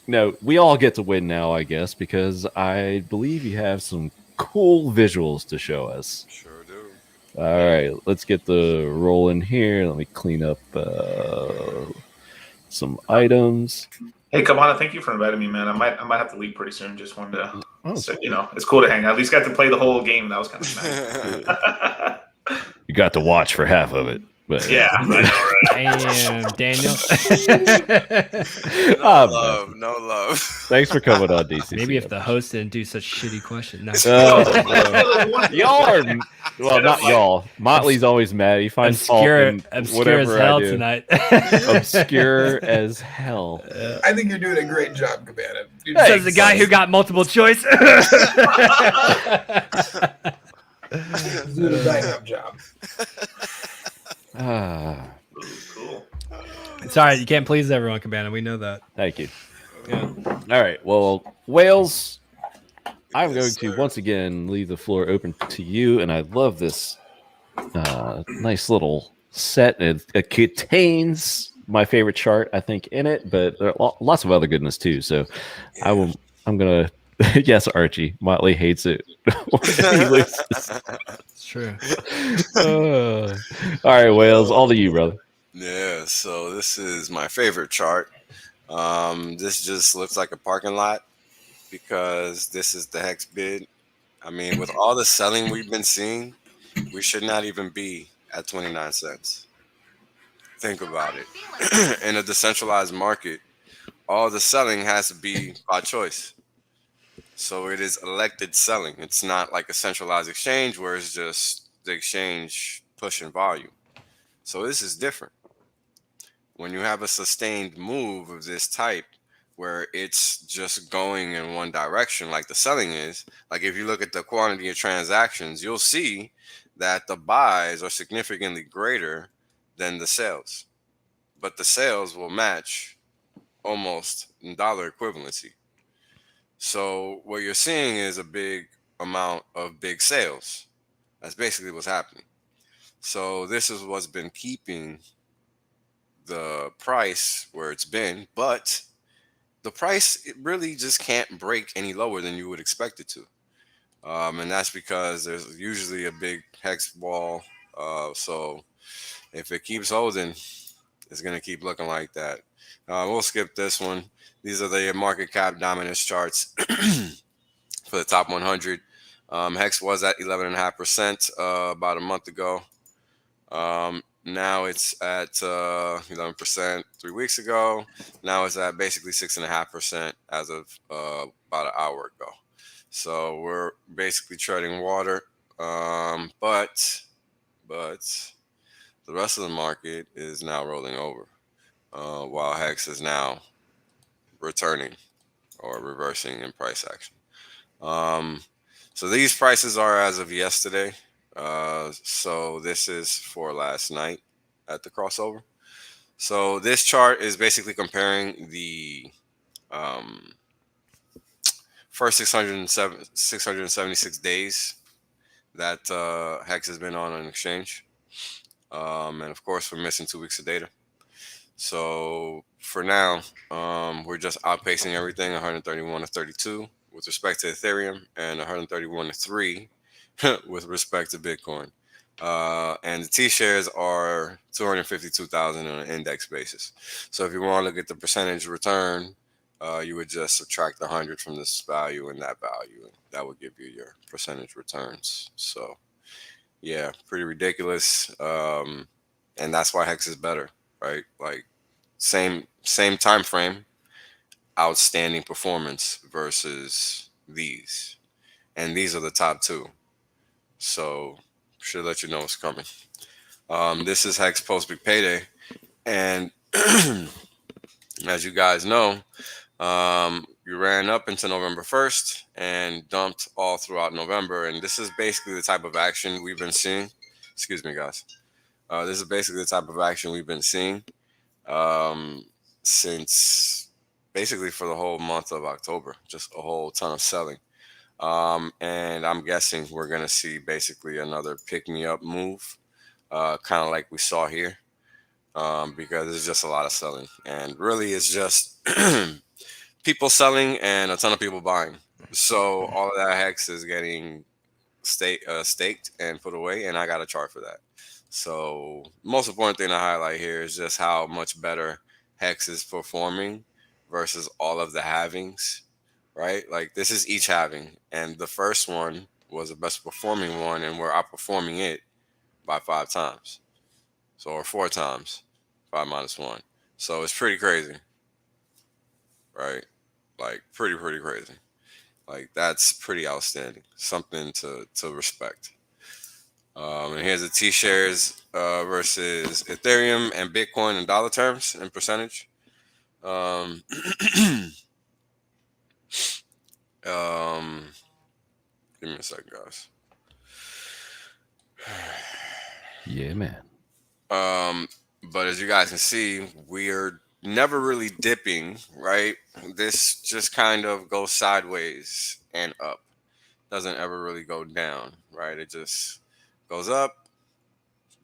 no, we all get to win now, I guess, because I believe you have some cool visuals to show us. Sure do. All right, let's get the roll in here. Let me clean up some items. Hey, Cabana, thank you for inviting me, man. I might have to leave pretty soon. Just wanted to, so, it's cool to hang out. At least got to play the whole game. That was kind of nice. You got to watch for half of it. But, yeah, I know, right? Damn, Daniel. No love. Thanks for coming on, DC. Maybe if the host didn't do such shitty questions. No. Y'all are, well, not y'all. Motley's always mad. He finds fault in obscure as whatever hell I do. tonight. Obscure as hell. I think you're doing a great job, Cabana. Says the guy who got multiple choice. He's doing a bang-up job. Cool. It's all right. You can't please everyone, Cabana. We know that. Thank you. Yeah. All right. Well, Whales, I'm going to once again leave the floor open to you. And I love this nice little set. It contains my favorite chart, I think, in it, but there are lots of other goodness too. So I'm going to, yes, Archie, Motley hates it. He loses. It's true. All right, Whales, all to you, brother. Yeah, so this is my favorite chart. This just looks like a parking lot because this is the HEX bid. I mean, with all the selling we've been seeing, we should not even be at 29 cents. think about it. In a decentralized market, all the selling has to be by choice. So it is elected selling. It's not like a centralized exchange where it's just the exchange pushing volume. So this is different. When you have a sustained move of this type where it's just going in one direction like the selling is, like if you look at the quantity of transactions, you'll see that the buys are significantly greater than the sales, but the sales will match almost in dollar equivalency. So what you're seeing is a big amount of big sales. That's basically what's happening. So this is what's been keeping the price where it's been, but the price, it really just can't break any lower than you would expect it to. And that's because there's usually a big hex wall. So if it keeps holding, it's going to keep looking like that. We'll skip this one. These are the market cap dominance charts for the top 100. Hex was at 11.5% about a month ago. Now it's at 11% 3 weeks ago. Now it's at basically 6.5% as of about an hour ago. So we're basically treading water. But the rest of the market is now rolling over, while Hex is now returning or reversing in price action. So these prices are as of yesterday. So this is for last night at the crossover. So this chart is basically comparing the first 676 days that Hex has been on an exchange. And of course, we're missing 2 weeks of data. So for now, we're just outpacing everything 131 to 32 with respect to Ethereum and 131 to 3 with respect to Bitcoin. And the T-shares are 252,000 on an index basis. So if you want to look at the percentage return, you would just subtract 100 from this value and that value. And that would give you your percentage returns. So yeah, pretty ridiculous. And that's why Hex is better, right? Like same time frame, outstanding performance versus these. And these are the top two. So should let you know what's coming. This is Hex post big payday, and as you guys know, you ran up into November 1st and dumped all throughout November, and this is basically the type of action we've been seeing. Excuse me, guys. This is basically the type of action we've been seeing since basically for the whole month of October. Just a whole ton of selling. And I'm guessing we're going to see basically another pick-me-up move, kind of like we saw here, because there's just a lot of selling. And really, it's just people selling and a ton of people buying. So all of that Hex is getting staked and put away, and I got a chart for that. So most important thing to highlight here is just how much better Hex is performing versus all of the halvings. Right? Like this is each halving, and the first one was the best performing one, and we're outperforming it by 5 times. So, or 4 times, 5 minus 1. So it's pretty crazy. Right? Like pretty crazy. Like that's pretty outstanding. Something to respect. And here's the T-shares versus Ethereum and Bitcoin in dollar terms and percentage. Give me a second, guys. Yeah, man. But as you guys can see, we're never really dipping, right? This just kind of goes sideways and up. Doesn't ever really go down, right? It just goes up,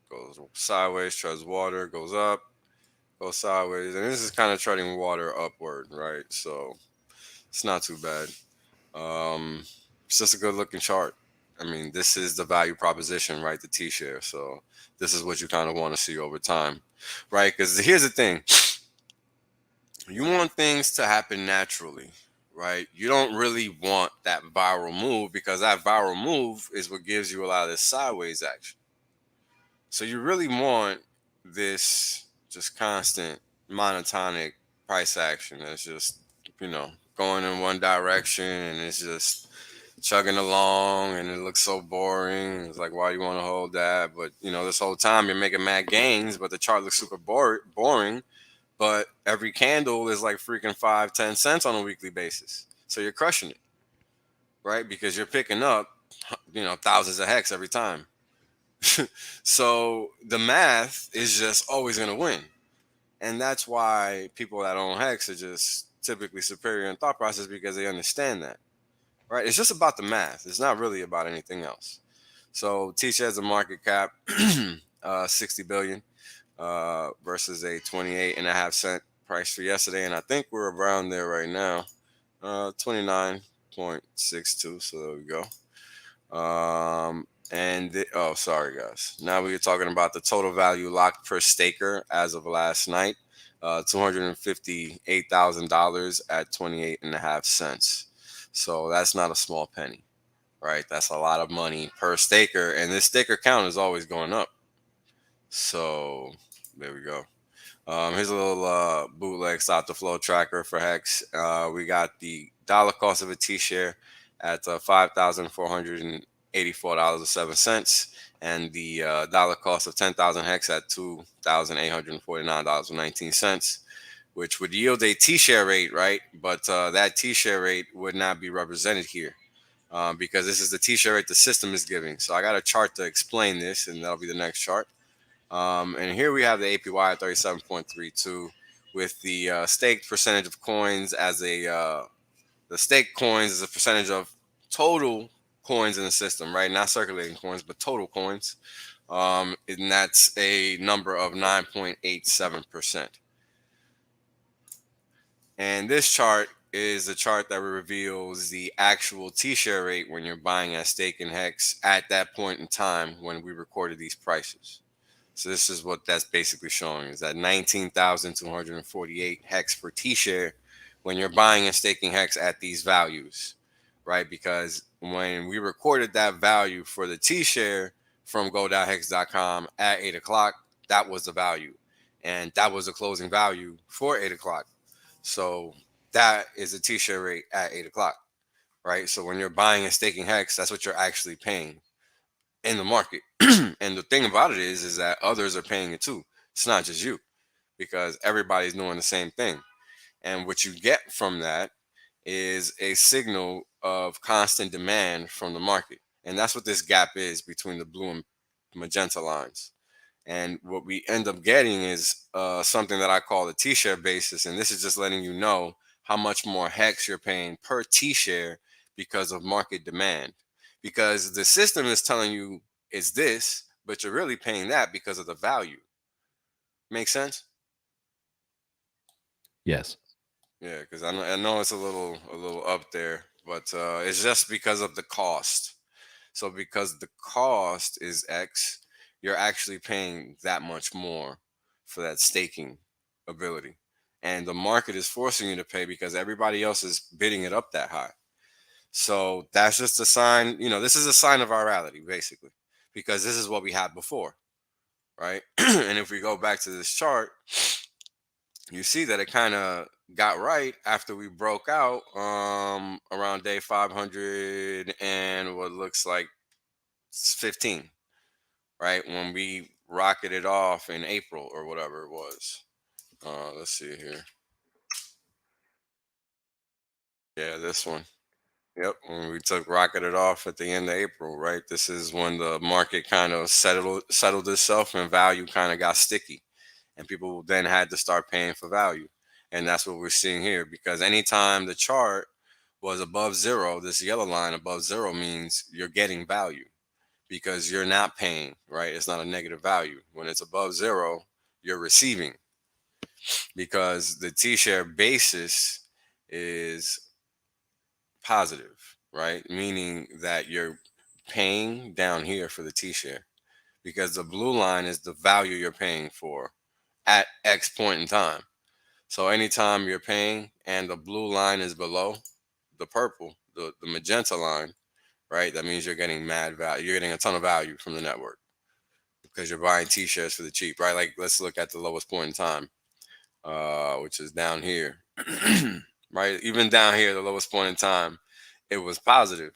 goes sideways, treads water, goes up, goes sideways. And this is kind of treading water upward, right? So it's not too bad. It's just a good looking chart. I mean, this is the value proposition, right? The T-share. So this is what you kind of want to see over time, right? Because here's the thing. You want things to happen naturally, right? You don't really want that viral move because that viral move is what gives you a lot of this sideways action. So you really want this just constant monotonic price action that's just, going in one direction, and it's just chugging along, and it looks so boring. It's like, why do you want to hold that? But this whole time you're making mad gains, but the chart looks super boring. But every candle is like freaking 5-10 cents on a weekly basis, so you're crushing it, right? Because you're picking up thousands of hex every time. So the math is just always going to win. And that's why people that own hex are just typically superior in thought process, because they understand that. Right? It's just about the math. It's not really about anything else. So T-Share has a market cap 60 billion versus a 28.5 cent price for yesterday, and I think we're around there right now, 29.62. So there we go. Sorry guys. Now we're talking about the total value locked per staker as of last night, $258,000 at 28.5 cents. So that's not a small penny, right? That's a lot of money per staker, and this staker count is always going up. So there we go. Here's a little bootleg stop the flow tracker for HEX. We got the dollar cost of a T-share at $5,484.07, and the dollar cost of 10,000 HEX at $2,849.19, which would yield a T-share rate, right? But that T-share rate would not be represented here because this is the T-share rate the system is giving. So I got a chart to explain this, and that'll be the next chart. And here we have the APY at 37.32 with the staked percentage of coins as the staked coins as a percentage of total coins in the system, right? Not circulating coins, but total coins. And that's a number of 9.87%. And this chart is the chart that reveals the actual T-share rate when you're buying at stake in HEX at that point in time when we recorded these prices. So this is what that's basically showing, is that 19,248 HEX per T-share when you're buying and staking HEX at these values, right? Because when we recorded that value for the T-share from go.hex.com at 8 o'clock, that was the value. And that was the closing value for 8 o'clock. So that is a T-share rate at 8 o'clock, right? So when you're buying and staking HEX, that's what you're actually paying in the market. And the thing about it is that others are paying it too. It's not just you, because everybody's doing the same thing. And what you get from that is a signal of constant demand from the market. And that's what this gap is between the blue and magenta lines. And what we end up getting is something that I call the T-share basis. And this is just letting you know how much more HEX you're paying per T-share because of market demand. Because the system is telling you it's this, but you're really paying that because of the value. Make sense? Yes. Yeah, because I know it's a little up there, but it's just because of the cost. So because the cost is X, you're actually paying that much more for that staking ability. And the market is forcing you to pay because everybody else is bidding it up that high. So that's just a sign, this is a sign of virality, basically, because this is what we had before, right? And if we go back to this chart, you see that it kind of got right after we broke out around day 500 and what looks like 15, right? When we rocketed off in April or whatever it was. Let's see here. Yeah, this one. Yep, when we rocketed off at the end of April, right? This is when the market kind of settled itself and value kind of got sticky. And people then had to start paying for value. And that's what we're seeing here, because anytime the chart was above zero, this yellow line above zero means you're getting value because you're not paying, right? It's not a negative value. When it's above zero, you're receiving because the T-share basis is positive, right? Meaning that you're paying down here for the T-share because the blue line is the value you're paying for at X point in time. So anytime you're paying and the blue line is below the purple, the magenta line, right? That means you're getting mad value. You're getting a ton of value from the network. because you're buying T-shares for the cheap, right? Like let's look at the lowest point in time, which is down here, right? Even down here, the lowest point in time, it was positive.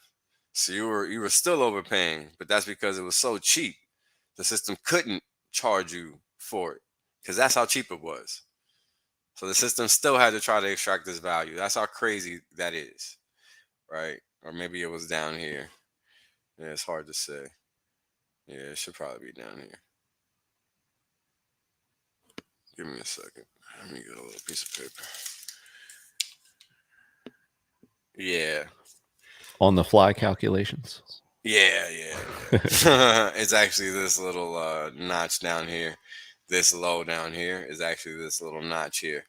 So you were still overpaying, but that's because it was so cheap. The system couldn't charge you for it because that's how cheap it was. So the system still had to try to extract this value. That's how crazy that is, right? Or maybe it was down here. Yeah, it's hard to say. Yeah, it should probably be down here. Give me a second. Let me get a little piece of paper. Yeah. On the fly calculations. Yeah. It's actually this little notch down here. This low down here is actually this little notch here.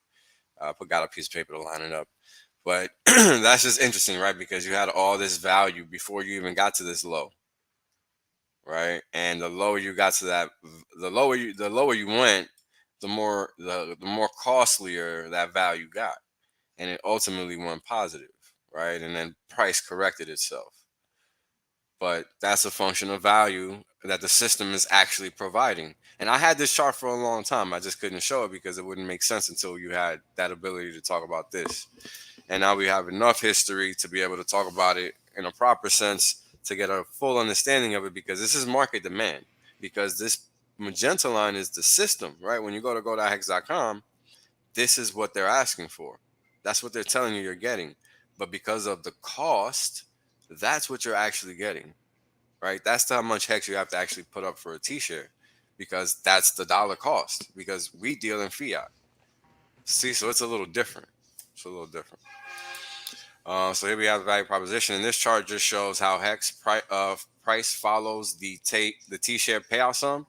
Got a piece of paper to line it up. But that's just interesting, right? Because you had all this value before you even got to this low. Right? And the lower you got to that, the lower you went, the more costlier that value got. And it ultimately went positive, right? And then price corrected itself. But that's a function of value that the system is actually providing. And I had this chart for a long time. I just couldn't show it because it wouldn't make sense until you had that ability to talk about this. And now we have enough history to be able to talk about it in a proper sense to get a full understanding of it, because this is market demand. Because this magenta line is the system, right? When you go to hex.com, this is what they're asking for. That's what they're telling you you're getting. But because of the cost, that's what you're actually getting, right? That's how much hex you have to actually put up for a T-share, because that's the dollar cost, because we deal in fiat. See, so it's a little different. So here we have the value proposition, and this chart just shows how hex price follows the T-share payout sum,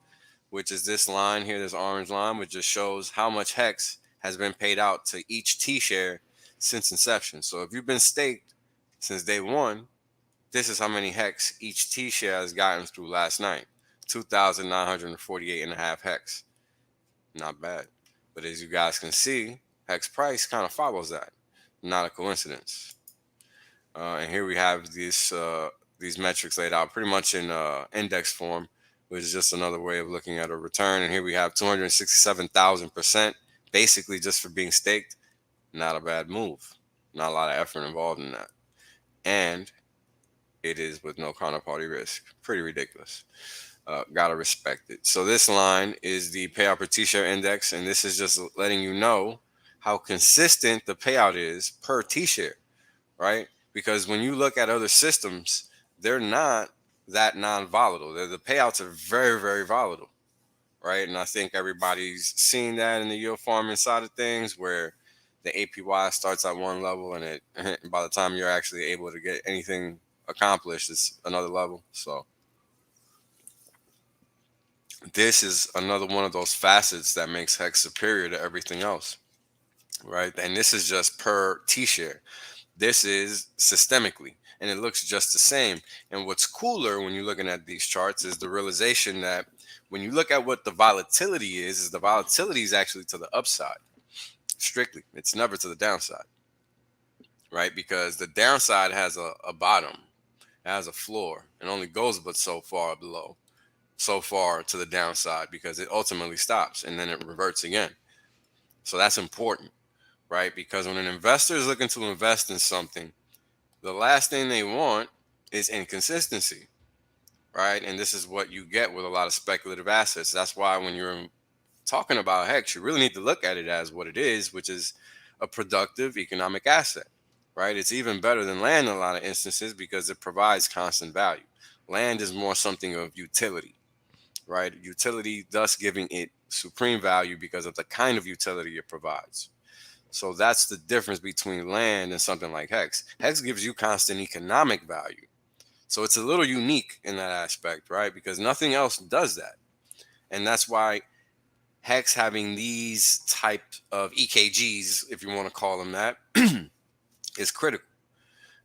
which is this line here, this orange line, which just shows how much hex has been paid out to each T-share since inception. So if you've been staked since day one, this is how many hex each T-share has gotten through last night. 2,948.5 hex. Not bad. But as you guys can see, hex price kind of follows that. Not a coincidence. And here we have these metrics laid out pretty much in index form, which is just another way of looking at a return. And here we have 267,000%, basically just for being staked. Not a bad move. Not a lot of effort involved in that. And it is with no counterparty risk. Pretty ridiculous. Gotta respect it. So this line is the payout per T-share index, and this is just letting you know how consistent the payout is per T-share, right? Because when you look at other systems, they're not that non-volatile. The payouts are very, very volatile, right? And I think everybody's seen that in the yield farming side of things, where the APY starts at one level, and by the time you're actually able to get anything accomplished, it's another level. So this is another one of those facets that makes hex superior to everything else, right? And this is just per T-share. This is systemically, and it looks just the same. And what's cooler when you're looking at these charts is the realization that when you look at what the volatility is the volatility is actually to the upside. Strictly, it's never to the downside, right? Because the downside has a bottom, it has a floor, and only goes but so far below, so far to the downside, because it ultimately stops and then it reverts again. So that's important, right? Because when an investor is looking to invest in something, the last thing they want is inconsistency, right? And this is what you get with a lot of speculative assets. That's why when you're talking about hex, you really need to look at it as what it is, which is a productive economic asset, right? It's even better than land in a lot of instances because it provides constant value. Land is more something of utility, right? Utility, thus giving it supreme value because of the kind of utility it provides. So that's the difference between land and something like hex. Hex gives you constant economic value. So it's a little unique in that aspect, right? Because nothing else does that. And that's why hex having these type of EKGs, if you want to call them that, is critical,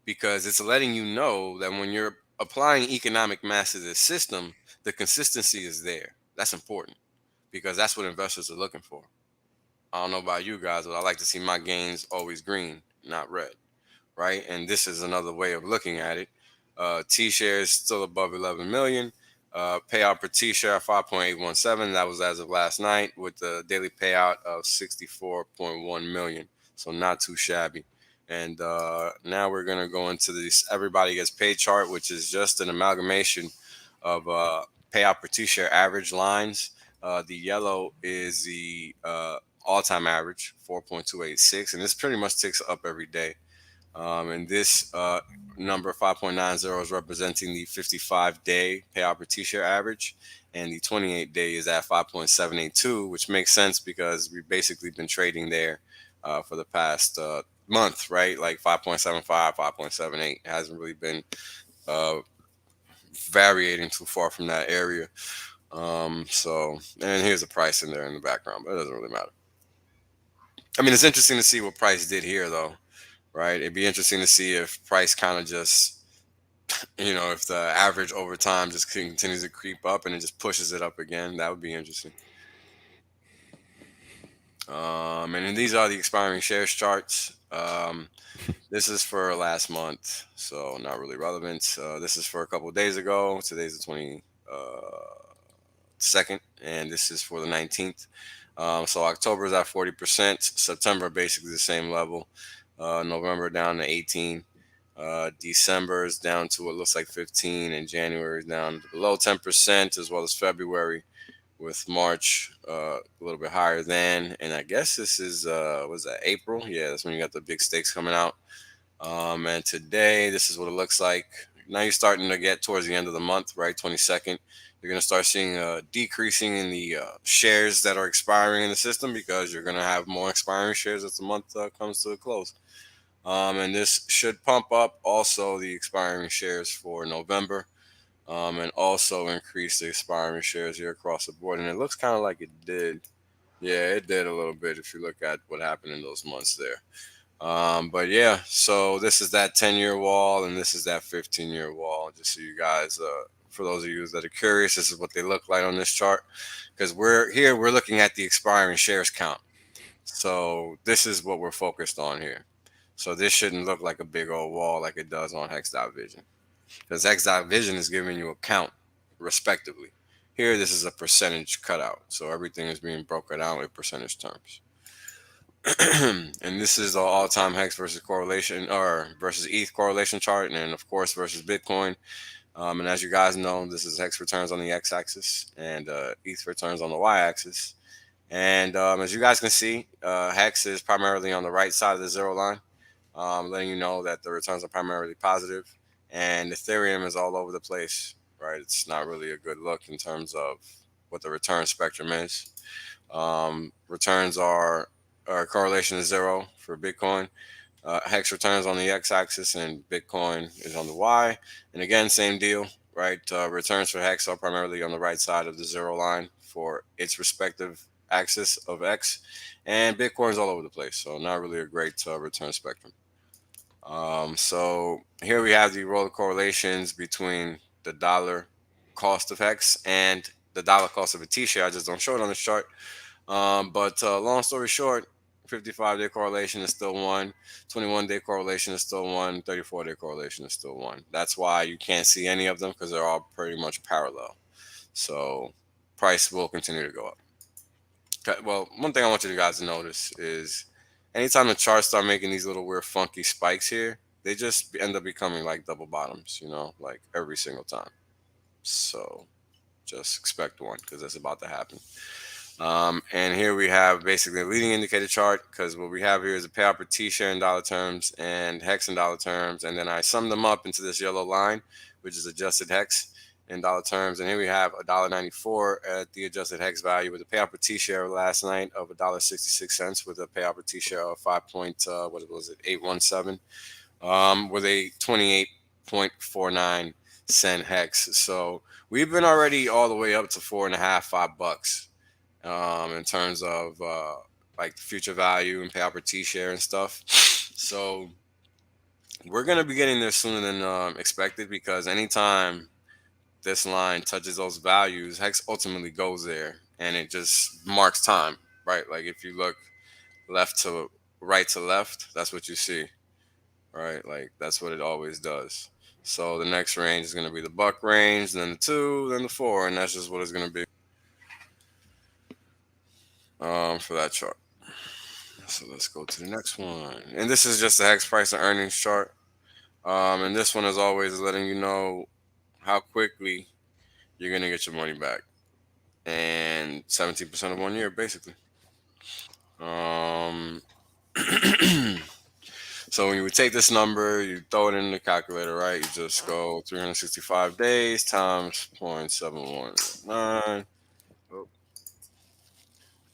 because it's letting you know that when you're applying economic mass to this system, the consistency is there. That's important because that's what investors are looking for. I don't know about you guys, but I like to see my gains always green, not red, right? And this is another way of looking at it. T-shares still above 11 million. Payout per T-share 5.817. That was as of last night with the daily payout of 64.1 million. So not too shabby. And now we're going to go into this everybody gets paid chart, which is just an amalgamation of payout per T-share average lines. The yellow is the all-time average, 4.286. And this pretty much ticks up every day. And this number 5.90 is representing the 55-day payout per T-share average, and the 28-day is at 5.782, which makes sense because we've basically been trading there for the past month, right? Like 5.75, 5.78. It hasn't really been variating too far from that area. So, and here's the price in there in the background, but it doesn't really matter. I mean, it's interesting to see what price did here, though. Right, it'd be interesting to see if price kind of just, if the average over time just continues to creep up and it just pushes it up again. That would be interesting. And then these are the expiring shares charts. This is for last month, so not really relevant. This is for a couple of days ago. Today's the 22nd, and this is for the 19th. So October is at 40%. September basically the same level. November down to 18. December is down to what looks like 15, and January is down to below 10%, as well as February, with March a little bit higher than. And I guess this is was that April? Yeah, that's when you got the big stakes coming out. And today, this is what it looks like. Now you're starting to get towards the end of the month, right? 22nd. You're going to start seeing a decreasing in the shares that are expiring in the system, because you're going to have more expiring shares as the month comes to a close. And this should pump up also the expiring shares for November, and also increase the expiring shares here across the board. And it looks kind of like it did. Yeah, it did a little bit if you look at what happened in those months there. But yeah, so this is that 10-year wall, and this is that 15-year wall. Just so you guys, for those of you that are curious, this is what they look like on this chart, because we're looking at the expiring shares count. So this is what we're focused on here. So this shouldn't look like a big old wall like it does on HEX.Vision, because HEX.Vision is giving you a count respectively. Here, this is a percentage cutout. So everything is being broken out with percentage terms. And this is the all-time HEX versus correlation, or versus ETH correlation chart, and of course versus Bitcoin. And as you guys know, this is HEX returns on the X-axis and ETH returns on the Y-axis. And as you guys can see, HEX is primarily on the right side of the zero line, letting you know that the returns are primarily positive. And Ethereum is all over the place, right? It's not really a good look in terms of what the return spectrum is. Returns are correlation is 0 for Bitcoin. HEX returns on the X-axis and Bitcoin is on the Y. And again, same deal, right? Returns for HEX are primarily on the right side of the zero line for its respective axis of X. And Bitcoin's all over the place, so not really a great return spectrum. So here we have the roller correlations between the dollar cost of HEX and the dollar cost of a T-share. I just don't show it on the chart. But long story short, 55-day correlation is still 1, 21-day correlation is still 1, 34-day correlation is still 1. That's why you can't see any of them, because they're all pretty much parallel. So price will continue to go up. Okay, well, one thing I want you guys to notice is anytime the charts start making these little weird funky spikes here, they just end up becoming like double bottoms, like every single time. So just expect one, because that's about to happen. And here we have basically a leading indicator chart, because what we have here is a payout per T-share in dollar terms and HEX in dollar terms. And then I sum them up into this yellow line, which is adjusted HEX in dollar terms. And here we have $1.94 at the adjusted HEX value, with a payout per T-share last night of $1.66, with a payout per T-share of 817, with a 28.49 cent HEX. So we've been already all the way up to $4.50, $5 in terms of like the future value and payout per T-share and stuff. So we're going to be getting there sooner than expected, because anytime this line touches those values, HEX ultimately goes there, and it just marks time, right? Like if you look left to right to left, that's what you see, right? Like that's what it always does. So the next range is going to be the buck range, then the 2, then the 4, and that's just what it's going to be for that chart. So let's go to the next one. And this is just the HEX price and earnings chart. And this one is always letting you know how quickly you're going to get your money back. And 17% of 1 year, basically. So when you would take this number, you throw it in the calculator, right? You just go 365 days times 0.719.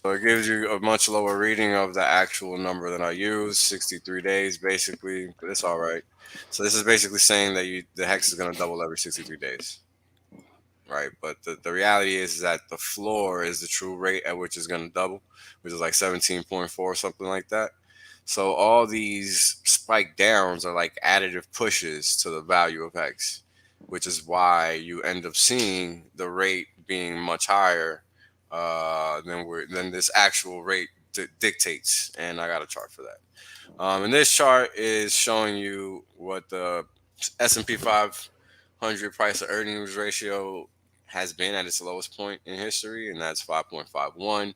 So it gives you a much lower reading of the actual number that I use, 63 days basically, but it's all right. So this is basically saying that the HEX is going to double every 63 days, right? But the reality is that the floor is the true rate at which it's going to double, which is like 17.4, something like that. So all these spike downs are like additive pushes to the value of HEX, which is why you end up seeing the rate being much higher than this actual rate dictates. And I got a chart for that. And this chart is showing you what the S&P 500 price to earnings ratio has been at its lowest point in history, and that's 5.51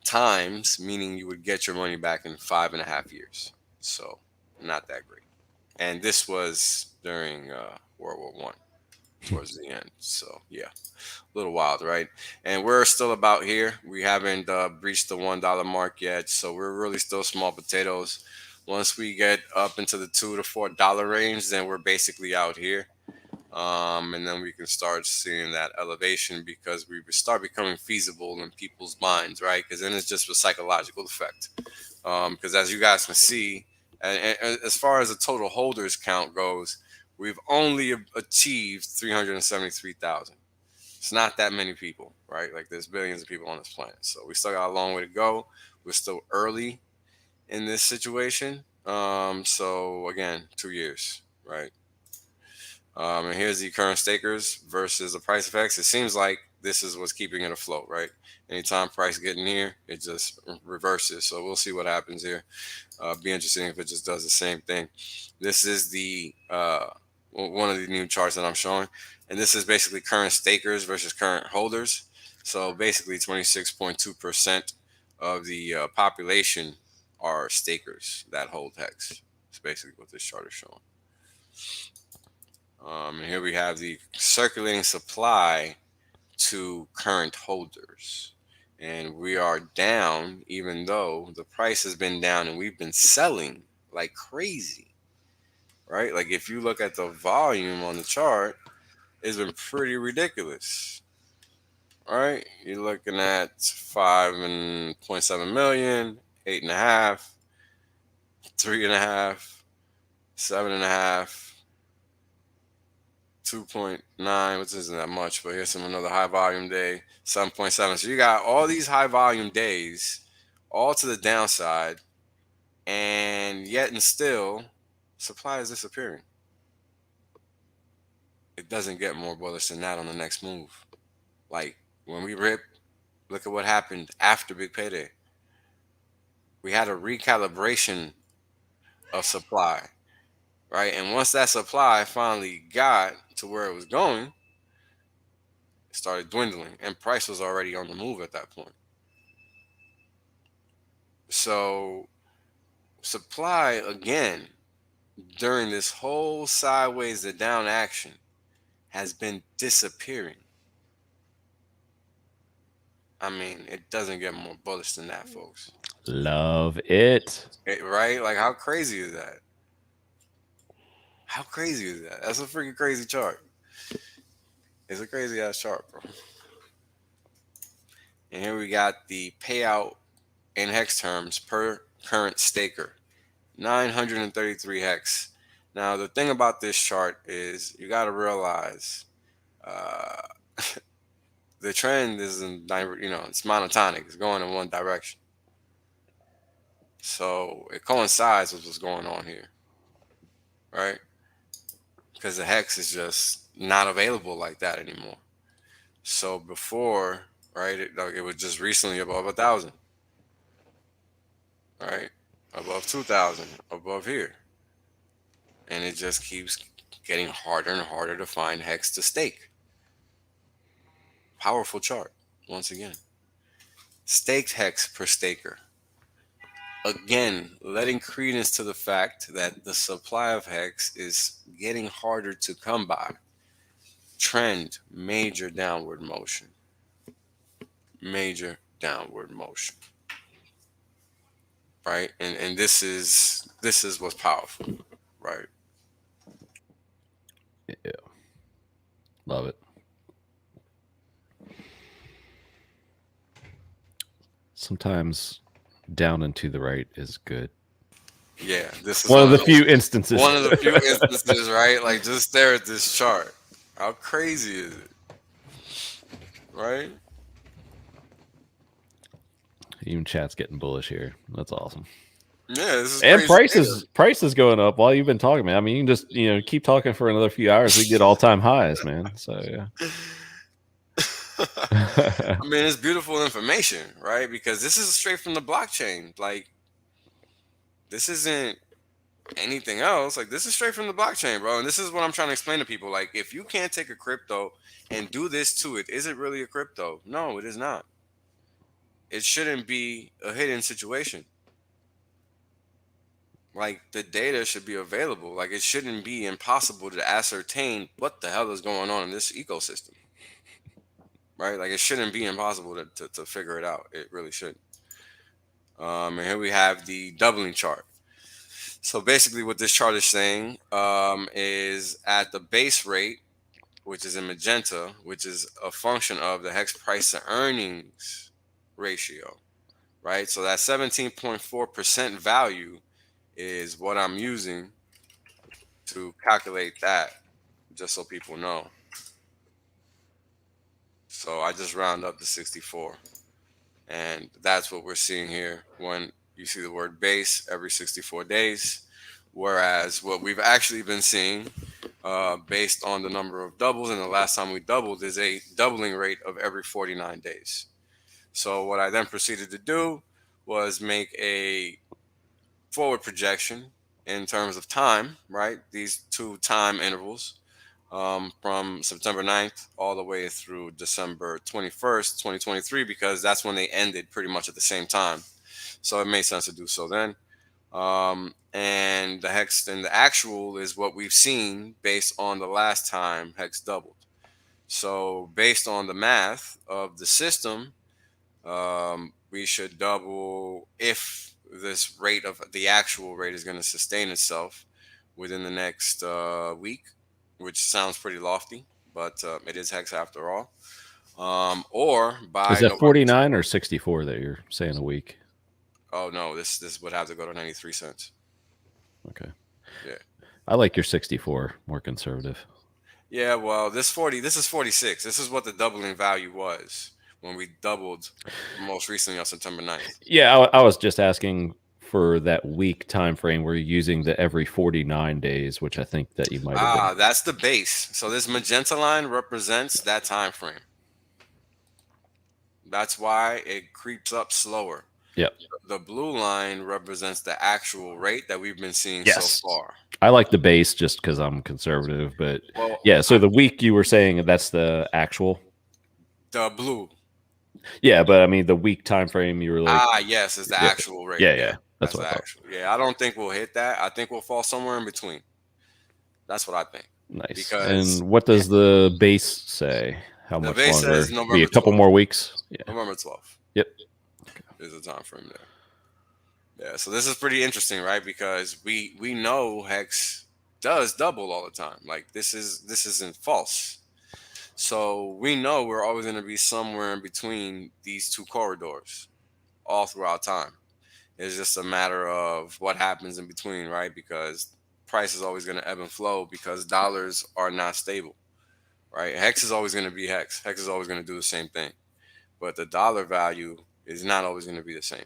times, meaning you would get your money back in 5.5 years. So not that great. And this was during World War One, towards the end. So yeah, a little wild, right? And we're still about here. We haven't breached the $1 mark yet, so we're really still small potatoes. Once we get up into the $2 to $4 range, then we're basically out here. And then we can start seeing that elevation because we start becoming feasible in people's minds, right? Because then it's just a psychological effect. Because as you guys can see, and as far as the total holders count goes, we've only achieved 373,000. It's not that many people, right? Like there's billions of people on this planet. So we still got a long way to go. We're still early in this situation. So again, 2 years, right? And here's the current stakers versus the price of HEX. It seems like this is what's keeping it afloat, right? Anytime price getting here, it just reverses. So we'll see what happens here. Be interesting if it just does the same thing. This is the one of the new charts that I'm showing, and this is basically current stakers versus current holders. So basically, 26.2% of the population are stakers that hold HEX. That's basically what this chart is showing. And here we have the circulating supply to current holders. And we are down, even though the price has been down and we've been selling like crazy, right? Like if you look at the volume on the chart, it's been pretty ridiculous, right? You're looking at 5.7 million, 8.5, 3.5, 7.5. 2.9, which isn't that much, but here's another high volume day, 7.7. So you got all these high volume days, all to the downside, and yet and still, supply is disappearing. It doesn't get more bullish than that on the next move. Like when we rip, look at what happened after Big Payday. We had a recalibration of supply, right? And once that supply finally got to where it was going, it started dwindling, and price was already on the move at that point. So supply, again, during this whole sideways to down action has been disappearing. I mean, it doesn't get more bullish than that, folks. Love it. Right? Like, how crazy is that? How crazy is that? That's a freaking crazy chart. It's a crazy ass chart, bro. And here we got the payout in HEX terms per current staker, 933 HEX. Now, the thing about this chart is you got to realize the trend is it's monotonic. It's going in one direction. So it coincides with what's going on here, right? Because the HEX is just not available like that anymore. So before, right, it was just recently above 1,000, right? Above 2,000, above here. And it just keeps getting harder and harder to find HEX to stake. Powerful chart, once again. Staked HEX per staker. Again, letting credence to the fact that the supply of HEX is getting harder to come by. Trend, major downward motion. Major downward motion. Right? And this is what's powerful, right? Yeah. Love it. Sometimes down and to the right is good. Yeah, this is one of the few instances. One of the few instances, right? Like, just stare at this chart. How crazy is it? Right? Even chat's getting bullish here. That's awesome. Yeah, this is and crazy. price is going up while you've been talking, man. I mean, you can just keep talking for another few hours. We get all-time highs, man. So yeah. I mean, it's beautiful information, right? Because this is straight from the blockchain. Like, this isn't anything else. Like, this is straight from the blockchain, bro. And this is what I'm trying to explain to people. Like, if you can't take a crypto and do this to it, is it really a crypto? No, it is not. It shouldn't be a hidden situation. Like, the data should be available. Like, it shouldn't be impossible to ascertain what the hell is going on in this ecosystem. Right? Like, it shouldn't be impossible to figure it out. It really shouldn't. And here we have the doubling chart. So basically what this chart is saying is at the base rate, which is in magenta, which is a function of the HEX price to earnings ratio, right? So that 17.4% value is what I'm using to calculate that, just so people know. So I just round up to 64. And that's what we're seeing here when you see the word base every 64 days. Whereas what we've actually been seeing based on the number of doubles, and the last time we doubled, is a doubling rate of every 49 days. So what I then proceeded to do was make a forward projection in terms of time, right? These two time intervals. From September 9th all the way through December 21st, 2023, because that's when they ended pretty much at the same time. So it made sense to do so then. And the HEX and the actual is what we've seen based on the last time HEX doubled. So based on the math of the system, we should double if this rate of the actual rate is going to sustain itself within the next week, which sounds pretty lofty, but it is HEX after all. Or by is that 49 or 64 that you're saying a week? Oh no, this would have to go to 93 cents. Okay. Yeah. I like your 64, more conservative. Yeah, well, this is 46. This is what the doubling value was when we doubled most recently on September 9th. Yeah, I was just asking for that week time frame where you're using the every 49 days, which I think that you might have been. That's the base. So this magenta line represents that time frame. That's why it creeps up slower. Yep. The blue line represents the actual rate that we've been seeing so far. I like the base just because I'm conservative, but yeah. So the week you were saying that's the actual. The blue. Yeah, but I mean the week time frame you were like. Yes, is the actual rate. Yeah. That's what I thought. Actual. Yeah, I don't think we'll hit that. I think we'll fall somewhere in between. That's what I think. Nice. Because, and what does the base say? How much base longer? says November Be a couple 12th. more weeks. Yeah. November 12th. Yep. Is the time frame there. Yeah. So this is pretty interesting, right? Because we know HEX does double all the time. Like this isn't false. So we know we're always going to be somewhere in between these two corridors all throughout time. It's just a matter of what happens in between, right? Because price is always going to ebb and flow because dollars are not stable, right? HEX is always going to be HEX. HEX is always going to do the same thing. But the dollar value is not always going to be the same.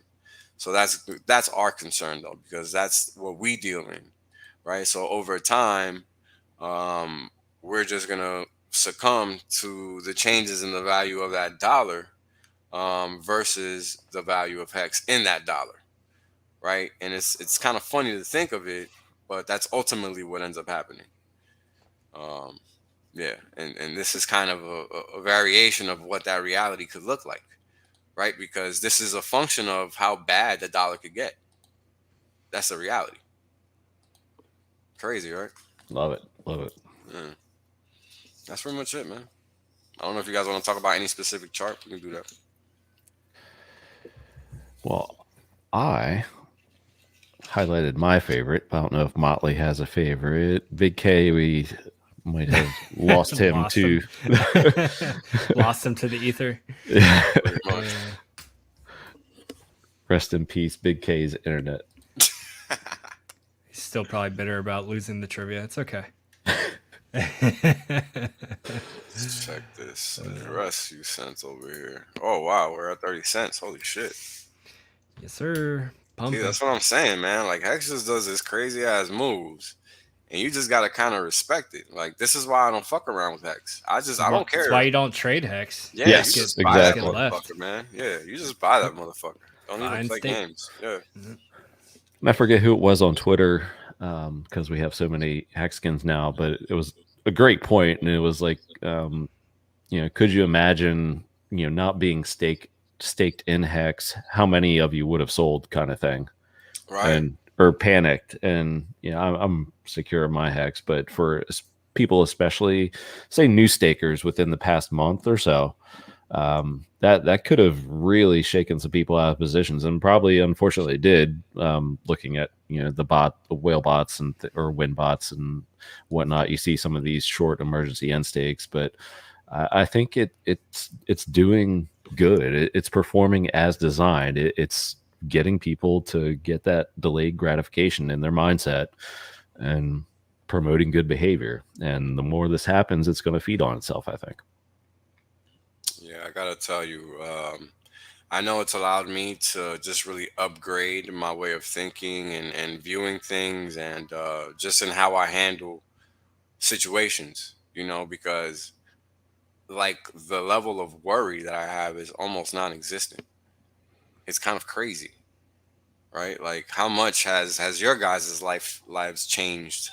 So that's our concern, though, because that's what we deal in, right? So over time, we're just going to succumb to the changes in the value of that dollar versus the value of HEX in that dollar. Right. And it's kind of funny to think of it, but that's ultimately what ends up happening. Yeah, and this is kind of a variation of what that reality could look like, right? Because this is a function of how bad the dollar could get. That's the reality. Crazy, right? Love it. Yeah. That's pretty much it, man. I don't know if you guys want to talk about any specific chart. We can do that. Well, I highlighted my favorite. I don't know if Motley has a favorite. Big K, we might have lost him to lost him to the ether. Pretty much. Rest in peace, Big K's internet. He's still probably bitter about losing the trivia. It's okay. Let's check this address you sent over here. Oh wow, we're at 30 cents. Holy shit. Yes, sir. See, that's what I'm saying, man. Like Hex just does this crazy ass moves, and you just gotta kind of respect it. Like this is why I don't fuck around with Hex. I don't care. That's why you don't trade Hex. Yeah, yes, you just exactly. buy that motherfucker, man. Yeah, you just buy that motherfucker. Don't even play games. Yeah. I forget who it was on Twitter, because we have so many Hexkins now, but it was a great point, and it was like, could you imagine, not being staked in Hex, how many of you would have sold, kind of thing, right? Or panicked. And I'm secure in my Hex, but for people, especially say new stakers within the past month or so, that could have really shaken some people out of positions, and probably unfortunately did, looking at the whale bots or win bots and whatnot. You see some of these short emergency end stakes, but I think it's doing good. It's performing as designed. It's getting people to get that delayed gratification in their mindset and promoting good behavior, and the more this happens, it's going to feed on itself, I think. Yeah, I gotta tell you, I know it's allowed me to just really upgrade my way of thinking and viewing things, and just in how I handle situations, because like the level of worry that I have is almost non-existent. It's kind of crazy, right? Like how much has your guys' lives changed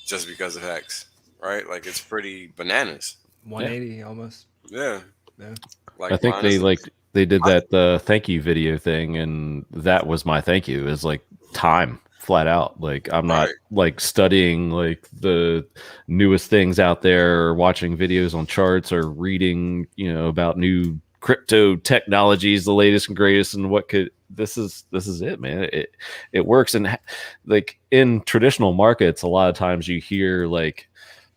just because of Hex, right? Like it's pretty bananas. 180 almost. Yeah. Yeah. Like I think they did that thank you video thing, and that was my thank you, is like time, flat out. Like I'm not like studying like the newest things out there, or watching videos on charts, or reading about new crypto technologies, the latest and greatest, and what could this is it, man. It works. And like in traditional markets, a lot of times you hear like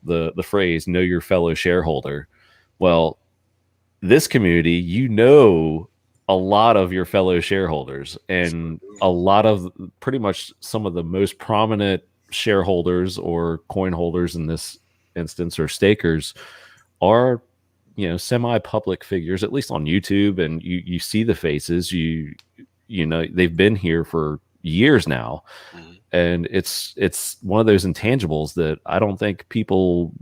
the phrase "know your fellow shareholder." Well, this community, a lot of your fellow shareholders, and a lot of pretty much some of the most prominent shareholders or coin holders in this instance, or stakers, are semi-public figures, at least on YouTube, and you see the faces. They've been here for years now, and it's one of those intangibles that I don't think people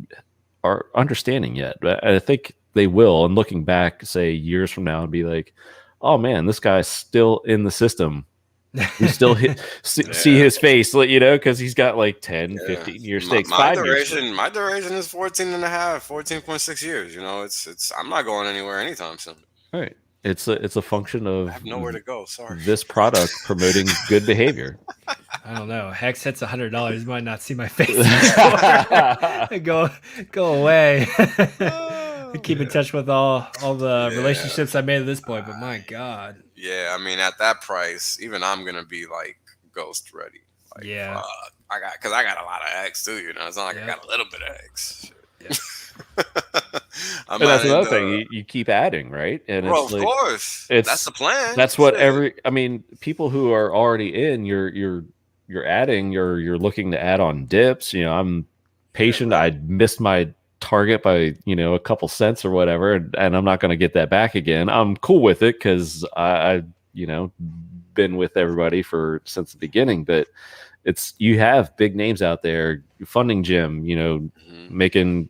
are understanding yet, but I think they will. And looking back, say years from now, and be like, oh man, this guy's still in the system. We still see his face, because he's got like 10, 15 year stakes. My duration is 14.6 years. It's I'm not going anywhere anytime soon. All right. It's a function of I have nowhere to go. Sorry. This product promoting good behavior. I don't know. Hex hits $100. You might not see my face. Go away. Keep in touch with all the relationships I made at this point, but my God. Yeah, I mean, at that price, even I'm gonna be like ghost ready. Like, yeah, I got a lot of X too. It's not like I got a little bit of X. And that's another thing. You keep adding, right? And of course, that's the plan. That's what people who are already in, you're adding. You're looking to add on dips. I'm patient. I missed my target by a couple cents or whatever, and I'm not going to get that back again. I'm cool with it because I been with everybody since the beginning. But you have big names out there, Funding Jim, making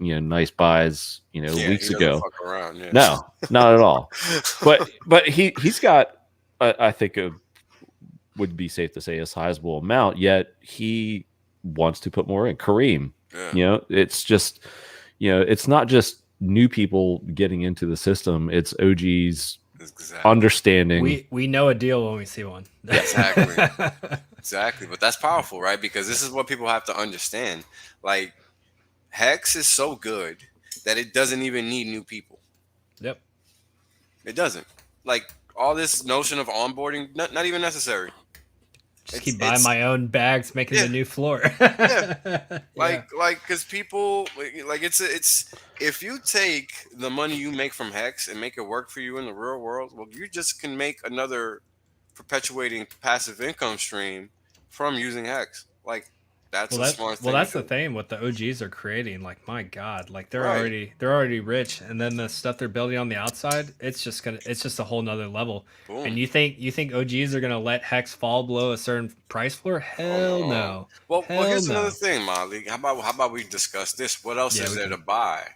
nice buys weeks ago. Fuck around, yeah. No, not at all. But he's got I think it would be safe to say a sizable amount, yet he wants to put more in. Kareem, Yeah. It's just, it's not just new people getting into the system. It's OGs understanding. We know a deal when we see one. Exactly. Exactly. But that's powerful, right? Because this is what people have to understand. Like, HEX is so good that it doesn't even need new people. Yep. It doesn't. Like, all this notion of onboarding, not even necessary. Just keep buying my own bags, making the new floor. Like, because people, like, it's if you take the money you make from HEX and make it work for you in the real world, well, you just can make another perpetuating passive income stream from using HEX. Like, that's a smart thing. Well, that's the thing. What the OGs are creating, like, my God, like they're already rich, and then the stuff they're building on the outside, it's just a whole nother level. Boom. And you think OGs are gonna let HEX fall below a certain price floor? Hell no. Well, here's another thing, Molly. How about we discuss this? What else is there to buy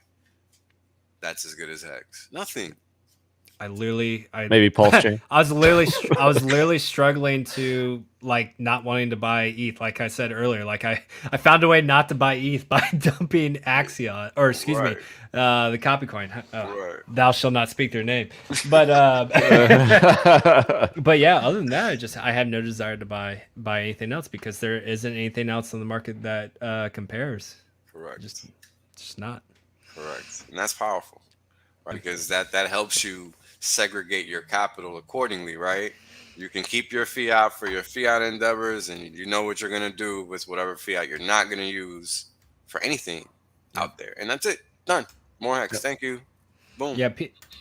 that's as good as HEX? Nothing. Maybe Pulse Chain. I was literally struggling to, like, not wanting to buy ETH. Like I said earlier, like I found a way not to buy ETH by dumping Axion, or excuse me, the copy coin. Thou shalt not speak their name. But but yeah, other than that, I have no desire to buy anything else, because there isn't anything else on the market that compares. Correct. Just not. Correct. And that's powerful, right? Because that helps you segregate your capital accordingly, right? You can keep your fiat for your fiat endeavors, and you know what you're going to do with whatever fiat you're not going to use for anything out there. And that's it. Done. More HEX. Thank you. Boom. Yeah,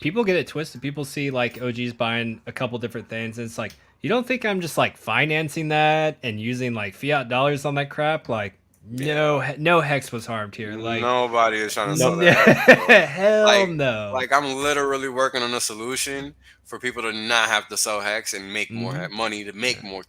people get it twisted. People see, like, OGs buying a couple different things, and it's like, you don't think I'm just, like, financing that and using, like, fiat dollars on that crap? Like, no HEX was harmed here. Like, nobody is trying to sell that. Hell no. Like, I'm literally working on a solution for people to not have to sell HEX and make more money to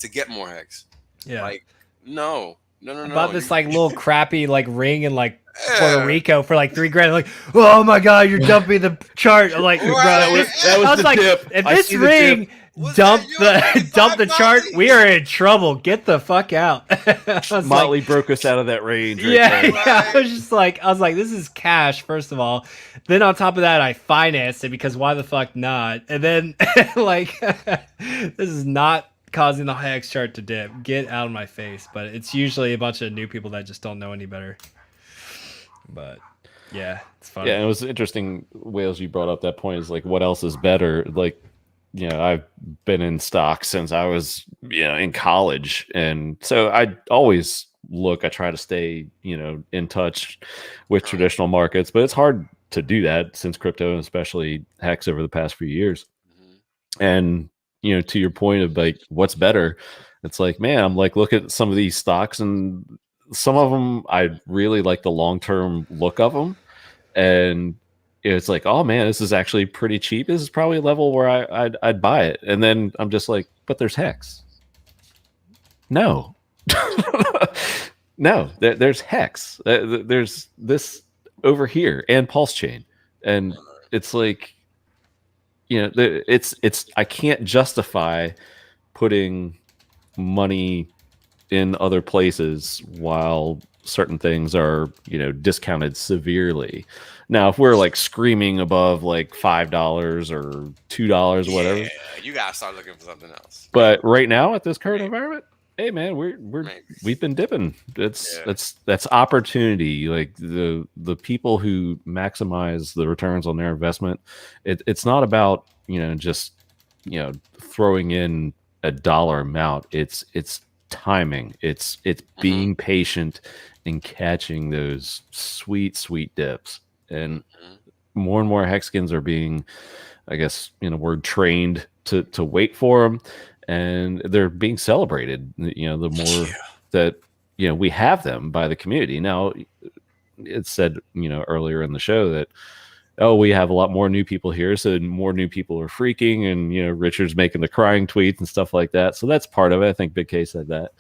get more HEX. Yeah. Like, no. About this, like, little crappy, like, ring in, like, Puerto Rico for like $3,000. Like, oh my God, you're dumping the chart. I'm like, bro, that was like, dip. If this ring dump the chart, we are in trouble. Get the fuck out. Motley broke us out of that range. I was like, this is cash, first of all. Then on top of that, I financed it, because why the fuck not? And then like, this is not causing the HEX chart to dip. Get out of my face. But it's usually a bunch of new people that just don't know any better. But yeah, it's fun. Yeah, and it was interesting, Whales, you brought up that point, is like, what else is better? Like, I've been in stock since I was, in college. And so I always I try to stay, in touch with traditional markets, but it's hard to do that since crypto, and especially HEX, over the past few years. And, to your point of, like, what's better, it's like, man, I'm like, look at some of these stocks, and some of them I really like the long-term look of them. And it's like, oh man, this is actually pretty cheap. This is probably a level where I'd buy it. And then I'm just like, but there's HEX. No. No, there's HEX. There's this over here, and Pulse Chain. And it's like, it's I can't justify putting money in other places while certain things are, discounted severely. Now, if we're like screaming above like $5 or $2 or whatever, you gotta start looking for something else. But right now, at this current environment, hey man, we've been dipping. That's opportunity. Like the people who maximize the returns on their investment. It's not about just throwing in a dollar amount. It's timing. It's being patient and catching those sweet dips. And more and more Hexkins are being, I guess, trained to wait for them, and they're being celebrated. The more that we have them by the community. Now, it said earlier in the show that, oh, we have a lot more new people here, so more new people are freaking, and Richard's making the crying tweets and stuff like that. So that's part of it. I think Big K said that.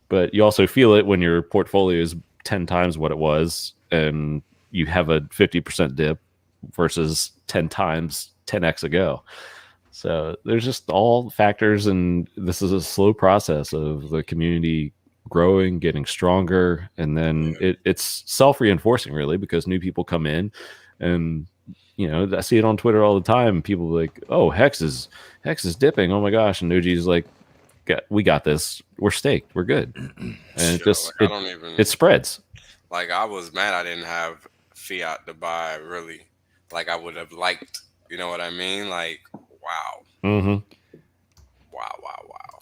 But you also feel it when your portfolio is 10 times what it was, and you have a 50% dip versus 10 times 10x ago. So there's just all factors, and this is a slow process of the community growing, getting stronger, and then it's self-reinforcing really, because new people come in, and I see it on Twitter all the time. People are like, "Oh, Hex is dipping. Oh my gosh!" And OG's like, "We got this. We're staked. We're good." And it spreads. Like, I was mad I didn't have fiat to buy, really. Like, I would have liked. You know what I mean? Like, wow. Mm-hmm. Wow.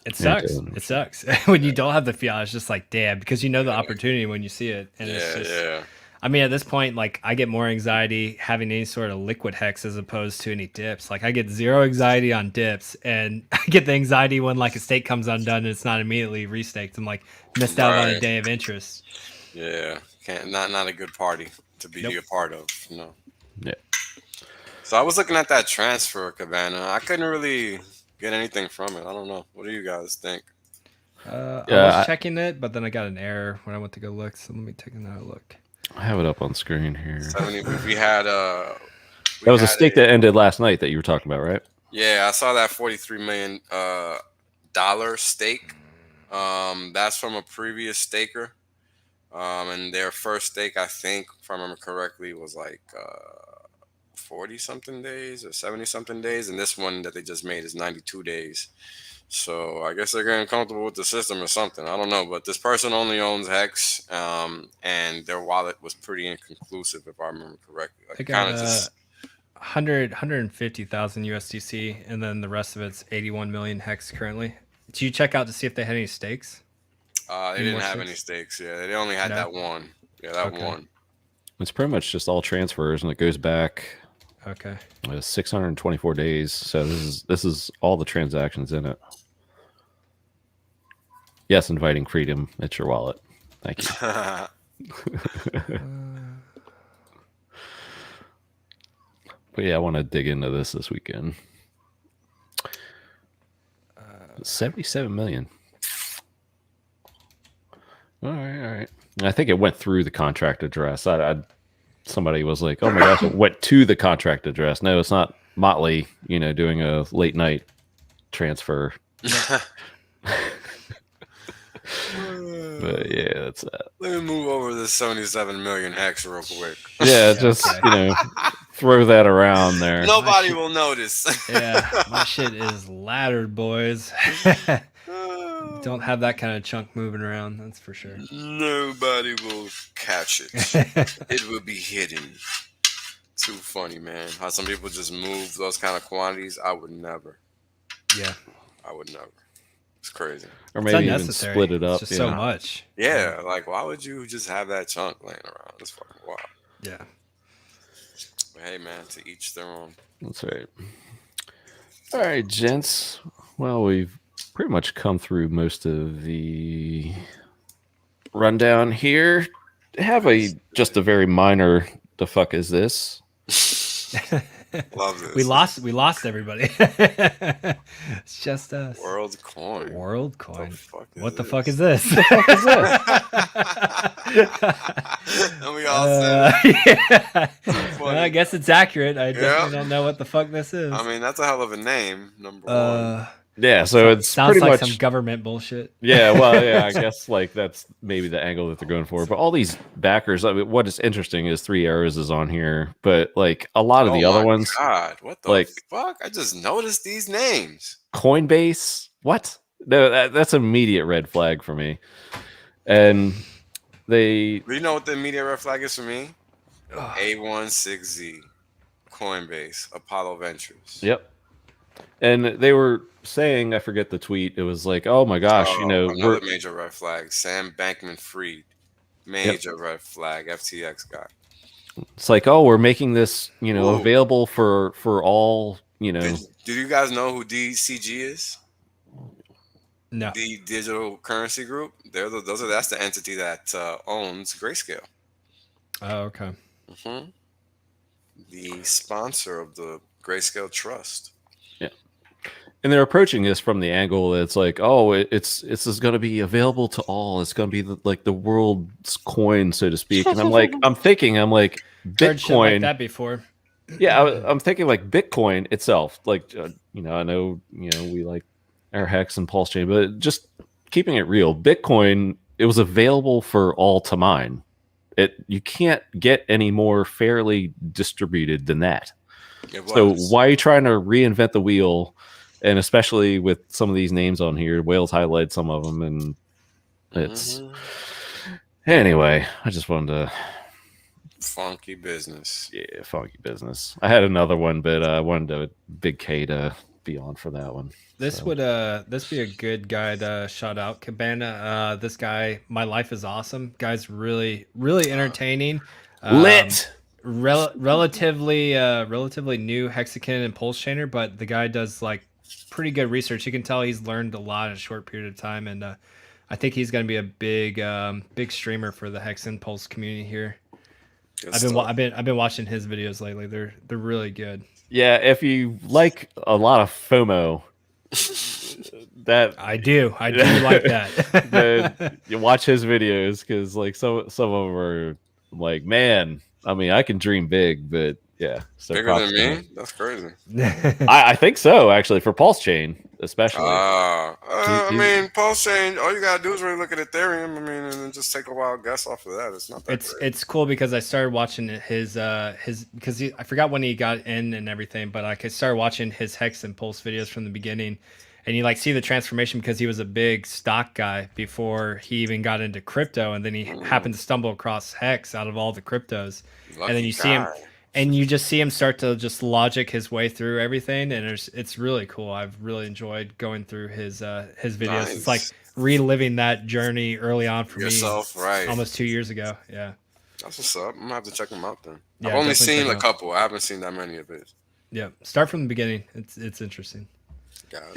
It sucks. It sucks when you don't have the fiat. It's just like, damn, because the opportunity when you see it, and it's just. I mean, at this point, like, I get more anxiety having any sort of liquid hex as opposed to any dips. Like, I get zero anxiety on dips, and I get the anxiety when, like, a stake comes undone and it's not immediately restaked. I'm like, missed out on a day of interest. Yeah, not a good party to be a part of. Yeah. So I was looking at that transfer, Cabana. I couldn't really get anything from it. I don't know. What do you guys think? I was checking it, but then I got an error when I went to go look. So let me take another look. I have it up on screen here. We had that was a stake that ended last night that you were talking about, right? Yeah, I saw that $43 million dollar stake. That's from a previous staker. And their first stake, I think, if I remember correctly, was like 40 something days or 70 something days, and this one that they just made is 92 days. So I guess they're getting comfortable with the system or something. I don't know, but this person only owns Hex, and their wallet was pretty inconclusive, if I remember correctly. Like, they got 150,000 USDC, and then the rest of it's 81 million Hex currently. Did you check out to see if they had any stakes? They didn't have any stakes. Yeah, they only had that one. Yeah, that one. It's pretty much just all transfers, and it goes back. Okay. 624 days. So this is all the transactions in it. Yes, inviting freedom. It's your wallet. Thank you. But yeah, I want to dig into this weekend. 77 million. All right. I think it went through the contract address. Somebody was like, "Oh my gosh, it went to the contract address." No, it's not Motley, doing a late night transfer. But yeah, that's that. Let me move over this 77 million Hex real quick. Yeah, just throw that around there. Nobody will notice. Yeah, my shit is laddered, boys. Don't have that kind of chunk moving around, that's for sure. Nobody will catch it. It will be hidden. Too funny, man. How some people just move those kind of quantities. I would never. Yeah. I would never. It's crazy. Or maybe even split it up. It's just so much. Yeah, like, why would you just have that chunk laying around? It's fucking wild. Yeah. But hey, man, to each their own. That's right. All right, gents. Well, we've pretty much come through most of the rundown here. Have just a very minor "the fuck is this?" Love this. We lost everybody. It's just us. World coin. What the fuck is this? And we all said yeah. Well, I guess it's accurate. I definitely don't know what the fuck this is. I mean, that's a hell of a name, number one. Yeah, so it sounds pretty like much some government bullshit. Yeah, well, yeah, I guess like that's maybe the angle that they're going for. But all these backers, I mean, what is interesting is 3 Arrows is on here, but like a lot of the other ones. God, what the fuck? I just noticed these names. Coinbase, what? No, that's an immediate red flag for me. And you know what the immediate red flag is for me? A16Z, Coinbase, Apollo Ventures. Yep. And they were saying, I forget the tweet. It was like, oh my gosh, another major red flag. Sam Bankman-Fried, major red flag. FTX guy. It's like, oh, we're making this, available for all, Did you guys know who DCG is? No. The Digital Currency Group. That's the entity that owns Grayscale. Oh, okay. Mm-hmm. The sponsor of the Grayscale Trust. Yeah. And they're approaching this from the angle that it's like, oh, it's going to be available to all. It's going to be the world's coin, so to speak. And I'm thinking, Bitcoin. Heard shit like that before. Yeah, I'm thinking like Bitcoin itself. Like, I know, we like our Hex and Pulse Chain, but just keeping it real, Bitcoin it was available for all to mine. You can't get any more fairly distributed than that. So why are you trying to reinvent the wheel? And especially with some of these names on here, Whales highlighted some of them, and it's anyway. I just wanted to funky business. Yeah, funky business. I had another one, but I wanted Big K to be on for that one. This would this be a good guy to shout out, Cabana. This guy, My Life is Awesome. Guy's really entertaining. Lit. Relatively new hexagon and pulse chainer, but the guy does like pretty good research. You can tell he's learned a lot in a short period of time, and I think he's going to be a big streamer for the Hex and Pulse community here. I've been watching his videos lately. They're really good. Yeah, if you like a lot of FOMO, that I do like that. Then you watch his videos, because like some of them are like, man, I mean, I can dream big, but yeah, so bigger than me. That's crazy. I think so, actually, for Pulse Chain especially. I mean, Pulse Chain. All you gotta do is really look at Ethereum. I mean, and then just take a wild guess off of that. It's not that. It's cool because I started watching his because I forgot when he got in and everything, but I started watching his Hex and Pulse videos from the beginning, and you like see the transformation because he was a big stock guy before he even got into crypto, and then he happened to stumble across Hex out of all the cryptos, and then you see him. And you just see him start to just logic his way through everything, and it's really cool. I've really enjoyed going through his videos. Nice. It's like reliving that journey early on for me. Right? Almost 2 years ago. Yeah. That's what's up. I'm gonna have to check him out then. Yeah, I've only seen a couple. I haven't seen that many of his. Yeah. Start from the beginning. It's interesting.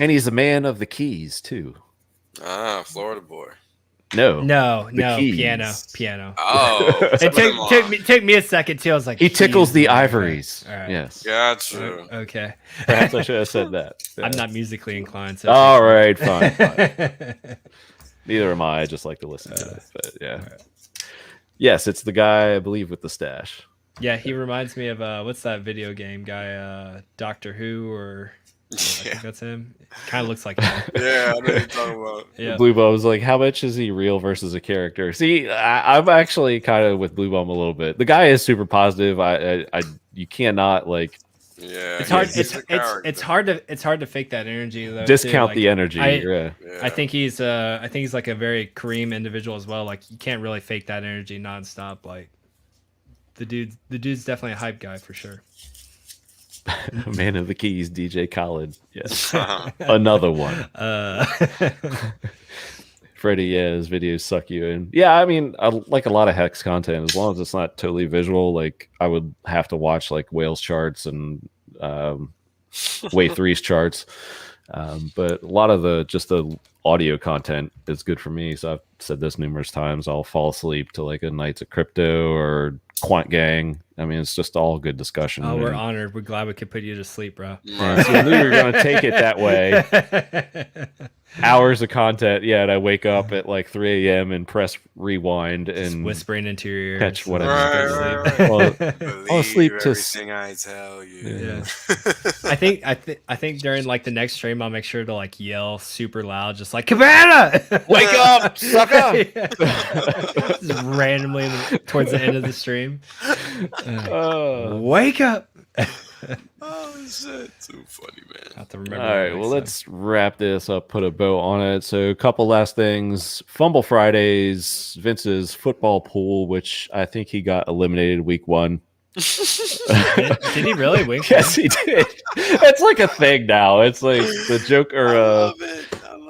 And he's a man of the keys too. Florida boy. No, keys. Piano. Oh, it took me a second too. I was like, he tickles the ivories. All right. Yes, gotcha. Okay, perhaps I should have said that. I'm not musically inclined. So all right, fine. Neither am I. I just like to listen to it. But yeah, right. Yes, it's the guy I believe with the stash. Yeah, he reminds me of what's that video game guy? Doctor Who or. I think that's him. Kind of looks like him. Yeah, I know what you're talking about. Yeah. Blue Bum was like, how much is he real versus a character? See, I'm actually kind of with Blue Bum a little bit. The guy is super positive. You cannot like. Yeah, it's hard. It's hard to fake that energy though. Discount the energy. I think he's like a very Kareem individual as well. Like you can't really fake that energy nonstop. Like the dude's definitely a hype guy for sure. Man of the keys, DJ Khaled. Yes. Another one. Freddie, his videos suck you in. Yeah, I mean, I like a lot of Hex content as long as it's not totally visual. Like, I would have to watch like Whales charts and Wave 3's charts. But a lot of the audio content is good for me. So I've said this numerous times. I'll fall asleep to like a Nights of Crypto or Quant Gang. I mean, it's just all good discussion. Oh, we're honored. We're glad we could put you to sleep, bro. Yeah, so we were going to take it that way. Hours of content. Yeah, and I wake up at like 3 a.m. and press rewind and just whispering into your ears. Catch what I'll sleep to everything I tell you. Yeah. I think during like the next stream, I'll make sure to like yell super loud, just like Cabana, wake up, sucker! Just randomly towards the end of the stream. Wake up! Oh shit! Too funny, man. I have to remember. All right, well, let's wrap this up. Put a bow on it. So, a couple last things. Fumble Fridays, Vince's football pool, which I think he got eliminated week 1. Did he really? Wink? Yes, he did. It's like a thing now. It's like the joke or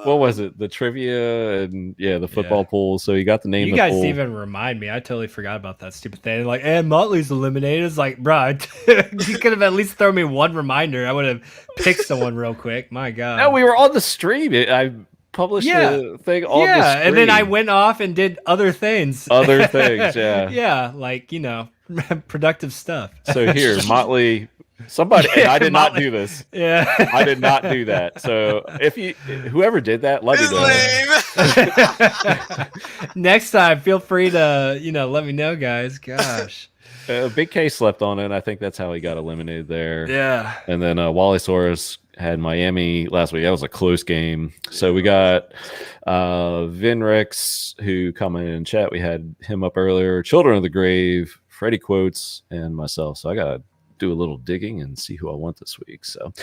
what was it? The trivia and the football pool. So you got the name. You guys even remind me. I totally forgot about that stupid thing. Like, and Motley's eliminated. It's like, bro, you could have at least thrown me one reminder. I would have picked someone real quick. My God. No, we were on the stream. I published the thing on the stream. And then I went off and did other things. Yeah, like productive stuff. So here, Motley. Somebody, and I did not do this. Yeah, I did not do that. So whoever did that, let me know. Next time, feel free to let me know, guys. Gosh, Big K slept on it. I think that's how he got eliminated there. Yeah, and then Wallysaurus had Miami last week. That was a close game. So we got Vinrex, who commented in chat. We had him up earlier. Children of the Grave, Freddie Quotes, and myself. So I got to do a little digging and see who I want this week. So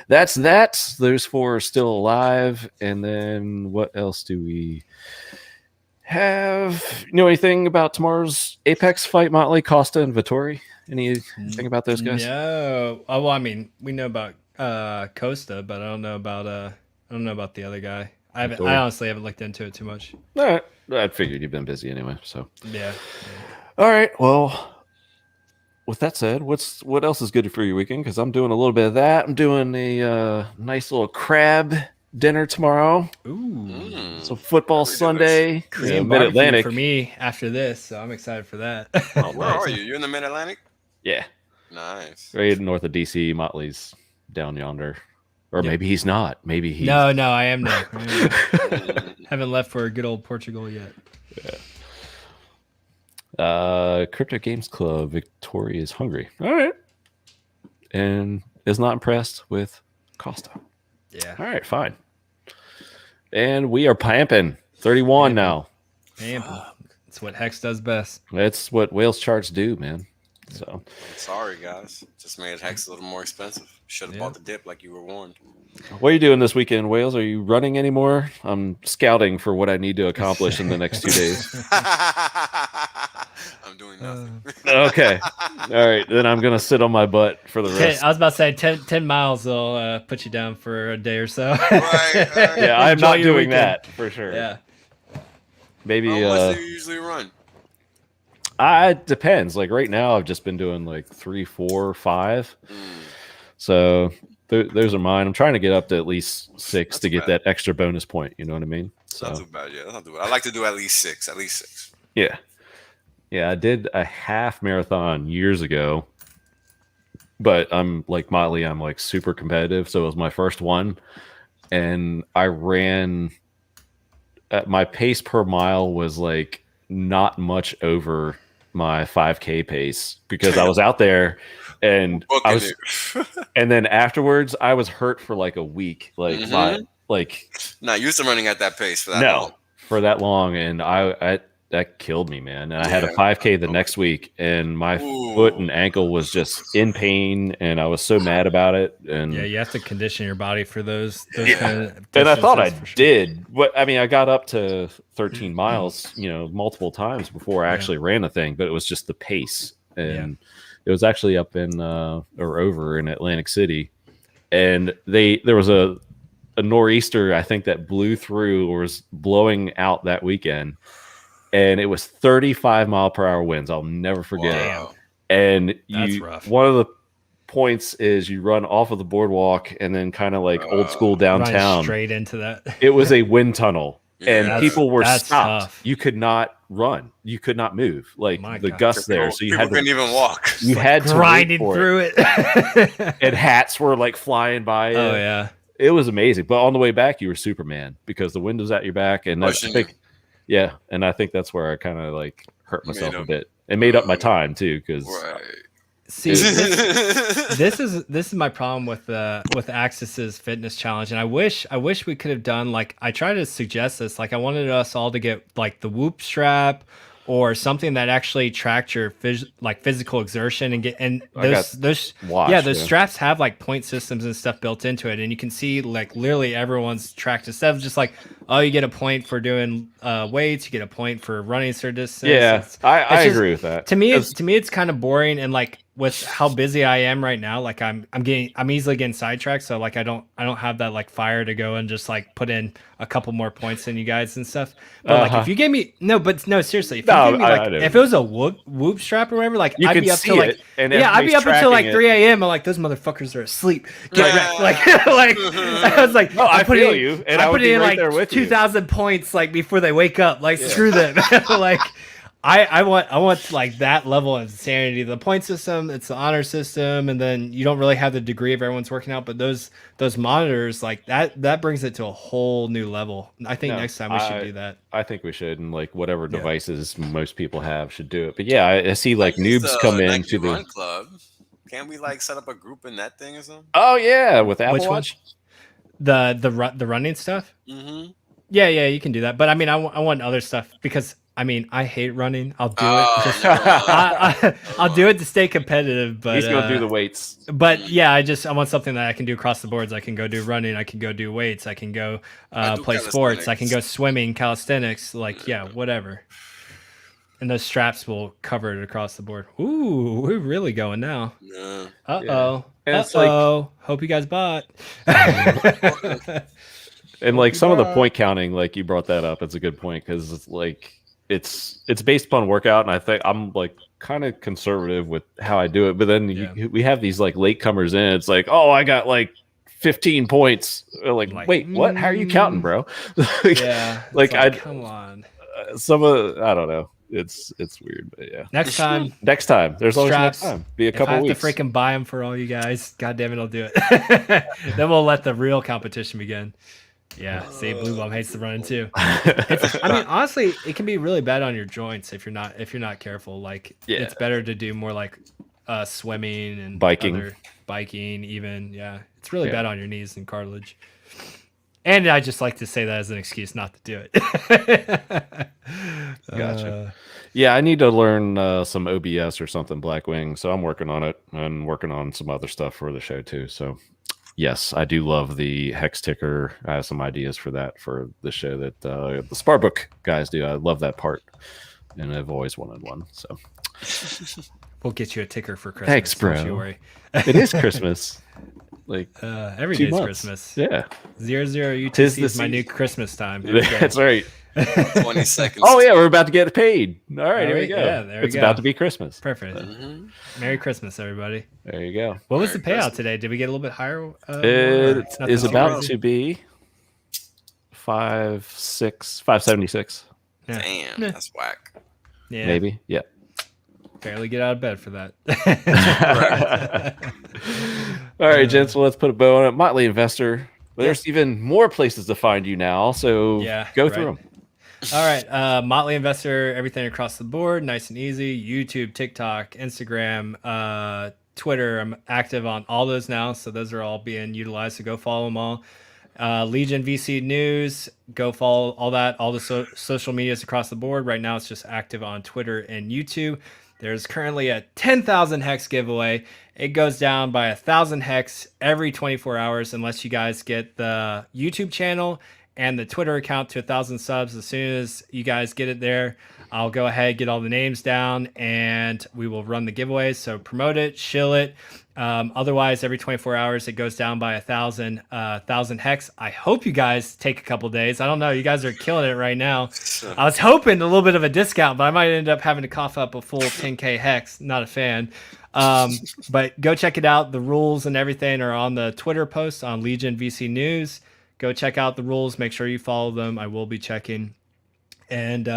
that's that. Those 4 are still alive. And then what else do we have? You know anything about tomorrow's Apex fight, Motley, Costa, and Vittori? Anything about those guys? No. Oh, well, I mean, we know about Costa, but I don't know about the other guy. I honestly haven't looked into it too much. All right. I figured you've been busy anyway. So yeah. All right. Well, with that said, what else is good for your weekend? Because I'm doing a little bit of that. I'm doing a nice little crab dinner tomorrow. Ooh. So football Sunday. Mid-Atlantic for me after this, so I'm excited for that. Where are you? You're in the Mid-Atlantic? Yeah. Nice. Right north of DC. Motley's down yonder. Or maybe he's not. Maybe he's... No, I am not. Haven't left for good old Portugal yet. Yeah. Crypto Games Club. Victoria is hungry. All right. And is not impressed with Costa. Yeah. All right, fine. And we are pamping 31 now. Pamping. That's what Hex does best. That's what Whales charts do, man. So sorry, guys. Just made Hex a little more expensive. Should have bought the dip like you were warned. What are you doing this weekend, Whales? Are you running anymore? I'm scouting for what I need to accomplish in the next 2 days. I'm doing nothing. Okay. All right. Then I'm going to sit on my butt for the rest. I was about to say 10 miles will put you down for a day or so. Right. Yeah, I'm not doing that for sure. Yeah. Maybe. How much do you usually run? It depends. Like right now, I've just been doing like 3, 4, 5. So those are mine. I'm trying to get up to at least 6 to get that extra bonus point. You know what I mean? So not too bad. Yeah, not too bad. I like to do at least 6. At least 6. Yeah. Yeah, I did a half marathon years ago, but I'm like Motley. I'm like super competitive. So it was my first one, and I ran at my pace per mile was like not much over my 5K pace because I was out there and I was, and then afterwards I was hurt for like a week. Like not used to running at that pace for that long. For that long, and I that killed me, man. And I had a 5K the next week, and my foot and ankle was just in pain, and I was so mad about it. And yeah, you have to condition your body for those kind of and I thought I did. What I mean, I got up to 13 miles, multiple times before I actually ran the thing, but it was just the pace. And it was actually up in or over in Atlantic City, and there was a nor'easter, I think, that blew through or was blowing out that weekend. And it was 35-mile-per-hour winds. I'll never forget it. And that's rough. One of the points is you run off of the boardwalk and then kind of like old school downtown. Run straight into that. It was a wind tunnel, and people were stopped. Tough. You could not run. You could not move. Like the gusts there, so you couldn't even walk. You had to grinding through it. And hats were like flying by. Oh yeah, it was amazing. But on the way back, you were Superman because the wind was at your back, and I think. Yeah, and I think that's where I kind of like hurt myself a bit. It made up my time too, because see, this is my problem with Axis's fitness challenge, and I wish we could have done like I tried to suggest this. Like I wanted us all to get like the Whoop strap or something that actually tracked your physical exertion and those straps have like point systems and stuff built into it, and you can see like literally everyone's tracked instead of just like, oh, you get a point for doing weights, you get a point for running a certain distance. Yeah, I agree with that. To me, it's kind of boring, and like with how busy I am right now, like I'm easily getting sidetracked. So like I don't have that like fire to go and just like put in a couple more points than you guys and stuff. But like if you gave me seriously, if you gave me like if it was a whoop strap or whatever, like I'd be up till like I'd be up until like 3 a.m. I'm like, those motherfuckers are asleep. Get wrecked. Like I was like, I feel you, and I put in like 2,000 points like before they wake up. Like screw them. Like I want like that level of insanity. The point system, it's the honor system, and then you don't really have the degree of everyone's working out, but those monitors like that brings it to a whole new level. I think next time we should do that. I think we should, and like whatever devices most people have should do it. But yeah, I see like noobs come in to the run club. Can't we like set up a group in that thing or something? Oh yeah, with Apple Which one? Watch. The running stuff. Mm-hmm. Yeah, you can do that. But I mean, I want other stuff because I mean, I hate running. I'll do it. Just, I'll do it to stay competitive. But He's gonna do the weights. But yeah, I want something that I can do across the boards. I can go do running. I can go do weights. I can go play sports. I can go swimming, calisthenics. Like whatever. And those straps will cover it across the board. Ooh, we're really going now. Yeah. Uh-oh. And it's Uh-oh. Hope you guys bought. And like some of the point counting, like you brought that up, it's a good point because it's like it's based upon workout, and I think I'm like kind of conservative with how I do it. But then we have these like latecomers in. It's like, oh, I got like 15 points. Like wait, what? How are you counting, bro? Like come on. Some of I don't know. It's weird, but yeah. Next time. There's always next time. Be a couple weeks. If I have to freaking buy them for all you guys, God damn it, I'll do it. Then we'll let the real competition begin. Yeah, see, Blue Bomb hates the running too. I mean, honestly, it can be really bad on your joints if you're not careful. Like, it's better to do more like swimming and biking, even. Yeah, it's really bad on your knees and cartilage. And I just like to say that as an excuse not to do it. Gotcha. Yeah, I need to learn some OBS or something, Blackwing. So I'm working on it and working on some other stuff for the show too. So yes, I do love the Hex ticker. I have some ideas for that for the show that the Sparbook guys do. I love that part, and I've always wanted one. So we'll get you a ticker for Christmas. Thanks, bro. Don't you worry. It is Christmas. Like every day's Christmas. Yeah. 00 UTC is my new Christmas time. That's right. 20 seconds. Oh yeah, we're about to get paid. All right, here we go. Yeah, it's about to be Christmas. Perfect. Merry Christmas, everybody. There you go. What was the payout today? Did we get a little bit higher? It is about to be 576. Yeah. Damn, that's whack. Yeah. Maybe. Yeah. Barely get out of bed for that. All right, gents. Well, let's put a bow on it. Motley Investor. But there's even more places to find you now. So go through them. All right. Motley Investor, everything across the board. Nice and easy. YouTube, TikTok, Instagram, Twitter. I'm active on all those now. So those are all being utilized. So go follow them all. Legion VC News. Go follow all that. All the social medias across the board. Right now, it's just active on Twitter and YouTube. There's currently a 10,000 hex giveaway. It goes down by 1,000 hex every 24 hours unless you guys get the YouTube channel and the Twitter account to 1,000 subs. As soon as you guys get it there, I'll go ahead, get all the names down, and we will run the giveaways. So promote it, shill it. Otherwise, every 24 hours, it goes down by 1,000 hex. I hope you guys take a couple days. I don't know. You guys are killing it right now. I was hoping a little bit of a discount, but I might end up having to cough up a full 10K hex. Not a fan. But go check it out. The rules and everything are on the Twitter post on Legion VC News. Go check out the rules. Make sure you follow them. I will be checking. And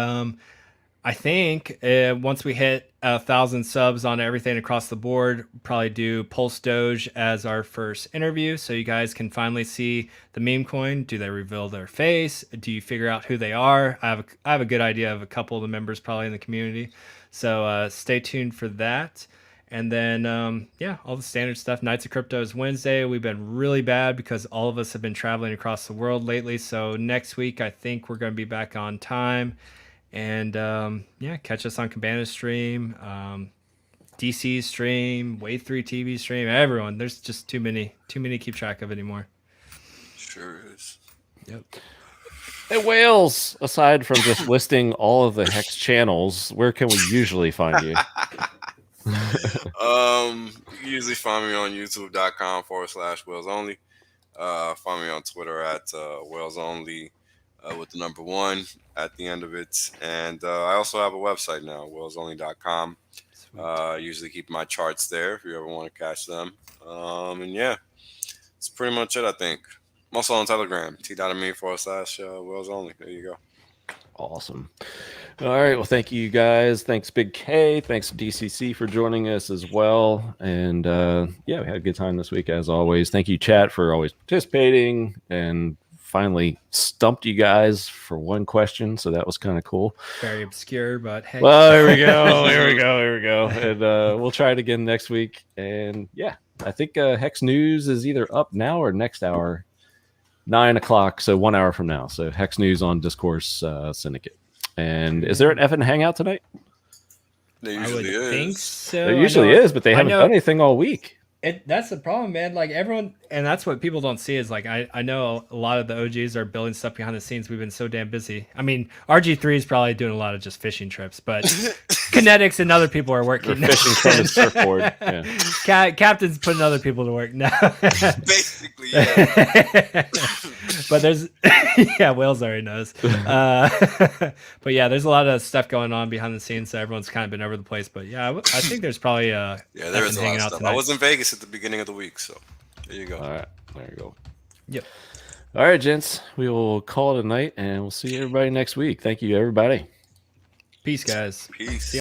I think once we hit 1,000 subs on everything across the board, we'll probably do Pulse Doge as our first interview, so you guys can finally see the meme coin. Do they reveal their face? Do you figure out who they are? I have a good idea of a couple of the members probably in the community, so stay tuned for that. And then, all the standard stuff. Nights of Crypto is Wednesday. We've been really bad because all of us have been traveling across the world lately. So next week, I think we're going to be back on time. And catch us on Cabana stream, DC stream, Wave 3 TV stream, everyone. There's just too many to keep track of anymore. Sure is. Yep. Hey, Whales, aside from just listing all of the Hex channels, where can we usually find you? You usually find me on youtube.com/WhalesOnly. Find me on Twitter at WhalesOnly. With the number 1 at the end of it. And I also have a website now, WhalesOnly.com. Usually keep my charts there if you ever want to catch them. It's pretty much it, I think. I'm also on Telegram, t.me/WhalesOnly. There you go. Awesome. All right. Well, thank you guys. Thanks, Big K. Thanks, DCC, for joining us as well. And we had a good time this week, as always. Thank you, chat, for always participating and finally stumped you guys for one question, so that was kind of cool. Very obscure, but hey. Well, here we go. Here we go. And we'll try it again next week. And yeah, I think Hex News is either up now or next hour, 9 o'clock. So 1 hour from now. So Hex News on Discourse Syndicate. And is there an F and Hangout tonight? There I would usually think is. so. There usually is, but they haven't done anything all week. That's the problem, man. Like everyone, and that's what people don't see is like I know a lot of the OGs are building stuff behind the scenes. We've been so damn busy. I mean, RG3 is probably doing a lot of just fishing trips, but Kinetics and other people are working. They're fishing from his surfboard. Yeah. Captain's putting other people to work now. Basically, yeah. But there's Whales already knows. But yeah, there's a lot of stuff going on behind the scenes, so everyone's kind of been over the place. But yeah, I think there's probably yeah, there is a lot of stuff. tonight. I was in Vegas at the beginning of the week, so there you go. All right, there you go. Yep. All right, gents, we will call it a night, and we'll see everybody next week. Thank you, everybody. Peace, guys. Peace.